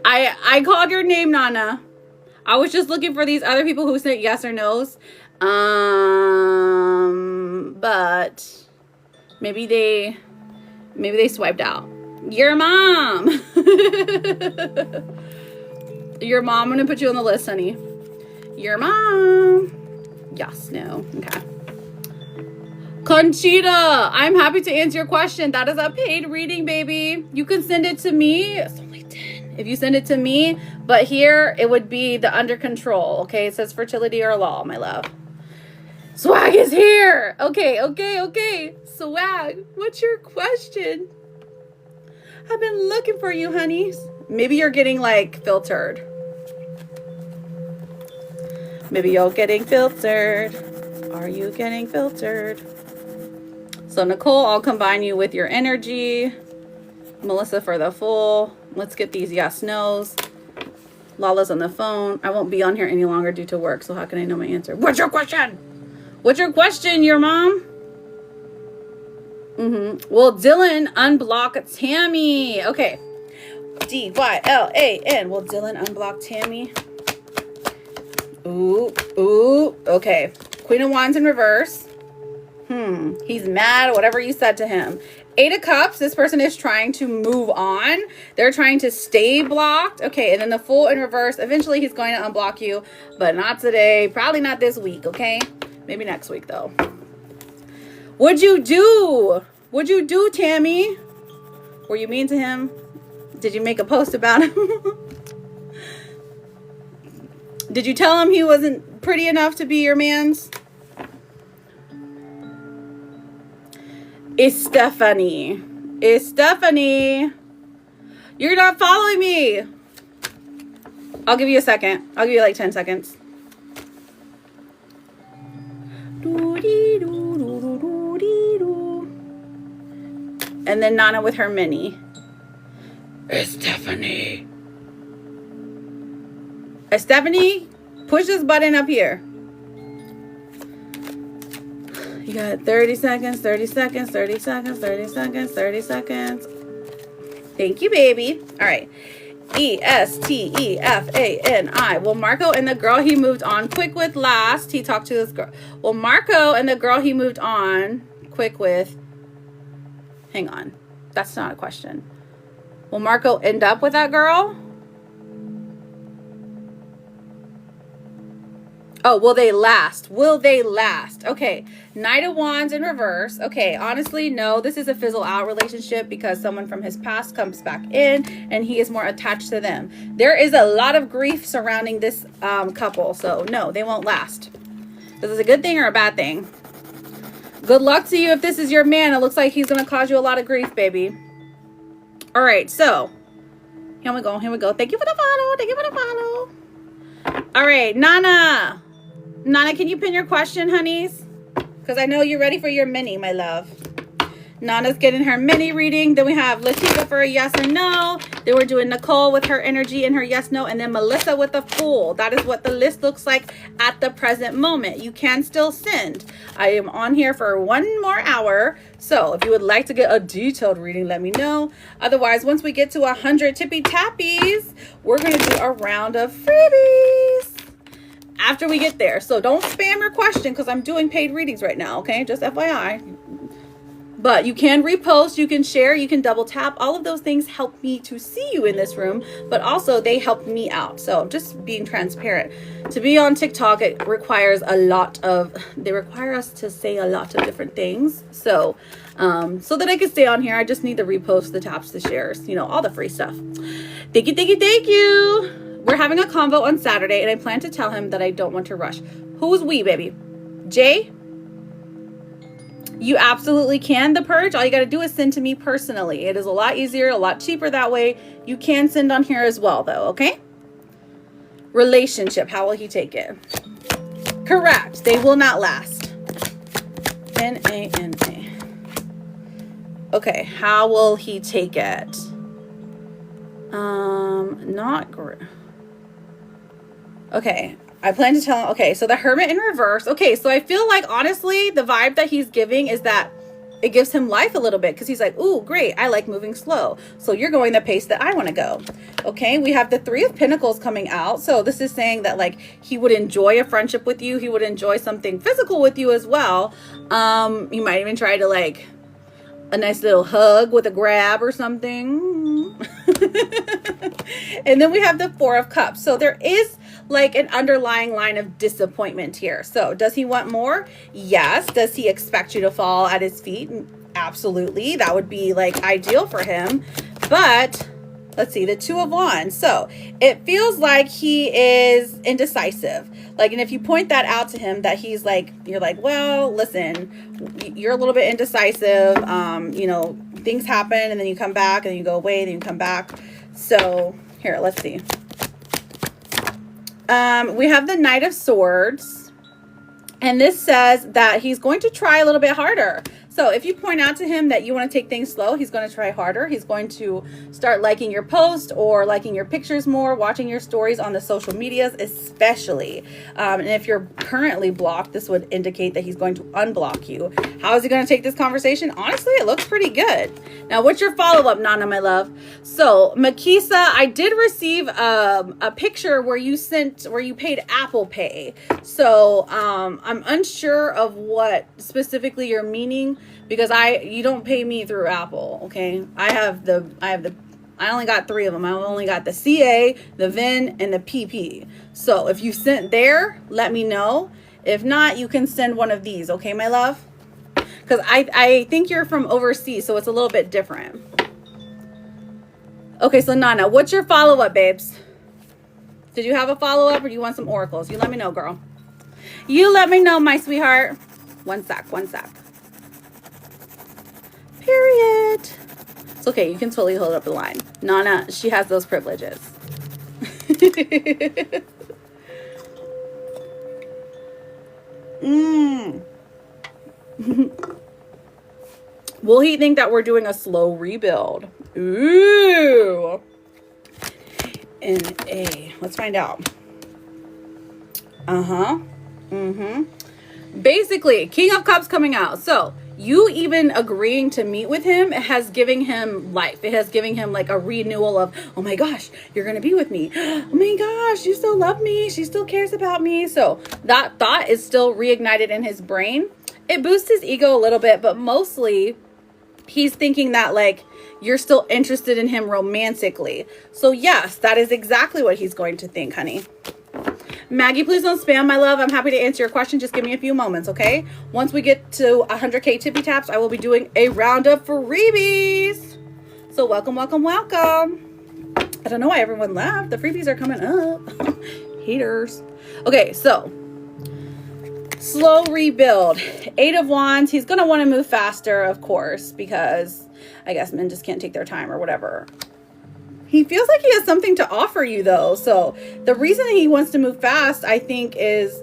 I called your name, Nana. I was just looking for these other people who said yes or no's. But maybe they swiped out. Your mom. Your mom, I'm gonna put you on the list, honey. Your mom. Yes, no. Okay. Conchita, I'm happy to answer your question. That is a paid reading, baby. You can send it to me. It's only 10. If you send it to me, but here it would be the under control. Okay, it says fertility or law, my love. Swag is here. Okay. Swag, what's your question? I've been looking for you, honeys. Maybe you're getting like filtered. Maybe you're getting filtered. Are you getting filtered? So Nicole, I'll combine you with your energy. Melissa for the full. Let's get these yes no's. Lala's on the phone. I won't be on here any longer due to work, so how can I know my answer? What's your question? What's your question, your mom? Well, Dylan unblock Tammy. Okay. DYLAN. Will Dylan unblock Tammy? Ooh. Okay. Queen of Wands in reverse. He's mad at whatever you said to him. 8 of Cups. This person is trying to move on. They're trying to stay blocked. Okay. And then the Fool in reverse. Eventually he's going to unblock you, but not today. Probably not this week. Okay. Maybe next week though. What'd you do? What'd you do, Tammy? Were you mean to him? Did you make a post about him? Did you tell him he wasn't pretty enough to be your man's? It's Stephanie. You're not following me. I'll give you a second. I'll give you like 10 seconds. And then Nana with her mini. It's Stephanie. Stephanie, push this button up here. You got 30 seconds, 30 seconds, 30 seconds, 30 seconds, 30 seconds. Thank you, baby. All right. ESTEFANI. Well, Marco and the girl he moved on quick with last, he talked to this girl. Well, Marco and the girl he moved on quick with. Hang on. That's not a question. Will Marco end up with that girl? Oh, will they last? Will they last? Okay, Knight of Wands in reverse. Okay, honestly, no, this is a fizzle out relationship because someone from his past comes back in and he is more attached to them. There is a lot of grief surrounding this couple, so no, they won't last. This is a good thing or a bad thing? Good luck to you if this is your man. It looks like he's going to cause you a lot of grief, baby. All right, so here we go. Here we go. Thank you for the follow. Thank you for the follow. All right, Nana. Nana, can you pin your question, honeys? Because I know you're ready for your mini, my love. Nana's getting her mini reading. Then we have Latifa for a yes or no. Then we're doing Nicole with her energy and her yes, no. And then Melissa with a Fool. That is what the list looks like at the present moment. You can still send. I am on here for 1 more hour. So if you would like to get a detailed reading, let me know. Otherwise, once we get to 100 tippy tappies, we're going to do a round of freebies after we get there. So don't spam your question because I'm doing paid readings right now, okay? Just FYI. But you can repost, you can share, you can double tap. All of those things help me to see you in this room, but also they help me out. So just being transparent. To be on TikTok, it requires a lot of, they require us to say a lot of different things. So, so that I can stay on here, I just need the reposts, the taps, the shares, you know, all the free stuff. Thank you, thank you, thank you. We're having a convo on Saturday and I plan to tell him that I don't want to rush. Who's we, baby? Jay? You absolutely can. The Purge, all you got to do is send to me personally. It is a lot easier, a lot cheaper that way. You can send on here as well, though, okay? Relationship, how will he take it? Correct. They will not last. N-A-N-A. Okay, how will he take it? Not great. Okay. I plan to tell him, okay, so the Hermit in reverse. Okay, so I feel like, honestly, the vibe that he's giving is that it gives him life a little bit because he's like, ooh, great, I like moving slow. So you're going the pace that I want to go. Okay, we have the Three of Pentacles coming out. So this is saying that, like, he would enjoy a friendship with you. He would enjoy something physical with you as well. You might even try to, like, a nice little hug with a grab or something. And then we have the Four of Cups. So there is like an underlying line of disappointment here. So does he want more? Yes. Does he expect you to fall at his feet? Absolutely. That would be like ideal for him. But let's see, the Two of Wands. So it feels like he is indecisive. Like, and if you point that out to him that he's like, you're like, well, listen, you're a little bit indecisive. You know, things happen and then you come back and then you go away, then you come back. So here, let's see. We have the Knight of Swords, and this says that he's going to try a little bit harder. So if you point out to him that you want to take things slow, he's going to try harder. He's going to start liking your post or liking your pictures more, watching your stories on the social medias, especially. And if you're currently blocked, this would indicate that he's going to unblock you. How is he going to take this conversation? Honestly, it looks pretty good. Now, what's your follow-up, Nana, my love? So, Makisa, I did receive a picture where you paid Apple Pay. So, I'm unsure of what specifically you're meaning, because you don't pay me through Apple, okay? I only got 3 of them. I only got the CA, the VIN, and the PP. So if you sent there, let me know. If not, you can send one of these, okay, my love? Because I think you're from overseas, so it's a little bit different. Okay, so Nana, what's your follow-up, babes? Did you have a follow-up or do you want some oracles? You let me know, girl. You let me know, my sweetheart. One sec. Period. It's okay. You can totally hold up the line. Nana, she has those privileges. Will he think that we're doing a slow rebuild? Ooh. Let's find out. Basically, King of Cups coming out. So you even agreeing to meet with him has given him life. It has given him like a renewal of, oh my gosh, you're going to be with me. Oh my gosh, you still love me. She still cares about me. So that thought is still reignited in his brain. It boosts his ego a little bit, but mostly he's thinking that like you're still interested in him romantically. So yes, that is exactly what he's going to think, honey. Maggie, please don't spam, my love. I'm happy to answer your question. Just give me a few moments, okay? Once we get to 100K tippy taps, I will be doing a round of freebies. So welcome, welcome, welcome. I don't know why everyone left. The freebies are coming up. Haters. Okay, so slow rebuild. 8 of Wands. He's going to want to move faster, of course, because I guess men just can't take their time or whatever. He feels like he has something to offer you, though. So the reason he wants to move fast, I think, is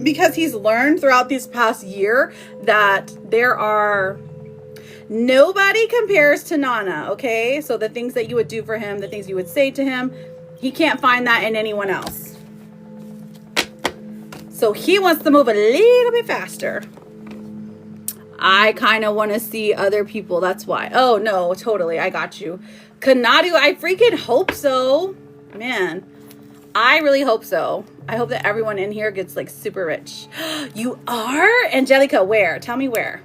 because he's learned throughout this past year that nobody compares to Nana, okay? So the things that you would do for him, the things you would say to him, he can't find that in anyone else. So he wants to move a little bit faster. I kind of want to see other people. That's why. Oh, no, totally. I got you. Kanadu, I freaking hope so. Man, I really hope so. I hope that everyone in here gets like super rich. You are? Angelica, where? Tell me where.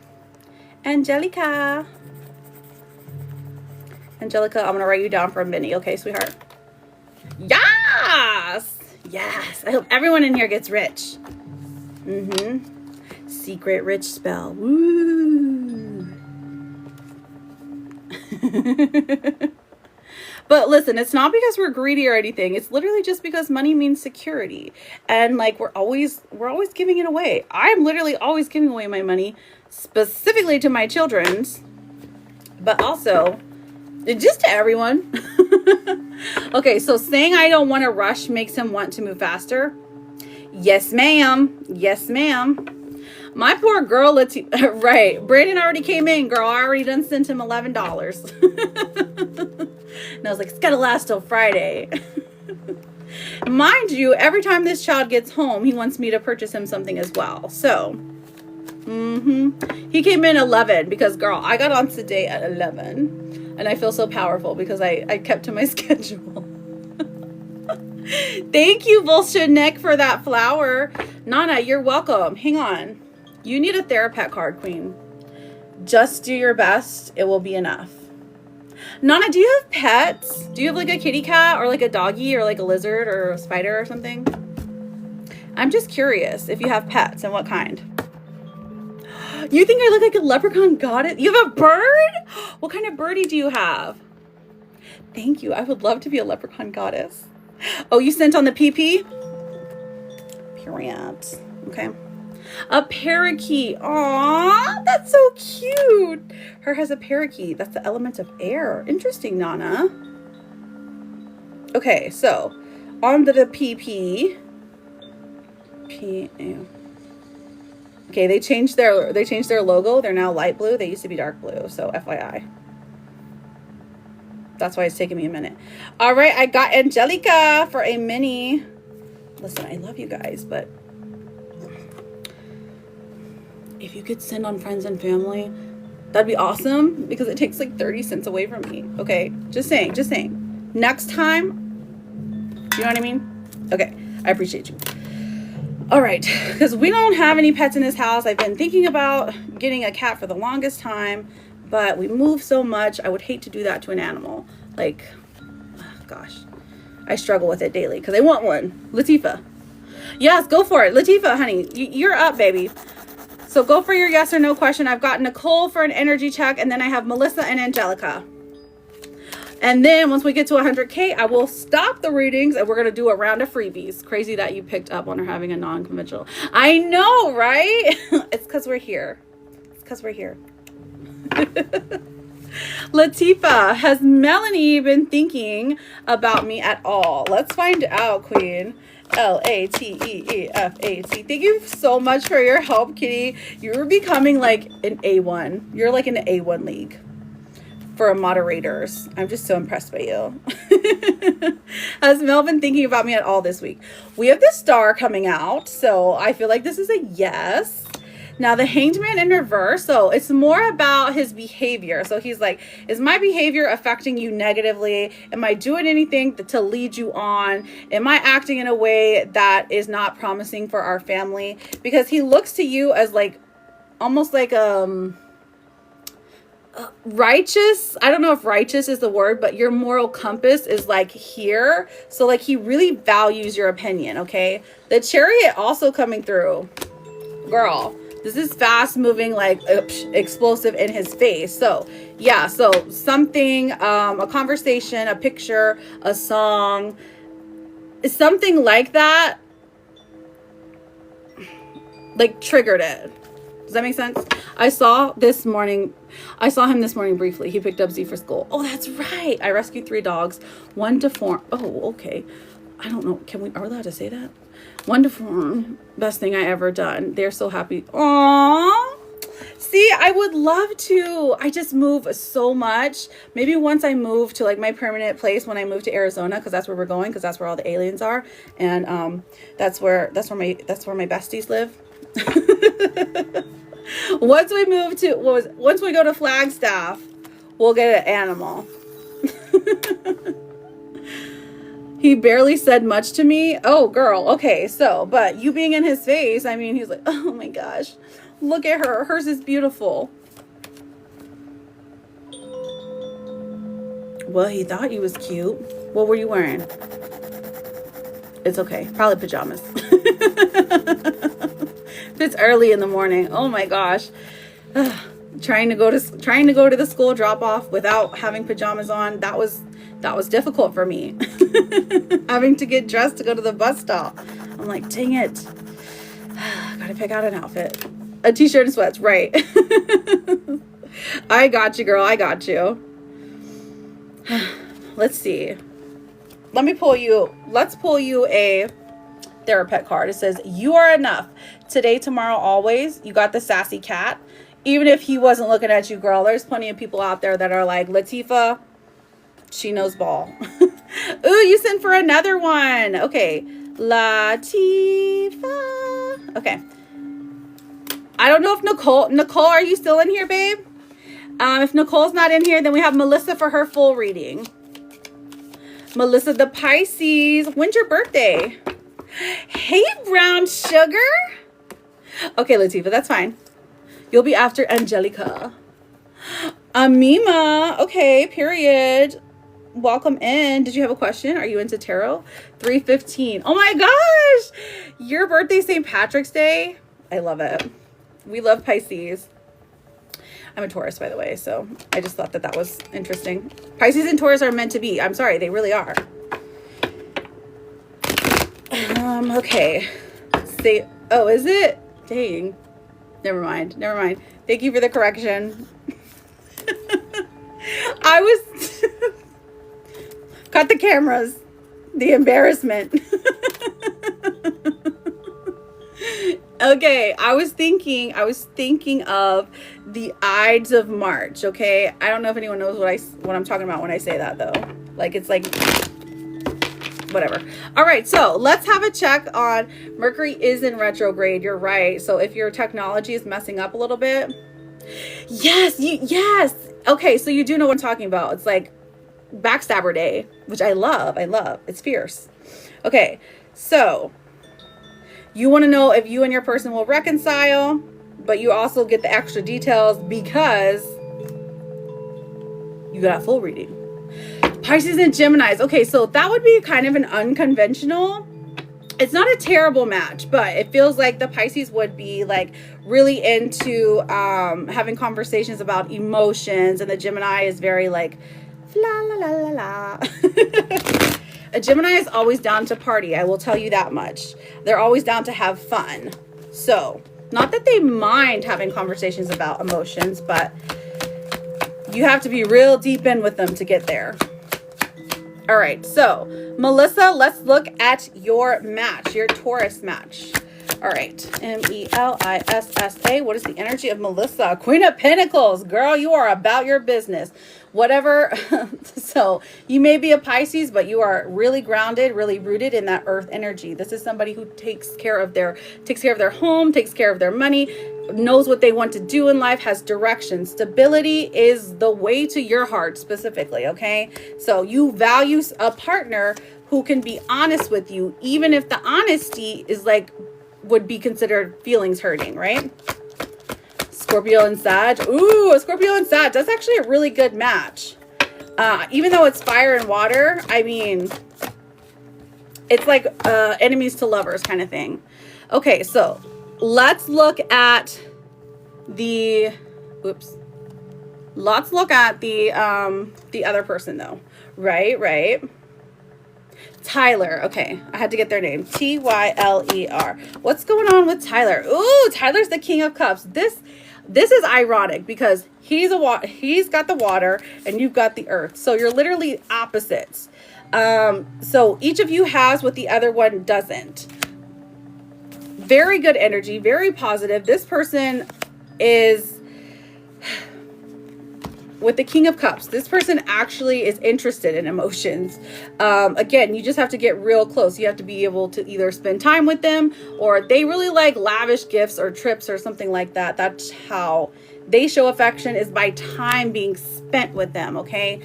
Angelica. Angelica, I'm going to write you down for a mini. Okay, sweetheart? Yes. Yes. I hope everyone in here gets rich. Secret rich spell. Woo. But listen, it's not because we're greedy or anything. It's literally just because money means security. And like we're always giving it away. I'm literally always giving away my money, specifically to my children's, but also just to everyone. Okay, so saying I don't want to rush makes him want to move faster. Yes, ma'am. Yes, ma'am. My poor girl, right. Brandon already came in, girl. I already done sent him $11. And I was like, it's gotta last till Friday. Mind you, every time this child gets home, he wants me to purchase him something as well. So, he came in 11 because, girl, I got on today at 11. And I feel so powerful because I kept to my schedule. Thank you, Bullshit Nick, for that flower. Nana, you're welcome. Hang on. You need a Therapet card, Queen. Just do your best. It will be enough. Nana, do you have pets? Do you have like a kitty cat or like a doggy or like a lizard or a spider or something? I'm just curious if you have pets and what kind. You think I look like a leprechaun goddess? You have a bird? What kind of birdie do you have? Thank you. I would love to be a leprechaun goddess. Oh, you sent on the PP? Period. Okay. A parakeet. Aww, that's so cute. Her has a parakeet. That's the element of air. Interesting, Nana. Okay, so on to the PP. Okay, they changed their logo. They're now light blue. They used to be dark blue. So FYI. That's why it's taking me a minute. All right, I got Angelica for a mini. Listen, I love you guys, but if you could send on friends and family, that'd be awesome because it takes like 30 cents away from me. Okay, just saying. Next time, you know what I mean? Okay, I appreciate you. All right, because we don't have any pets in this house. I've been thinking about getting a cat for the longest time, but we move so much. I would hate to do that to an animal. Like, gosh, I struggle with it daily because I want one. Latifa. Yes, go for it. Latifa, honey, you're up, baby. So go for your yes or no question. I've got Nicole for an energy check, and then I have Melissa and Angelica. And then once we get to 100K, I will stop the readings and we're going to do a round of freebies. Crazy that you picked up on her having a non-conventional. I know, right? It's because we're here. Latifa, has Melanie been thinking about me at all? Let's find out, Queen. Lateefat. Thank you so much for your help, Kitty. You're becoming like an A1. You're like in the A1 league for moderators. I'm just so impressed by you. Has Mel been thinking about me at all this week? We have the star coming out, so I feel like this is a yes. Now the Hanged Man in reverse, so it's more about his behavior. So he's like, is my behavior affecting you negatively? Am I doing anything to lead you on? Am I acting in a way that is not promising for our family? Because he looks to you as like, almost like righteous. I don't know if righteous is the word, but your moral compass is like here. So like he really values your opinion. Okay. The Chariot also coming through, girl. This is fast moving, like explosive in his face. So yeah, so something, a conversation, a picture, a song, something like that, like triggered it. Does that make sense? I saw him this morning briefly. He picked up Z for school. Oh, that's right. I rescued 3 dogs, 1 deformed. Oh, okay. I don't know. Are we allowed to say that? 1 deformed. Best thing I ever done. They're so happy. Aww. See, I would love to. I just move so much. Maybe once I move to like my permanent place, when I move to Arizona, because that's where we're going, because that's where all the aliens are, and that's where my besties live. Once we go to Flagstaff, we'll get an animal. He barely said much to me. Oh, girl. Okay, so, but you being in his face, I mean, he's like, oh my gosh, look at her. Hers is beautiful. Well, he thought he was cute. What were you wearing? It's okay. Probably pajamas. It's early in the morning. Oh my gosh. Trying to go to the school drop off without having pajamas on. That was difficult for me. Having to get dressed to go to the bus stop. I'm like, dang it. Gotta pick out an outfit. A t-shirt and sweats, right. I got you, girl. I got you. Let's see. Let's pull you a Therapet card. It says, you are enough. Today, tomorrow, always. You got the sassy cat. Even if he wasn't looking at you, girl, there's plenty of people out there that are like, Latifah, she knows ball. Ooh, you sent for another one. Okay. Latifah. Okay. I don't know if Nicole, are you still in here, babe? If Nicole's not in here, then we have Melissa for her full reading. Melissa the Pisces. When's your birthday? Hey, brown sugar. Okay, Latifah, that's fine. You'll be after Angelica. Amima. Okay, period. Welcome in. Did you have a question? Are you into tarot? 315. Oh my gosh. Your birthday, St. Patrick's Day. I love it. We love Pisces. I'm a Taurus, by the way, so I just thought that was interesting. Pisces and Taurus are meant to be. I'm sorry, they really are. Okay. Oh, is it? Dang. Never mind. Thank you for the correction. I was... Cut the cameras. The embarrassment. Okay, I was thinking of the Ides of March, okay? I don't know if anyone knows what I'm talking about when I say that, though. Like, it's like... whatever. All right, so let's have a check on Mercury is in retrograde. You're right. So if your technology is messing up a little bit, yes. Okay, so you do know what I'm talking about. It's like Backstabber Day, which I love. It's fierce. Okay, so you want to know if you and your person will reconcile, but you also get the extra details because you got a full reading. Pisces and Geminis. Okay, so that would be kind of an unconventional. It's not a terrible match, but it feels like the Pisces would be like really into having conversations about emotions, and the Gemini is very like la la la la la. A Gemini is always down to party. I will tell you that much. They're always down to have fun. So, not that they mind having conversations about emotions, but you have to be real deep in with them to get there. All right, so Melissa, let's look at your match, your Taurus match. All right, Melissa. What is the energy of Melissa? Queen of Pentacles. Girl, you are about your business. Whatever. So you may be a Pisces, but you are really grounded, really rooted in that earth energy. This is somebody who takes care of their home, takes care of their money, knows what they want to do in life, has direction. Stability is the way to your heart specifically, okay? So you value a partner who can be honest with you, even if the honesty is like, would be considered feelings hurting, right? Scorpio and Sag. Ooh, a Scorpio and Sag. That's actually a really good match. Even though it's fire and water, I mean, it's like enemies to lovers kind of thing. Okay, so let's look at the, oops. Let's look at the other person though. Right. Tyler. Okay, I had to get their name. Tyler. What's going on with Tyler? Ooh, Tyler's the King of Cups. This is ironic because he's got the water and you've got the earth. So you're literally opposites. So each of you has what the other one doesn't. Very good energy, very positive. This person is with the King of Cups. This person actually is interested in emotions. Again, you just have to get real close. You have to be able to either spend time with them, or they really like lavish gifts or trips or something like that. That's how they show affection, is by time being spent with them. Okay.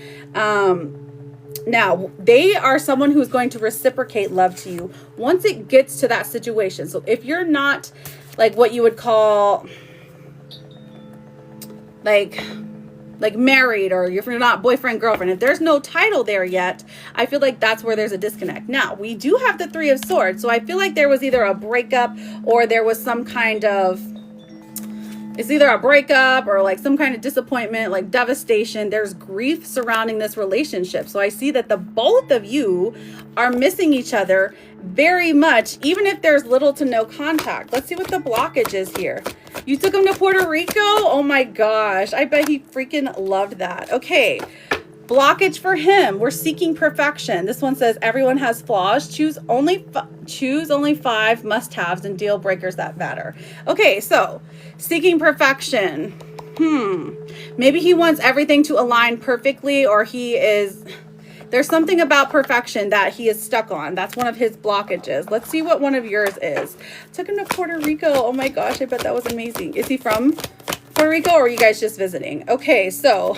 Now they are someone who's going to reciprocate love to you once it gets to that situation. So if you're not like what you would call like married, or if you're not boyfriend, girlfriend, if there's no title there yet, I feel like that's where there's a disconnect. Now, we do have the Three of Swords. So I feel like there was either a breakup or there was some kind of, it's either a breakup or like some kind of disappointment, like devastation. There's grief surrounding this relationship. So I see that the both of you are missing each other very much, even if there's little to no contact. Let's see what the blockage is here. You took him to Puerto Rico? Oh my gosh. I bet he freaking loved that. Okay. Blockage for him. We're seeking perfection. This one says everyone has flaws. Choose only 5 must-haves and deal breakers that matter. Okay, so seeking perfection. Maybe he wants everything to align perfectly, or there's something about perfection that he is stuck on. That's one of his blockages. Let's see what one of yours is. Took him to Puerto Rico. Oh my gosh, I bet that was amazing. Is he from Puerto Rico, or are you guys just visiting? Okay, so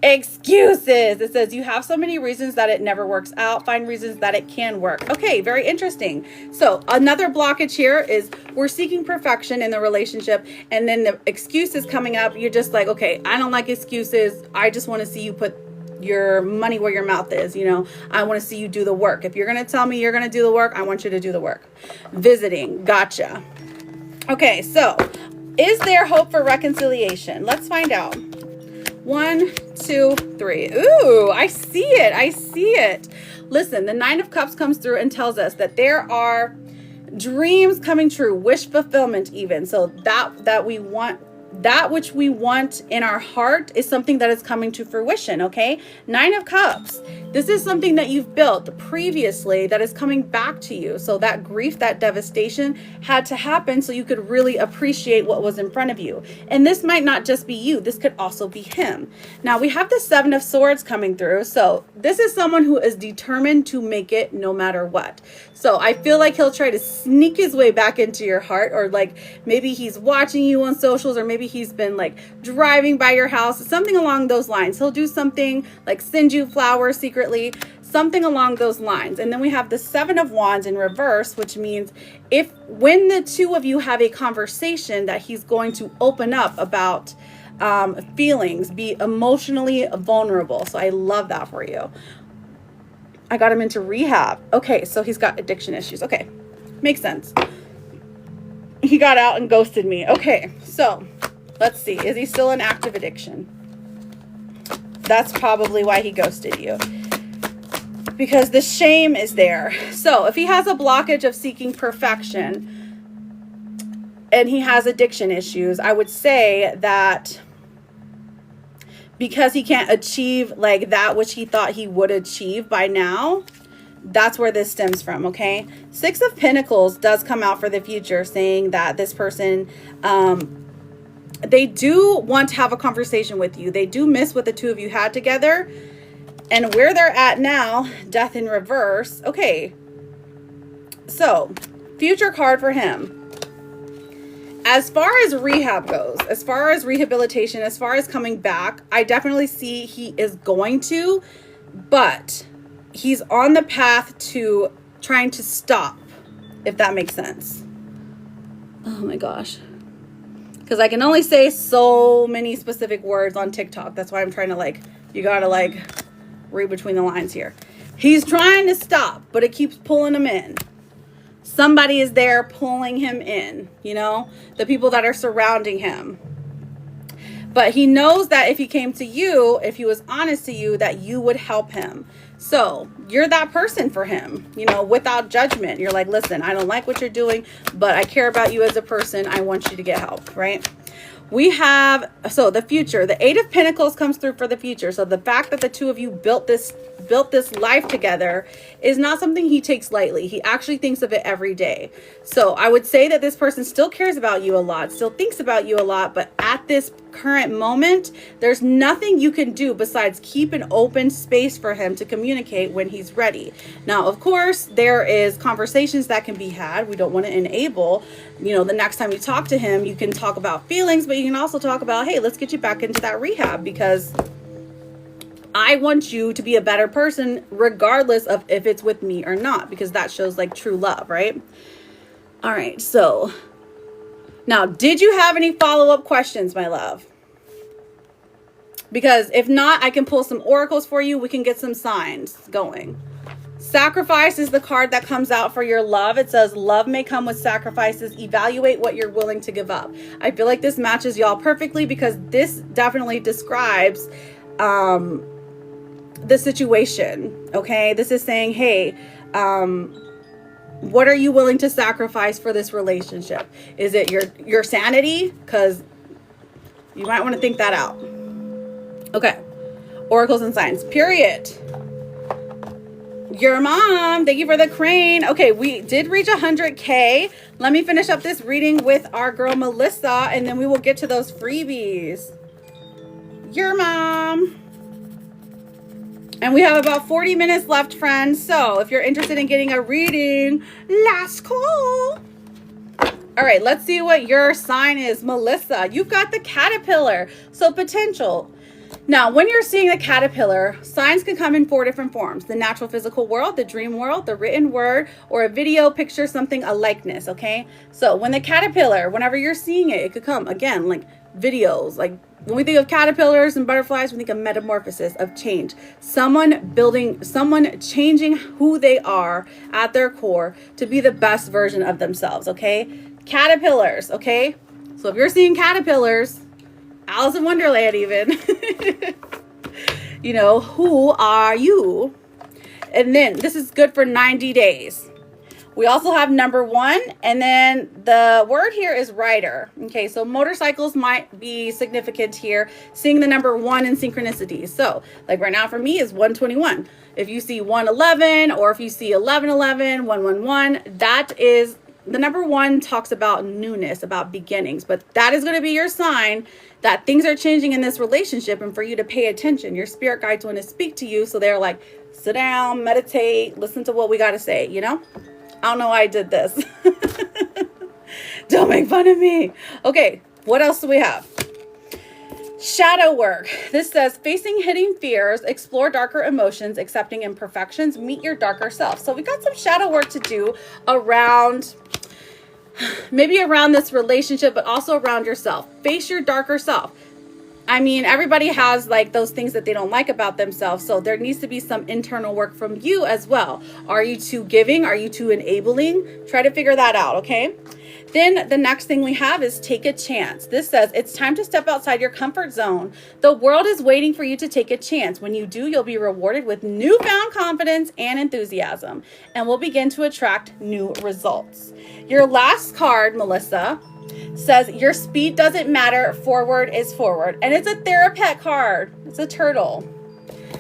excuses. It says you have so many reasons that it never works out. Find reasons that it can work. Okay, very interesting. So another blockage here is we're seeking perfection in the relationship, and then the excuse is coming up. You're just like, okay, I don't like excuses. I just want to see you put your money where your mouth is. You know, I want to see you do the work. If you're going to tell me you're going to do the work, I want you to do the work. Visiting. Gotcha. Okay, so is there hope for reconciliation? Let's find out. 1, 2, 3. Ooh, I see it. I see it. Listen, the Nine of Cups comes through and tells us that there are dreams coming true, wish fulfillment even. So that we want, that which we want in our heart is something that is coming to fruition, okay? Nine of Cups. This is something that you've built previously that is coming back to you. So that grief, that devastation had to happen so you could really appreciate what was in front of you. And this might not just be you. This could also be him. Now we have the Seven of Swords coming through. So this is someone who is determined to make it no matter what. So I feel like he'll try to sneak his way back into your heart, or like maybe he's watching you on socials, or maybe he's been like driving by your house, something along those lines. He'll do something like send you flowers secretly, something along those lines. And then we have the Seven of Wands in reverse, which means when the two of you have a conversation, that he's going to open up about feelings, be emotionally vulnerable. So I love that for you. I got him into rehab. Okay, so he's got addiction issues. Okay, makes sense. He got out and ghosted me. Okay, so let's see. Is he still in active addiction? That's probably why he ghosted you, because the shame is there. So if he has a blockage of seeking perfection and he has addiction issues, I would say that because he can't achieve like that which he thought he would achieve by now, that's where this stems from, okay? Six of Pentacles does come out for the future, saying that this person, they do want to have a conversation with you. They do miss what the two of you had together. And where they're at now, Death in reverse. Okay, so future card for him. As far as rehab goes, as far as rehabilitation, as far as coming back, I definitely see he is going to, but he's on the path to trying to stop, if that makes sense. Oh my gosh. because I can only say so many specific words on TikTok. That's why I'm trying to, like, you gotta, like, read between the lines here. He's trying to stop, but it keeps pulling him in. Somebody is there pulling him in, you know, the people that are surrounding him. But he knows that if he came to you, if he was honest to you, that you would help him. So you're that person for him, you know, without judgment. You're like, listen, I don't like what you're doing, but I care about you as a person. I want you to get help, right? We have, so the future, the 8 of Pentacles comes through for the future. So the fact that the two of you built this life together is not something he takes lightly. He actually thinks of it every day. So I would say that this person still cares about you a lot, still thinks about you a lot, but at this current moment, there's nothing you can do besides keep an open space for him to communicate when he's ready. Now, of course, there is conversations that can be had. We don't want to enable, you know, the next time you talk to him, you can talk about feelings, but you can also talk about, hey, let's get you back into that rehab, because I want you to be a better person regardless of if it's with me or not, because that shows like true love, right? All right, so now, did you have any follow-up questions, my love? Because if not, I can pull some oracles for you. We can get some signs going. Sacrifice is the card that comes out for your love. It says love may come with sacrifices. Evaluate what you're willing to give up. I feel like this matches y'all perfectly, because this definitely describes the situation. Okay, this is saying, hey, what are you willing to sacrifice for this relationship? Is it your sanity? Because you might want to think that out. Okay, oracles and signs, period. Your mom, thank you for the crane. Okay, we did reach 100K. Let me finish up this reading with our girl Melissa, and then we will get to those freebies. Your mom. And we have about 40 minutes left, friends. So if you're interested in getting a reading, last call. All right, let's see what your sign is, Melissa. You've got the caterpillar. So potential. Now, when you're seeing the caterpillar, signs can come in 4 different forms: the natural physical world, the dream world, the written word, or a video, picture, something, a likeness, okay? So when the caterpillar, whenever you're seeing it, it could come, again, like videos. Like when we think of caterpillars and butterflies, we think of metamorphosis, of change. Someone changing who they are at their core to be the best version of themselves, okay? Caterpillars, okay? So if you're seeing caterpillars, Alice in Wonderland even, you know, who are you? And then this is good for 90 days. We also have number 1, and then the word here is rider. Okay, so motorcycles might be significant here, seeing the number 1 in synchronicity. So like right now for me is 121. If you see 111, or if you see 1111, 111, that is the number 1, talks about newness, about beginnings. But that is going to be your sign that things are changing in this relationship, and for you to pay attention. Your spirit guides want to speak to you, so they're like, sit down, meditate, listen to what we got to say, you know? I don't know why I did this. Don't make fun of me. Okay, what else do we have? Shadow work. This says facing hidden fears, explore darker emotions, accepting imperfections, meet your darker self. So we got some shadow work to do around, maybe around this relationship, but also around yourself. Face your darker self. I mean, everybody has like those things that they don't like about themselves. So there needs to be some internal work from you as well. Are you too giving? Are you too enabling? Try to figure that out, okay? Then the next thing we have is take a chance. This says it's time to step outside your comfort zone. The world is waiting for you to take a chance. When you do, you'll be rewarded with newfound confidence and enthusiasm, and will begin to attract new results. Your last card, Melissa, says your speed doesn't matter, forward is forward. And it's a Therapet card. It's a turtle.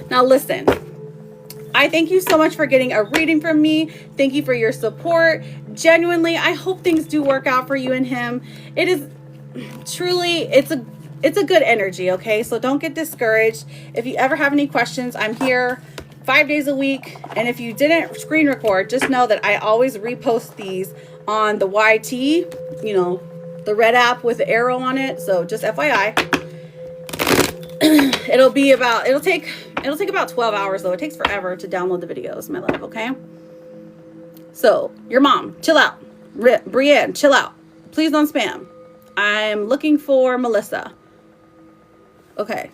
Now listen, I thank you so much for getting a reading from me. Thank you for your support. Genuinely, I hope things do work out for you and him. It is truly, it's a good energy, okay? So don't get discouraged. If you ever have any questions, I'm here 5 days a week. And if you didn't screen record, just know that I always repost these on the YT, you know, the red app with the arrow on it. So just FYI, it'll take about 12 hours though. It takes forever to download the videos, my love, okay? So your mom, chill out. Brienne, chill out. Please don't spam. I'm looking for Melissa. Okay.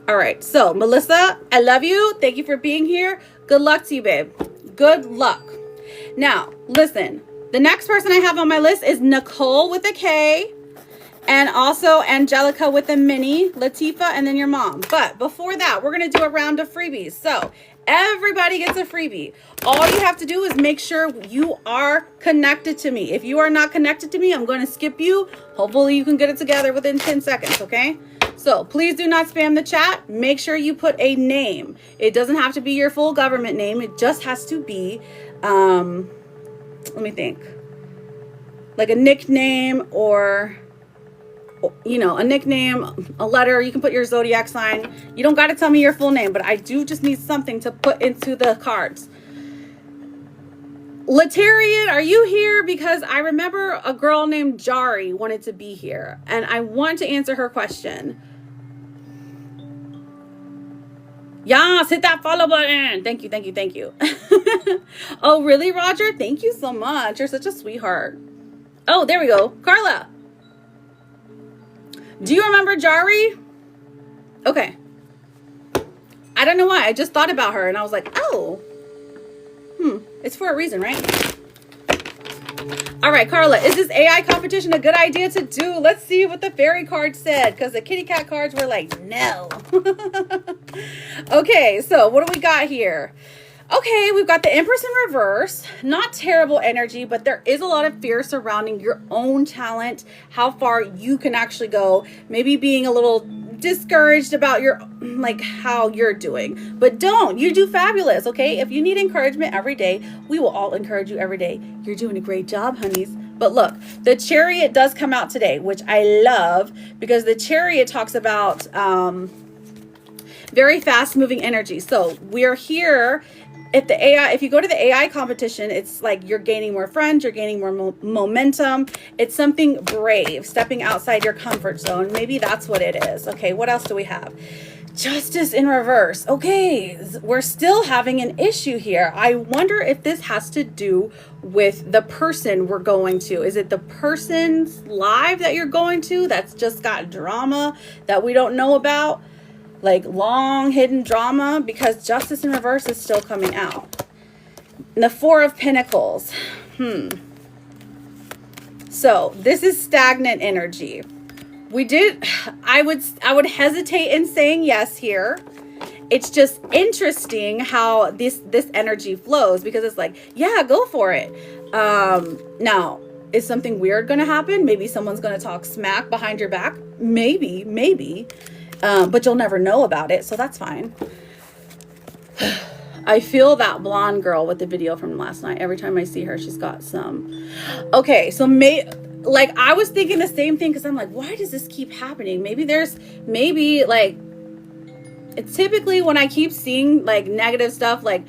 All right. So, Melissa, I love you. Thank you for being here. Good luck to you, babe. Good luck. Now, listen. The next person I have on my list is Nicole with a K. And also Angelica with a mini, Latifa, and then your mom. But before that, we're going to do a round of freebies. So everybody gets a freebie. All you have to do is make sure you are connected to me. If you are not connected to me, I'm going to skip you. Hopefully you can get it together within 10 seconds, okay? So please do not spam the chat. Make sure you put a name. It doesn't have to be your full government name. It just has to be, let me think, like a nickname or, you know, a nickname, a letter. You can put your zodiac sign. You don't got to tell me your full name, but I do just need something to put into the cards. Latarian, are you here? Because I remember a girl named Jari wanted to be here, and I want to answer her question. Yes, hit that follow button. Thank you, thank you, thank you. Oh, really, Roger? Thank you so much. You're such a sweetheart. Oh, there we go. Carla. Do you remember Jari? Okay. I don't know why. I just thought about her and I was like, oh, it's for a reason, right? All right, Carla, is this AI competition a good idea to do? Let's see what the fairy card said, because the kitty cat cards were like, no. Okay, so what do we got here? Okay, we've got the Empress in reverse. Not terrible energy, but there is a lot of fear surrounding your own talent, how far you can actually go, maybe being a little discouraged about your, like, how you're doing. But don't, you do fabulous, okay? If you need encouragement every day, we will all encourage you every day. You're doing a great job, honeys. But look, the Chariot does come out today, which I love, because the Chariot talks about very fast moving energy. So we're here. If you go to the AI competition, it's like you're gaining more friends, you're gaining more momentum. It's something brave, stepping outside your comfort zone. Maybe that's what it is. Okay, what else do we have? Justice in reverse. Okay, we're still having an issue here. I wonder if this has to do with the person we're going to. Is it the person's live that you're going to that's just got drama that we don't know about? Like long hidden drama, because Justice in reverse is still coming out. And the Four of Pentacles. So this is stagnant energy. I would hesitate in saying yes here. It's just interesting how this energy flows, because it's like, yeah, go for it. Now, is something weird going to happen? Maybe someone's going to talk smack behind your back. Maybe. But you'll never know about it, so that's fine. I feel that blonde girl with the video from last night. Every time I see her, she's got some. Okay, so I was thinking the same thing, because I'm like, why does this keep happening? Maybe like, it's typically when I keep seeing like negative stuff, like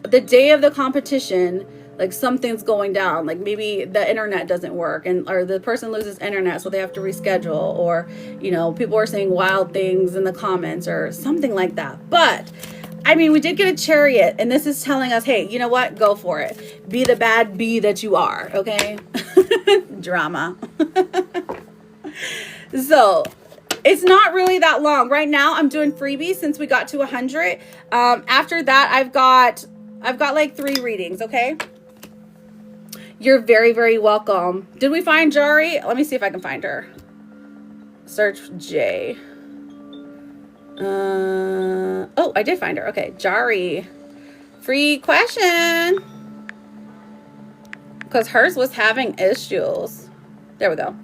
the day of the competition, like something's going down, like maybe the internet doesn't work, or the person loses internet, so they have to reschedule, or, you know, people are saying wild things in the comments or something like that. But I mean, we did get a Chariot, and this is telling us, hey, you know what? Go for it. Be the bad bee that you are, okay? Drama. So it's not really that long. Right now, I'm doing freebies since we got to 100. After that, I've got like 3 readings, okay? You're very, very welcome. Did we find Jari? Let me see if I can find her. Search J. Oh, I did find her. Okay, Jari. Free question. Because hers was having issues. There we go.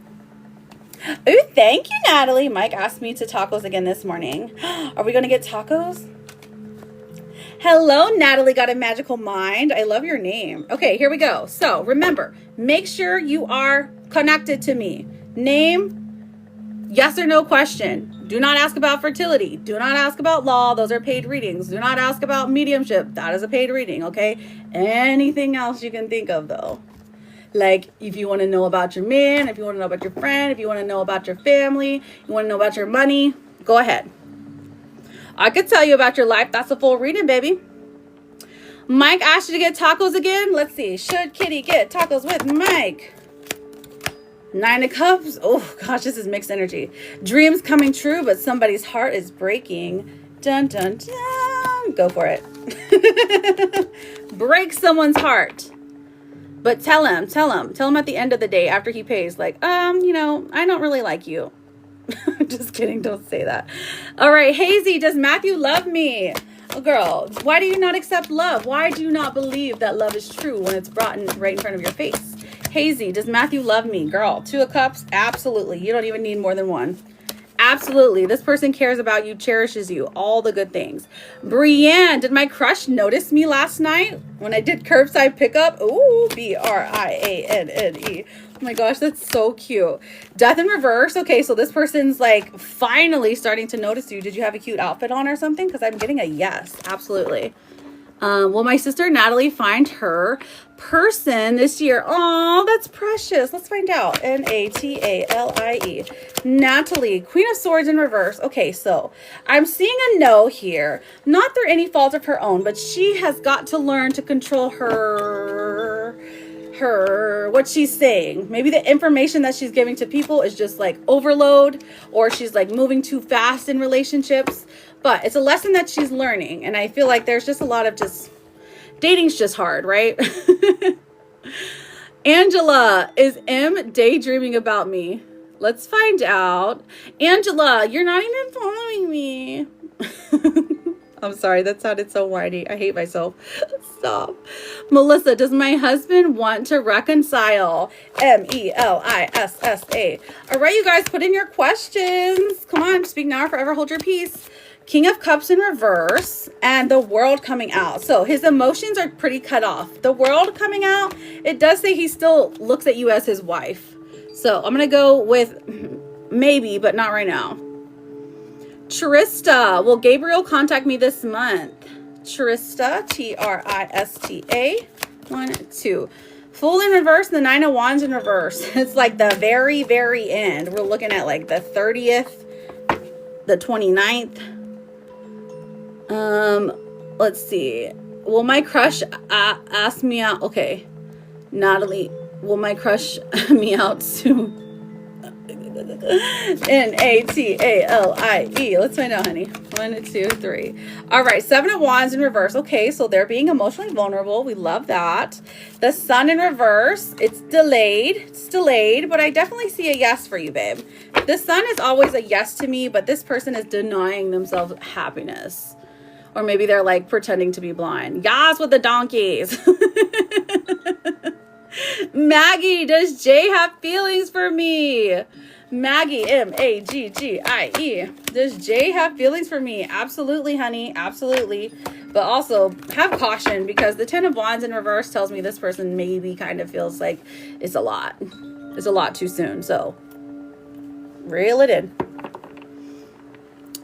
Ooh, thank you, Natalie. Mike asked me to tacos again this morning. Are we going to get tacos? Hello, Natalie got a magical mind. I love your name. Okay, here we go. So remember, make sure you are connected to me. Name, yes or no question. Do not ask about fertility. Do not ask about law. Those are paid readings. Do not ask about mediumship. That is a paid reading, okay? Anything else you can think of, though. Like, if you want to know about your man, if you want to know about your friend, if you want to know about your family, you want to know about your money, go ahead. I could tell you about your life. That's a full reading, baby. Mike asked you to get tacos again. Let's see. Should Kitty get tacos with Mike? 9 of Cups. Oh, gosh, this is mixed energy. Dreams coming true, but somebody's heart is breaking. Dun, dun, dun. Go for it. Break someone's heart. But tell him at the end of the day after he pays, like, you know, I don't really like you. Just kidding. Don't say that. All right. Hazy, does Matthew love me? Oh, girl, why do you not accept love? Why do you not believe that love is true when it's brought in right in front of your face? Hazy, does Matthew love me? Girl, 2 of Cups. Absolutely. You don't even need more than one. Absolutely. This person cares about you, cherishes you, all the good things. Brienne, did my crush notice me last night when I did curbside pickup? Ooh, Brianne. Oh my gosh, that's so cute. Death in reverse. Okay, so this person's like finally starting to notice you. Did you have a cute outfit on or something? Because I'm getting a yes. Absolutely. Will my sister Natalie find her person this year? Oh, that's precious. Let's find out. Natalie. Natalie, Queen of Swords in reverse. Okay, so I'm seeing a no here. Not through any fault of her own, but she has got to learn to control what she's saying. Maybe the information that she's giving to people is just like overload, or she's like moving too fast in relationships. But it's a lesson that she's learning. And I feel like there's just a lot of dating's just hard, right? Angela, is M daydreaming about me? Let's find out. Angela, you're not even following me. I'm sorry, that sounded so whiny. I hate myself. Stop. Melissa, does my husband want to reconcile? Melissa. All right, you guys, put in your questions. Come on, speak now or forever hold your peace. King of Cups in reverse and the World coming out. So his emotions are pretty cut off. The World coming out, it does say he still looks at you as his wife. So I'm going to go with maybe, but not right now. Trista, will Gabriel contact me this month? Trista, Trista. 1, 2. Fool in reverse, the 9 of Wands in reverse. It's like the very, very end. We're looking at like the 30th, the 29th. Let's see. Will my crush ask me out? Okay. Natalie, will my crush me out soon? Natalie. Let's find out, honey. 1, 2, 3. All right. 7 of Wands in reverse. Okay. So they're being emotionally vulnerable. We love that. The Sun in reverse. It's delayed. It's delayed, but I definitely see a yes for you, babe. The Sun is always a yes to me, but this person is denying themselves happiness. Or maybe they're like pretending to be blind. Yas with the donkeys. Maggie, does Jay have feelings for me? Maggie, Maggie. Does Jay have feelings for me? Absolutely, honey. Absolutely. But also have caution, because the 10 of Wands in reverse tells me this person maybe kind of feels like it's a lot. It's a lot too soon. So reel it in.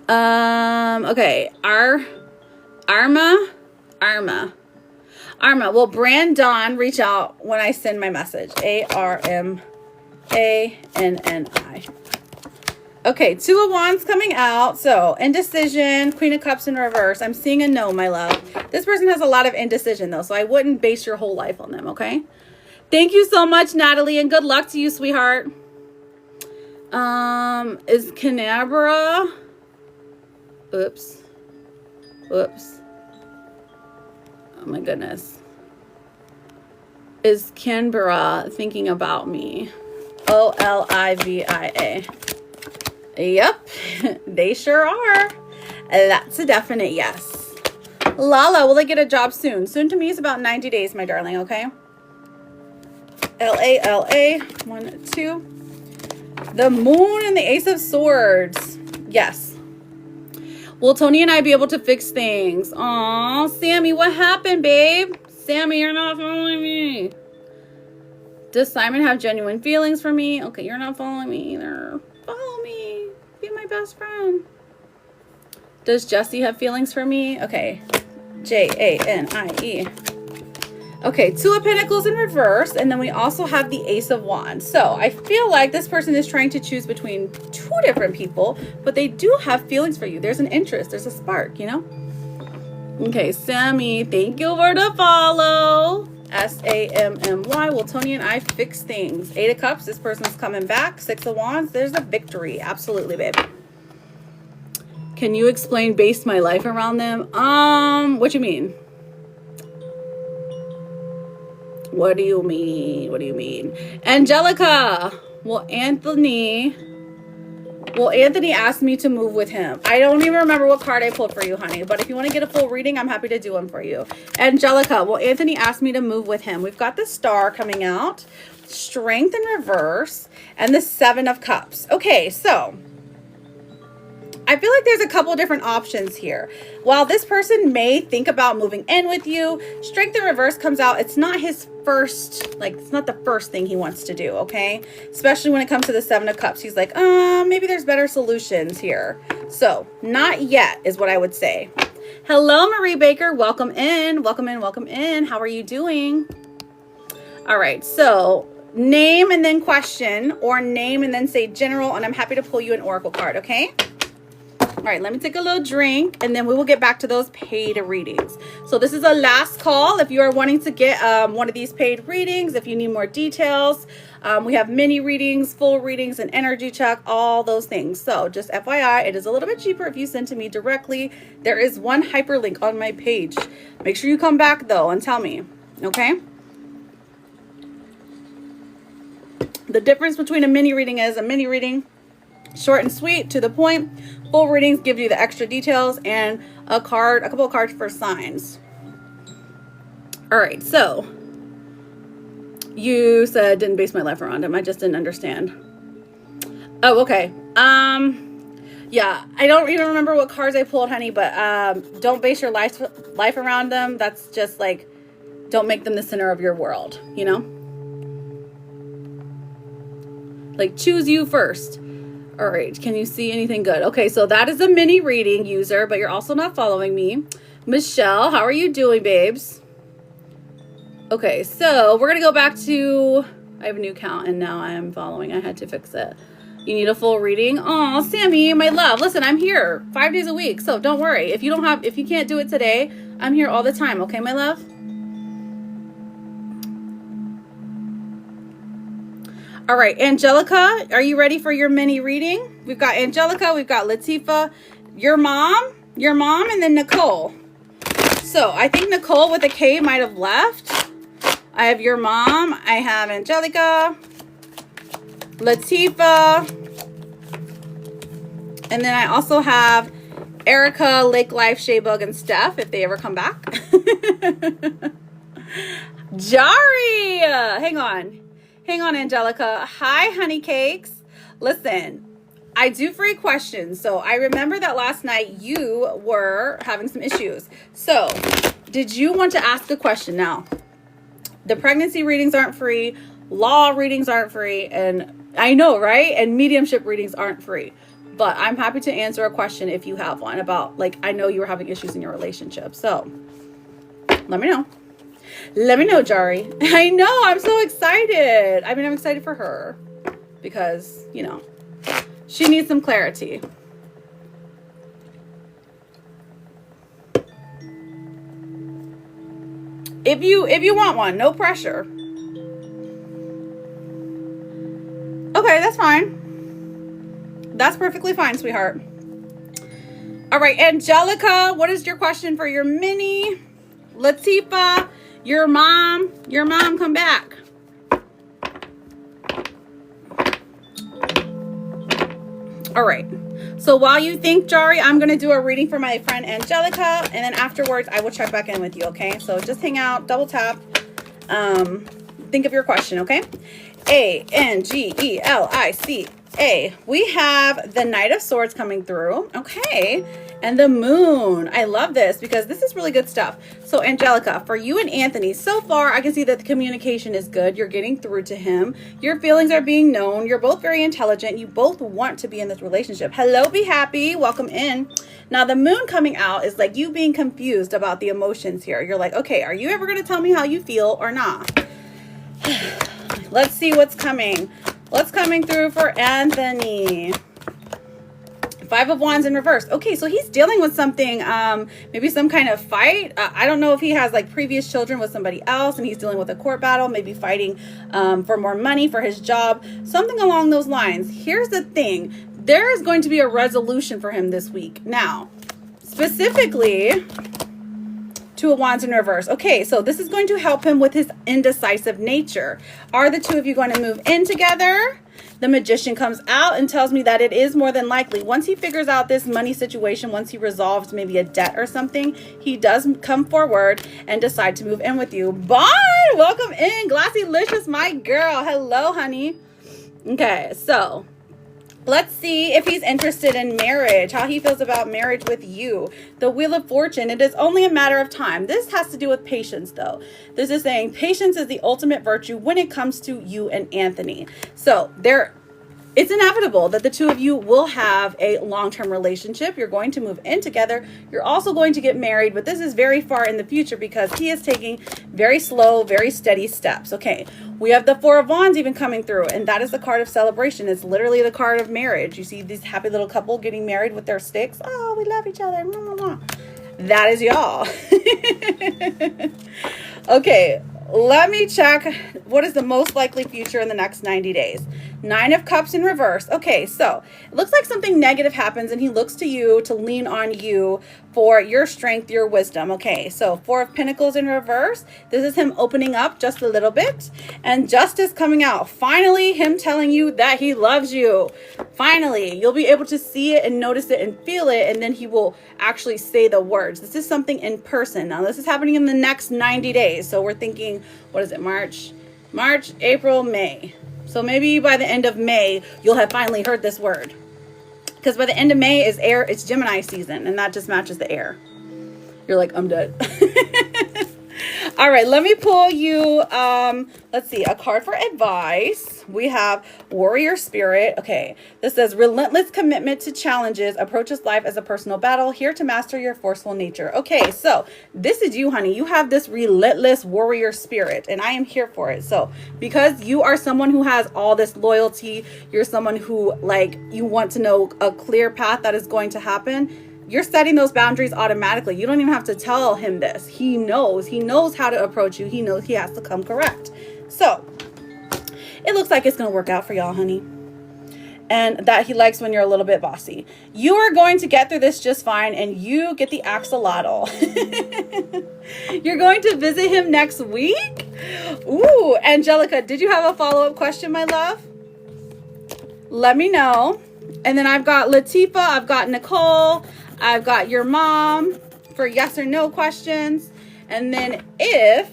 Okay. Arma. Will Brandon reach out when I send my message? ARMANNI. Okay, 2 of Wands coming out. So indecision, Queen of Cups in reverse. I'm seeing a no, my love. This person has a lot of indecision though, so I wouldn't base your whole life on them, okay? Thank you so much, Natalie, and good luck to you, sweetheart. Is Canberra? Oops. Oh my goodness. Is Canberra thinking about me? Olivia. Yep, they sure are. That's a definite yes. Lala, will I get a job soon? Soon to me is about 90 days, my darling, okay? LA. 1, 2. The Moon and the Ace of Swords. Yes. Will Tony and I be able to fix things? Aw, Sammy, what happened, babe? Sammy, you're not following me. Does Simon have genuine feelings for me? Okay, you're not following me either. Follow me. Be my best friend. Does Jesse have feelings for me? Okay. Janie. Okay, 2 of Pentacles in reverse, and then we also have the Ace of Wands. So I feel like this person is trying to choose between 2 different people, but they do have feelings for you. There's an interest, there's a spark, you know? Okay, Sammy, thank you for the follow. S-A-M-M-Y. Well, Tony and I fix things. 8 of Cups, this person's coming back. 6 of Wands, there's a victory. Absolutely, babe. Can you explain base my life around them? What you mean? What do you mean? What do you mean? Angelica, well, Anthony asked me to move with him. I don't even remember what card I pulled for you, honey. But if you want to get a full reading, I'm happy to do one for you. Angelica, well, Anthony asked me to move with him. We've got the Star coming out, Strength in reverse, and the 7 of Cups. Okay, so I feel like there's a couple different options here. While this person may think about moving in with you, Strength in reverse comes out. It's not his first, like, it's not the first thing he wants to do, okay? Especially when it comes to the 7 of Cups. He's like, maybe there's better solutions here. So, not yet is what I would say. Hello, Marie Baker. Welcome in. Welcome in. Welcome in. How are you doing? All right, so name and then question, or name and then say general, and I'm happy to pull you an oracle card, okay? All right, let me take a little drink, and then we will get back to those paid readings. So this is a last call. If you are wanting to get one of these paid readings, if you need more details, we have mini readings, full readings, and energy check, all those things. So just FYI, it is a little bit cheaper if you send to me directly. There is one hyperlink on my page. Make sure you come back, though, and tell me, okay? The difference between a mini reading is a mini reading, short and sweet, to the point. Full readings give you the extra details and a couple of cards for signs. All right, so you said didn't base my life around him. I just didn't understand. Oh, okay. Yeah, I don't even remember what cards I pulled, honey, but don't base your life around them. That's just like, don't make them the center of your world, you know? Like, choose you first. All right, can you see anything good? Okay, so that is a mini reading, user, but you're also not following me. Michelle, how are you doing, babes? Okay, so we're going to go back to, I have a new count, and now I am following. I had to fix it. You need a full reading? Oh, Sammy, my love. Listen, I'm here 5 days a week, so don't worry. If you can't do it today, I'm here all the time, okay, my love? All right, Angelica, are you ready for your mini reading? We've got Angelica, we've got Latifa, your mom, and then Nicole. So I think Nicole with a K might have left. I have your mom, I have Angelica, Latifa, and then I also have Erica, Lake Life, Shaybug, and Steph, if they ever come back. Jari, hang on, Angelica. Hi, honey cakes. Listen, I do free questions. So I remember that last night you were having some issues. So did you want to ask a question? Now, the pregnancy readings aren't free. Law readings aren't free. And I know, right? And mediumship readings aren't free. But I'm happy to answer a question if you have one about, like, I know you were having issues in your relationship. So let me know. Let me know, Jari. I know, I'm so excited. I mean, I'm excited for her because, you know, she needs some clarity. If you want one, no pressure. Okay, that's fine. That's perfectly fine, sweetheart. All right, Angelica, what is your question for your mini? Latifa, your mom, come back. All right. So while you think, Jari, I'm going to do a reading for my friend Angelica, and then afterwards I will check back in with you, okay? So just hang out, double tap, think of your question, okay? Angelica. We have the Knight of Swords coming through, okay? And the Moon. I love this because this is really good stuff. So Angelica, for you and Anthony, so far I can see that the communication is good. You're getting through to him. Your feelings are being known. You're both very intelligent. You both want to be in this relationship. Hello, be happy. Welcome in. Now the Moon coming out is like you being confused about the emotions here. You're like, okay, are you ever going to tell me how you feel or not? Let's see what's coming. What's coming through for Anthony? Five of Wands in reverse. Okay, so he's dealing with something, maybe some kind of fight. I don't know if he has like previous children with somebody else and he's dealing with a court battle, maybe fighting for more money for his job, something along those lines. Here's the thing. There is going to be a resolution for him this week. Now, specifically, Two of Wands in reverse. Okay, so this is going to help him with his indecisive nature. Are the two of you going to move in together? The Magician comes out and tells me that it is more than likely. Once he figures out this money situation, once he resolves maybe a debt or something, he does come forward and decide to move in with you. Bond, welcome in. Glassylicious, my girl. Hello, honey. Okay, so let's see if he's interested in marriage, how he feels about marriage with you. The Wheel of Fortune, it is only a matter of time. This has to do with patience, though. This is saying patience is the ultimate virtue when it comes to you and Anthony. So it's inevitable that the two of you will have a long-term relationship. You're going to move in together. You're also going to get married, but this is very far in the future because he is taking very slow, very steady steps. Okay, we have the Four of Wands even coming through, and that is the card of celebration. It's literally the card of marriage. You see this happy little couple getting married with their sticks. Oh, we love each other. Mwah, mwah, mwah. That is y'all. Okay, let me check what is the most likely future in the next 90 days. Nine of Cups in reverse. Okay, so it looks like something negative happens and he looks to you to lean on you for your strength, your wisdom. Okay, so Four of Pentacles in reverse. This is him opening up just a little bit and Justice coming out. Finally, him telling you that he loves you. Finally, you'll be able to see it and notice it and feel it, and then he will actually say the words. This is something in person. Now, this is happening in the next 90 days. So we're thinking, what is it, March, April, May. So maybe by the end of May, you'll have finally heard this word. Because by the end of May is air, it's Gemini season, and that just matches the air. You're like, I'm dead. All right, let me pull you, let's see, a card for advice. We have Warrior Spirit. Okay, this says relentless commitment to challenges, approaches life as a personal battle, here to master your forceful nature. Okay, so this is you, honey. You have this relentless warrior spirit, and I am here for it. So because you are someone who has all this loyalty, you're someone who, like, you want to know a clear path that is going to happen. You're setting those boundaries automatically. You don't even have to tell him this. He knows how to approach you. He knows he has to come correct. So it looks like it's going to work out for y'all, honey. And that he likes when you're a little bit bossy. You are going to get through this just fine, and you get the axolotl. You're going to visit him next week? Ooh, Angelica, did you have a follow-up question, my love? Let me know. And then I've got Latifa, I've got Nicole, I've got your mom for yes or no questions. And then if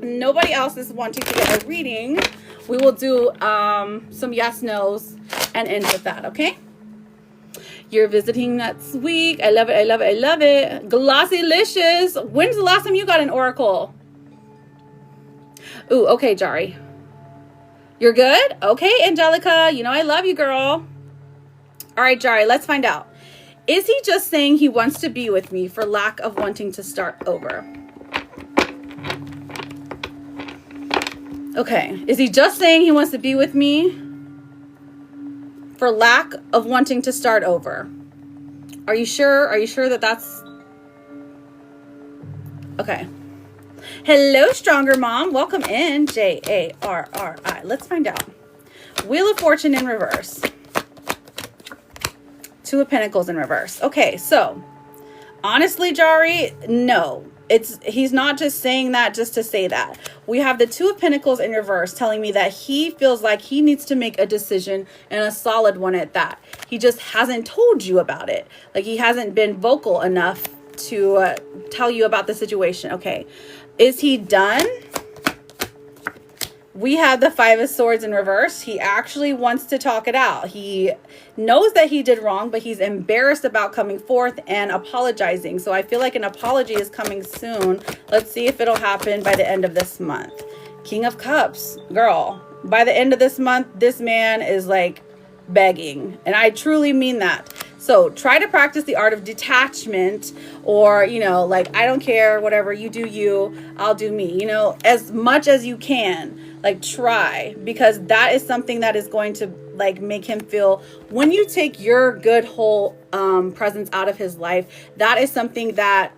nobody else is wanting to get a reading, we will do some yes nos and end with that, okay? You're visiting next week. I love it, I love it, I love it. Glossylicious. When's the last time you got an oracle? Ooh, okay, Jari. You're good? Okay, Angelica. You know I love you, girl. All right, Jari, let's find out. Is he just saying he wants to be with me for lack of wanting to start over? Okay. Is he just saying he wants to be with me for lack of wanting to start over? Are you sure? Are you sure that that's... Okay. Hello, Stronger Mom. Welcome in. J-A-R-R-I. Let's find out. Wheel of Fortune in reverse. Two of Pentacles in reverse. Okay, so honestly, Jari, no. He's not just saying that just to say that. We have the Two of Pentacles in reverse telling me that he feels like he needs to make a decision, and a solid one at that. He just hasn't told you about it. Like, he hasn't been vocal enough to tell you about the situation. Okay. Is he done? We have the Five of Swords in reverse. He actually wants to talk it out. He knows that he did wrong, but he's embarrassed about coming forth and apologizing. So I feel like an apology is coming soon. Let's see if it'll happen by the end of this month. King of Cups. Girl, by the end of this month, this man is like begging. And I truly mean that. So try to practice the art of detachment, or, you know, like, I don't care, whatever, you do you, I'll do me, you know, as much as you can. Like, try, because that is something that is going to like make him feel, when you take your good whole presence out of his life, that is something that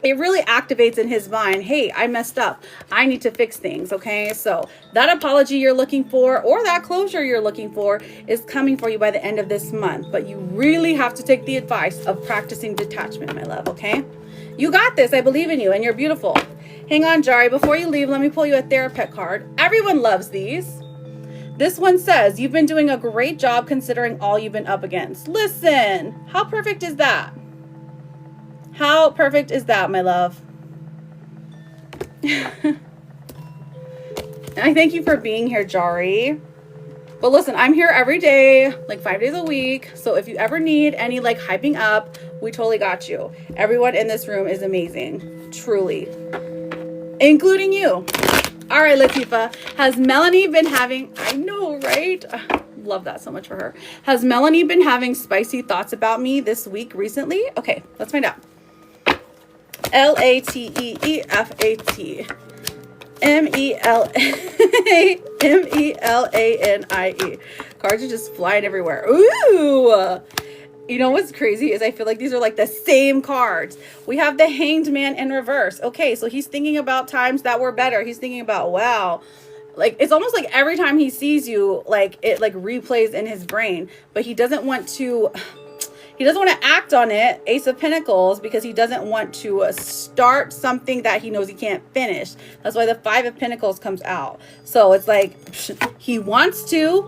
it really activates in his mind. Hey, I messed up. I need to fix things. Okay. So that apology you're looking for, or that closure you're looking for, is coming for you by the end of this month. But you really have to take the advice of practicing detachment, my love. Okay. You got this. I believe in you and you're beautiful. Hang on, Jari. Before you leave, let me pull you a therapist card. Everyone loves these. This one says, you've been doing a great job considering all you've been up against. Listen, how perfect is that? How perfect is that, my love? And I thank you for being here, Jari. But listen, I'm here every day, like 5 days a week. So if you ever need any like hyping up, we totally got you. Everyone in this room is amazing, truly, including you. All right, Latifa, has Melanie been having, I know, right? Love that so much for her. Has Melanie been having spicy thoughts about me this week recently? Okay, let's find out. Lateefat. Melanie. Cards are just flying everywhere. Ooh. You know what's crazy is I feel like these are like the same cards. We have the Hanged Man in reverse. Okay, so he's thinking about times that were better. He's thinking about, wow. Like, it's almost like every time he sees you, like, it like replays in his brain. But he doesn't want to act on it, Ace of Pentacles, because he doesn't want to start something that he knows he can't finish. That's why the Five of Pentacles comes out. So it's like, he wants to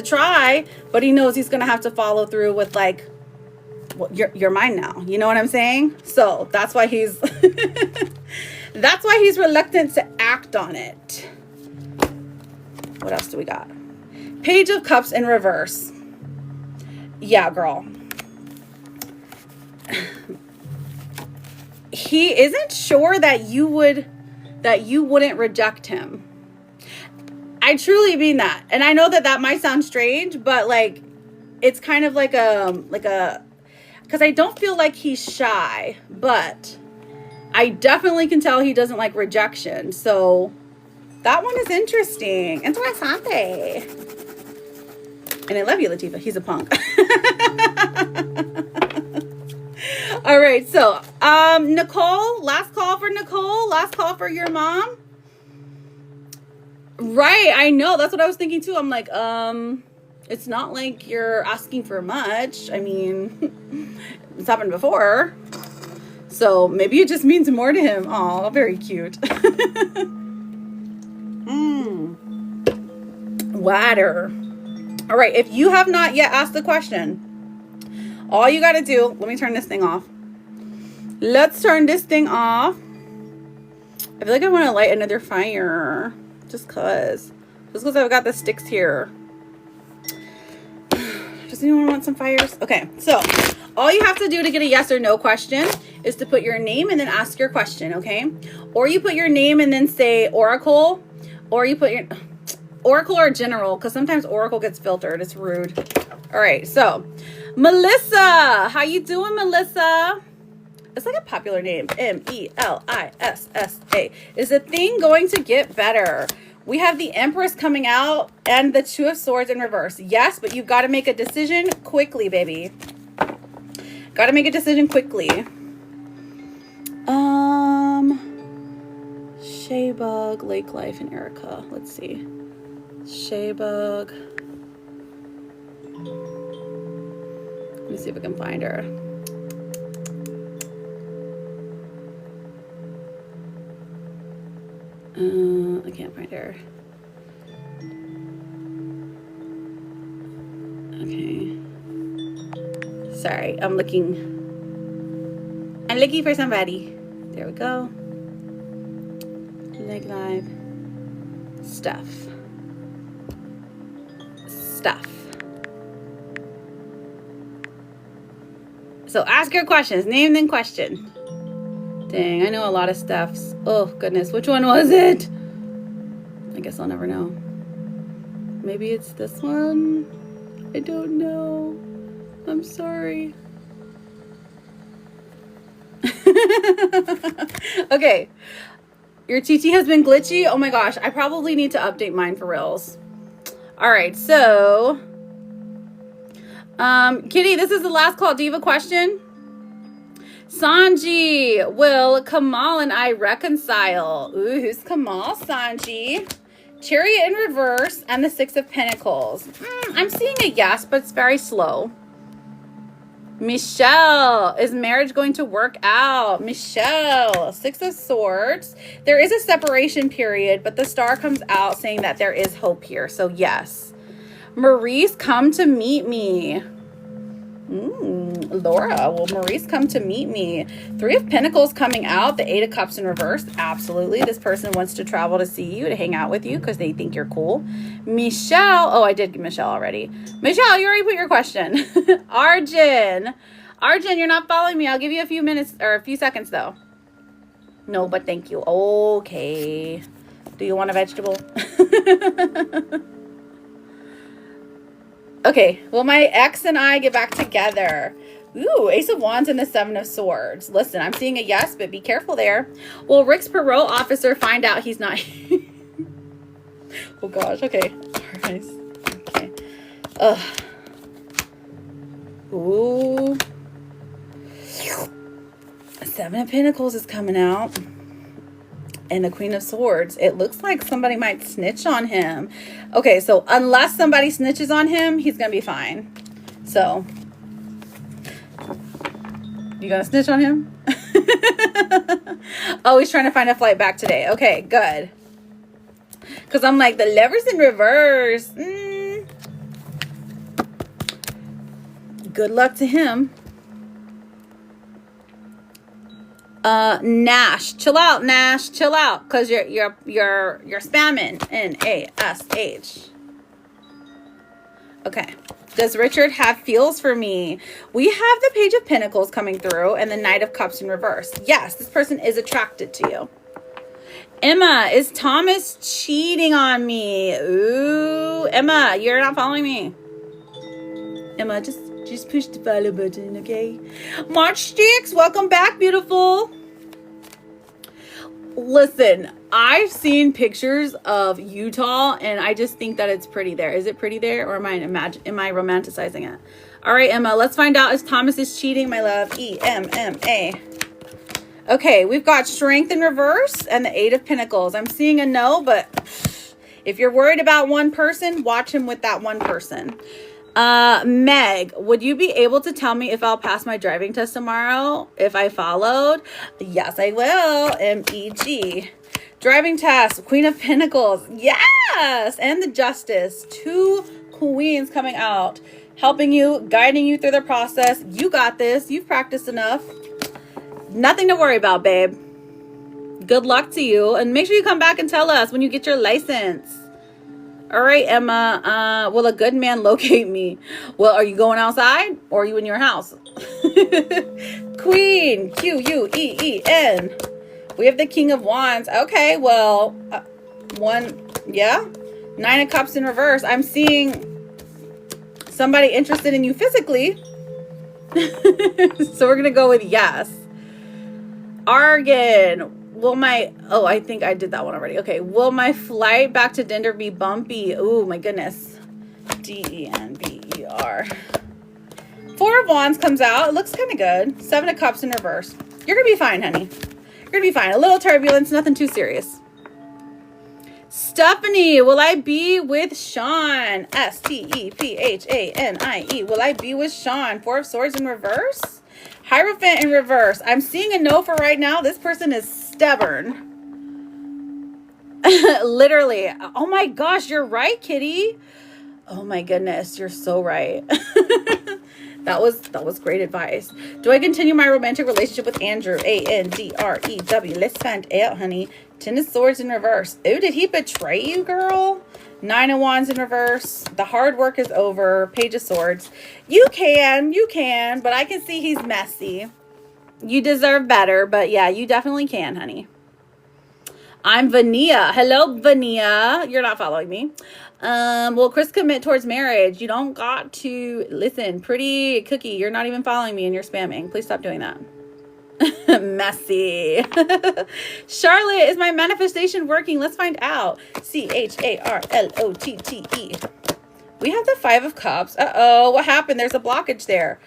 try, but he knows he's going to have to follow through with like, well, you're mine now. You know what I'm saying? So that's why he's, that's why he's reluctant to act on it. What else do we got? Page of Cups in reverse. Yeah, girl. He isn't sure that you wouldn't reject him. I truly mean that. And I know that that might sound strange, but like, it's kind of like a, because I don't feel like he's shy, but I definitely can tell he doesn't like rejection. So that one is interesting. Interessante. And I love you, Latifa. He's a punk. All right. So, Nicole, last call for Nicole. Last call for your mom. Right. I know. That's what I was thinking too. I'm like, it's not like you're asking for much. I mean, it's happened before. So maybe it just means more to him. Oh, very cute. Water. All right. If you have not yet asked the question, all you got to do, let me turn this thing off. Let's turn this thing off. I feel like I want to light another fire. Just cause I've got the sticks here. Does anyone want some fires? Okay, so all you have to do to get a yes or no question is to put your name and then ask your question, okay? Or you put your name and then say Oracle, or you put your Oracle or General, because sometimes Oracle gets filtered. It's rude. All right, so Melissa, how you doing, Melissa? It's like a popular name. Melissa. Is the thing going to get better? We have the Empress coming out and the Two of Swords in reverse. Yes, but you've got to make a decision quickly, baby. Got to make a decision quickly. Shaybug, Lake Life, and Erica. Let's see. Shaybug. Let me see if I can find her. I can't find her. Okay. Sorry, I'm looking for somebody. There we go. Leg Live. Stuff. So ask your questions. Name then question. Dang, I know a lot of stuffs. Oh, goodness. Which one was it? I guess I'll never know. Maybe it's this one? I don't know. I'm sorry. Okay. Your TT has been glitchy? Oh my gosh. I probably need to update mine for reals. All right, so Kitty, this is the last call. Do you have a question? Sanji, will Kamal and I reconcile? Ooh, who's Kamal, Sanji? Chariot in reverse and the Six of Pentacles. I'm seeing a yes, but it's very slow. Michelle, is marriage going to work out? Michelle, Six of Swords. There is a separation period, but the star comes out saying that there is hope here. So yes. Maurice, come to meet me. Laura, will Maurice come to meet me? Three of Pentacles coming out. The Eight of Cups in reverse. Absolutely. This person wants to travel to see you, to hang out with you because they think you're cool. Michelle. Oh, I did Michelle already. Michelle, you already put your question. Arjun. Arjun, you're not following me. I'll give you a few minutes or a few seconds though. No, but thank you. Okay. Do you want a vegetable? Okay, will my ex and I get back together? Ooh, Ace of Wands and the Seven of Swords. Listen, I'm seeing a yes, but be careful there. Will Rick's parole officer find out he's not... Oh gosh, okay. Alright. Okay. Ugh. Ooh. Seven of Pentacles is coming out. And the Queen of Swords. It looks like somebody might snitch on him. Okay, so unless somebody snitches on him, he's going to be fine. So, you going to snitch on him? Oh, he's trying to find a flight back today. Okay, good. Because I'm like, the Lovers in reverse. Good luck to him. Nash, chill out, Nash, chill out, because you're spamming. Nash. Okay. Does Richard have feels for me? We have the Page of Pentacles coming through and the Knight of Cups in reverse. Yes, this person is attracted to you. Emma, is Thomas cheating on me? Ooh, Emma, you're not following me. Emma, just push the follow button, okay? March Sticks, welcome back, beautiful. Listen, I've seen pictures of Utah, and I just think that it's pretty there. Is it pretty there, or am I romanticizing it? All right, Emma, let's find out if Thomas is cheating, my love. E-M-M-A. Okay, we've got Strength in reverse and the Eight of Pentacles. I'm seeing a no, but if you're worried about one person, watch him with that one person. Meg, would you be able to tell me if I'll pass my driving test tomorrow if I followed? Yes, I will. M-E-G. Driving test, Queen of Pentacles. Yes! And the Justice. Two queens coming out, helping you, guiding you through the process. You got this. You've practiced enough. Nothing to worry about, babe. Good luck to you. And make sure you come back and tell us when you get your license. All right, Emma, will a good man locate me? Well, are you going outside or are you in your house? Queen, Q-U-E-E-N. We have the King of Wands. Okay, well, yeah. Nine of Cups in reverse. I'm seeing somebody interested in you physically. So we're going to go with yes. Argan. I think I did that one already. Okay. Will my flight back to Denver be bumpy? Oh my goodness. D-E-N-B-E-R. Four of Wands comes out. It looks kind of good. Seven of Cups in reverse. You're going to be fine, honey. You're going to be fine. A little turbulence, nothing too serious. Stephanie, will I be with Sean? S-T-E-P-H-A-N-I-E. Will I be with Sean? Four of Swords in reverse. Hierophant in reverse. I'm seeing a no for right now. This person is stubborn. Literally. Oh my gosh, you're right, Kitty. Oh my goodness, you're so right. That was great advice. Do I continue my romantic relationship with Andrew? A-N-D-R-E-W. Let's find out, honey. Ten of Swords in reverse. Oh, did he betray you, girl? Nine of Wands in reverse. The hard work is over. Page of Swords. You can, but I can see he's messy. You deserve better, but yeah, you definitely can, honey. I'm Vania. Hello, Vania. You're not following me. Will Chris commit towards marriage? You don't got to. Listen, pretty cookie, you're not even following me and you're spamming. Please stop doing that. Messy. Charlotte, is my manifestation working? Let's find out. CHARLOTTE. We have the 5 of Cups. Uh-oh, what happened? There's a blockage there.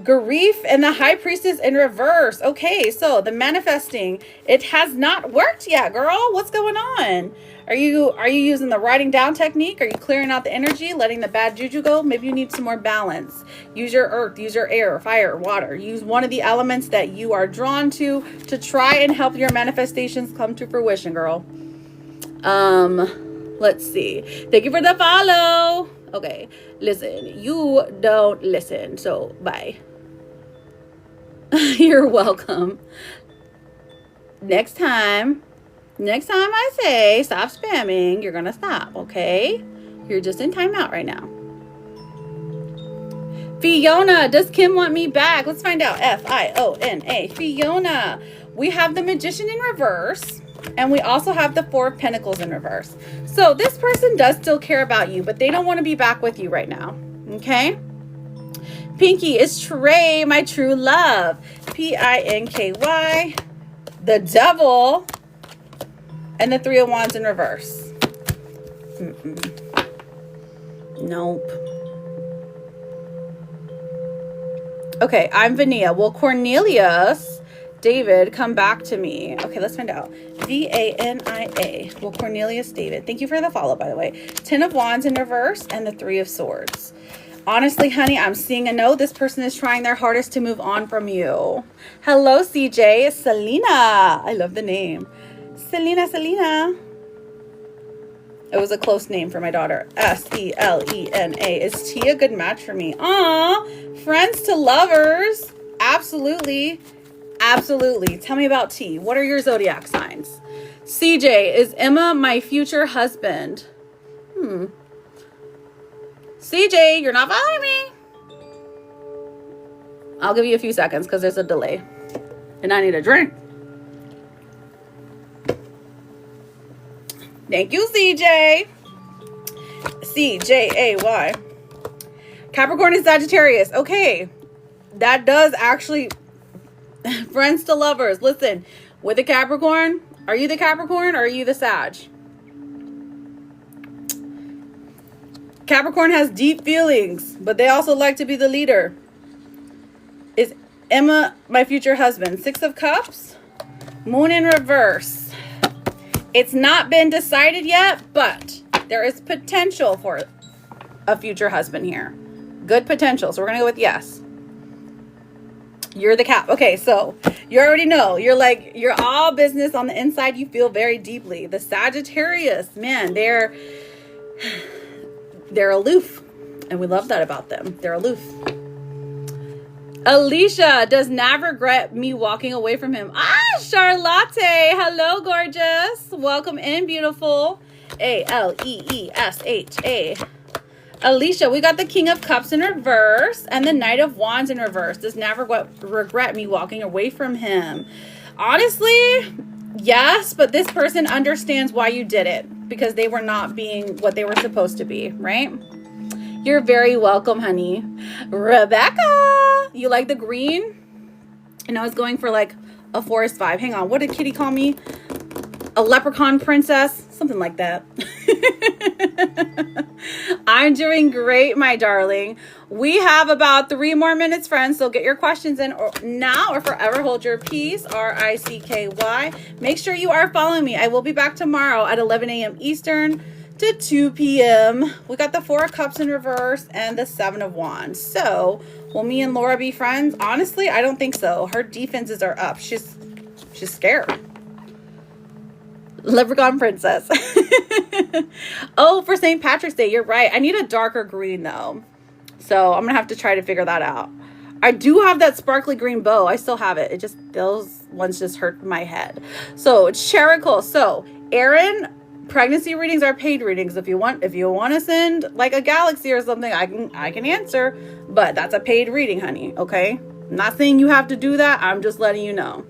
Grief and the High Priestess in reverse. Okay, so the manifesting, it has not worked yet, girl. What's going on? Are you using the writing down technique? Are you clearing out the energy, letting the bad juju go? Maybe you need some more balance. Use your earth, use your air, fire, water. Use one of the elements that you are drawn to try and help your manifestations come to fruition, girl. Let's see. Thank you for the follow. Okay, listen, you don't listen, so bye. You're welcome. Next time I say stop spamming, you're gonna stop, okay? You're just in timeout right now. Fiona, does Kim want me back? Let's find out. Fiona. Fiona. We have the Magician in reverse. And we also have the 4 of Pentacles in reverse. So this person does still care about you, but they don't want to be back with you right now. Okay? Pinky is Trey, my true love. Pinky. The Devil. And the 3 of Wands in reverse. Nope. Okay, I'm Vania. Will Cornelius David come back to me? Okay, let's find out. Vania. Will Cornelius David. Thank you for the follow, by the way. 10 of Wands in reverse and the 3 of Swords. Honestly, honey, I'm seeing a no. This person is trying their hardest to move on from you. Hello, CJ. Selena. I love the name. Selena. It was a close name for my daughter. Selena. Is T a good match for me? Aw, friends to lovers. Absolutely. Absolutely. Tell me about T. What are your zodiac signs? CJ, is Emma my future husband? CJ, you're not following me. I'll give you a few seconds because there's a delay. And I need a drink. Thank you, CJ. CJAY. Capricorn and Sagittarius. Okay. That does actually... Friends to lovers. Listen, with a Capricorn, are you the Capricorn or are you the Sag? Capricorn has deep feelings, but they also like to be the leader. Is Emma my future husband? 6 of Cups. Moon in reverse. It's not been decided yet, but there is potential for a future husband here. Good potential. So we're going to go with yes. You're the Cap. Okay, so you already know. You're all business on the inside. You feel very deeply. The Sagittarius, man, they're aloof. And we love that about them. They're aloof. Alicia, does Nav regret me walking away from him? Charlotte. Hello, gorgeous. Welcome in, beautiful. Aleesha. Alicia, we got the King of Cups in reverse and the Knight of Wands in reverse. Does Nav regret me walking away from him? Honestly, yes, but this person understands why you did it because they were not being what they were supposed to be, right? You're very welcome, honey. Rebecca, you like the green? And I was going for like a forest vibe. Hang on, what did Kitty call me? A leprechaun princess? Something like that. I'm doing great, my darling. We have about 3 more minutes, friends. So get your questions in now or forever hold your peace. RICKY. Make sure you are following me. I will be back tomorrow at 11 a.m. Eastern to 2 p.m. We got the 4 of Cups in reverse and the 7 of Wands. So will me and Laura be friends? Honestly, I don't think so. Her defenses are up. She's scared. Leprechaun princess. Oh, for St. Patrick's Day, you're right. I need a darker green though, so I'm gonna have to try to figure that out. I do have that sparkly green bow. I still have it. Those ones just hurt my head. So it's Cherricle. So Aaron, pregnancy readings are paid readings. If you want to send like a galaxy or something, I can answer, but that's a paid reading, honey. Okay, I'm not saying you have to do that. I'm just letting you know.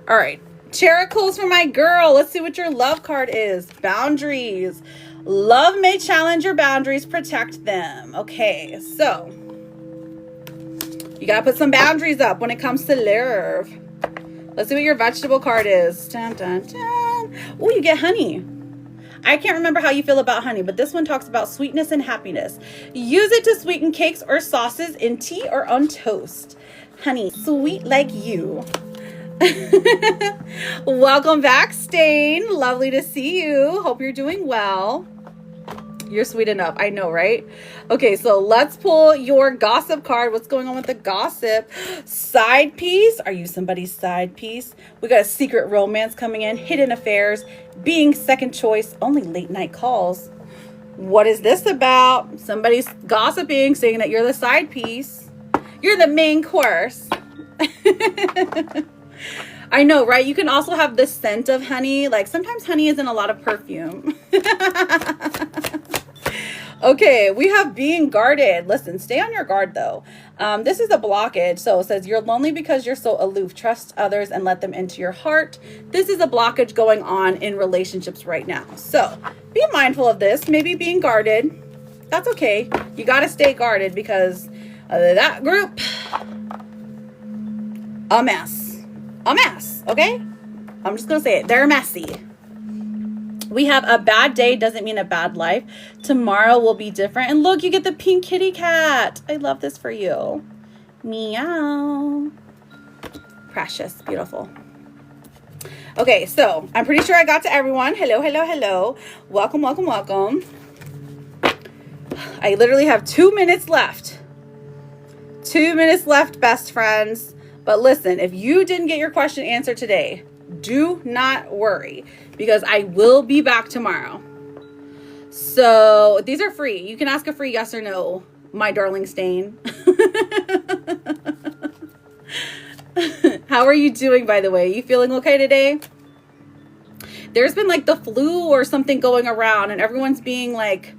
All right. Chericles for my girl. Let's see what your love card is. Boundaries. Love may challenge your boundaries. Protect them. Okay, so You gotta put some boundaries up when it comes to love. Let's see what your vegetable card is. Dun, dun, dun. Oh, you get honey. I can't remember how you feel about honey, but this one talks about sweetness and happiness. Use it to sweeten cakes or sauces in tea or on toast. Honey, sweet like you. Welcome back, Stain. Lovely to see you. Hope you're doing well. You're sweet enough. I know, right? Okay, so let's pull your gossip card. What's going on with the gossip? Side piece. Are you somebody's side piece? We got a secret romance coming in, hidden affairs, being second choice, only late night calls. What is this about? Somebody's gossiping, saying that you're the side piece. You're the main course. I know, right? You can also have the scent of honey. Like sometimes honey is in a lot of perfume. Okay, we have being guarded. Listen, stay on your guard though. This is a blockage. So it says you're lonely because you're so aloof. Trust others and let them into your heart. This is a blockage going on in relationships right now. So be mindful of this. Maybe being guarded. That's okay. You got to stay guarded because that group, a mess. A mess, okay? I'm just gonna say it. They're messy. We have a bad day doesn't mean a bad life. Tomorrow will be different. And look, you get the pink kitty cat. I love this for you. Meow. Precious, beautiful. Okay, so I'm pretty sure I got to everyone. Hello, hello, hello. Welcome, welcome, welcome. I literally have 2 minutes left. 2 minutes left, best friends. But listen, if you didn't get your question answered today, do not worry because I will be back tomorrow. So these are free. You can ask a free yes or no, my darling Stain. How are you doing, by the way? You feeling okay today? There's been like the flu or something going around and everyone's being like,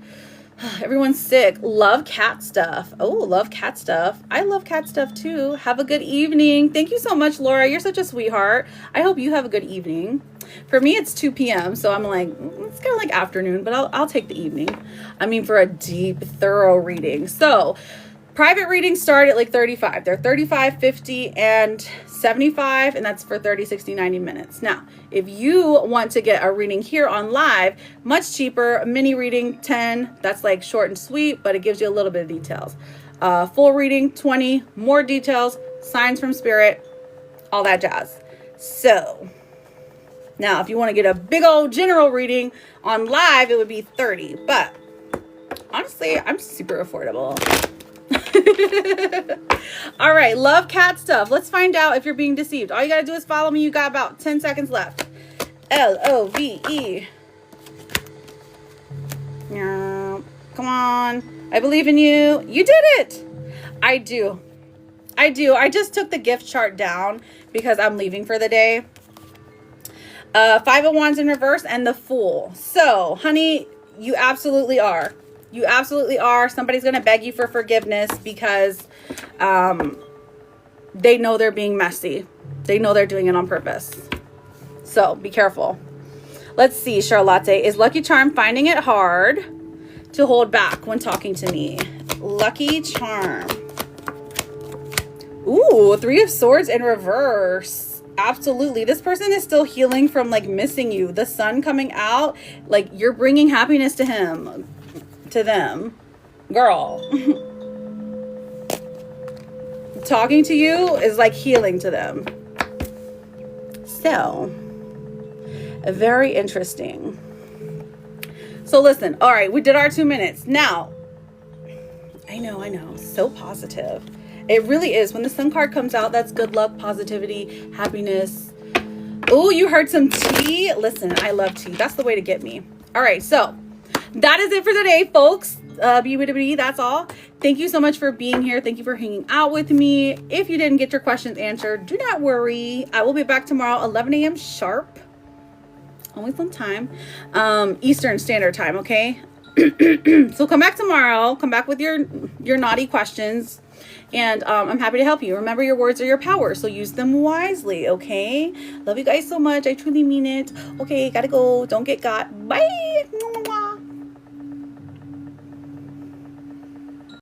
everyone's sick. Love cat stuff. Oh, love cat stuff. I love cat stuff too. Have a good evening. Thank you so much, Laura. You're such a sweetheart. I hope you have a good evening. For me, it's 2 p.m. So I'm like, it's kind of like afternoon, but I'll take the evening. I mean, for a deep, thorough reading. So private readings start at like 35. They're 35, 50, and 75, and that's for 30, 60, 90 minutes. Now, if you want to get a reading here on live, much cheaper, a mini reading, 10, that's like short and sweet, but it gives you a little bit of details. Full reading, 20, more details, signs from spirit, all that jazz. So, now if you want to get a big old general reading on live, it would be 30, but honestly, I'm super affordable. All right, love cat stuff. Let's find out if you're being deceived. All you gotta do is follow me. You got about 10 seconds left. L-O-V-E. Come on, I believe in you. You did it. I do. I just took the gift chart down because I'm leaving for the day. Five of Wands in reverse and the Fool. So honey, you absolutely are. You absolutely are. Somebody's going to beg you for forgiveness because they know they're being messy. They know they're doing it on purpose. So be careful. Let's see, Charlotte. Is Lucky Charm finding it hard to hold back when talking to me? Lucky Charm. Ooh, Three of Swords in reverse. Absolutely. This person is still healing from like missing you. The sun coming out, like you're bringing happiness to him. To them, girl. Talking to you is like healing to them. So very interesting. So listen, all right, we did our 2 minutes. Now I know, so positive. It really is. When the sun card comes out, that's good luck, positivity, happiness. Oh, you heard some tea. Listen, I love tea. That's the way to get me. All right, so that is it for today, folks. That's all. Thank you so much for being here. Thank you for hanging out with me. If you didn't get your questions answered, do not worry. I will be back tomorrow, 11 a.m. sharp. Always on time. Eastern Standard Time, okay? So come back tomorrow. Come back with your naughty questions. And I'm happy to help you. Remember, your words are your power, so use them wisely, okay? Love you guys so much. I truly mean it. Okay, gotta go. Don't get got. Bye.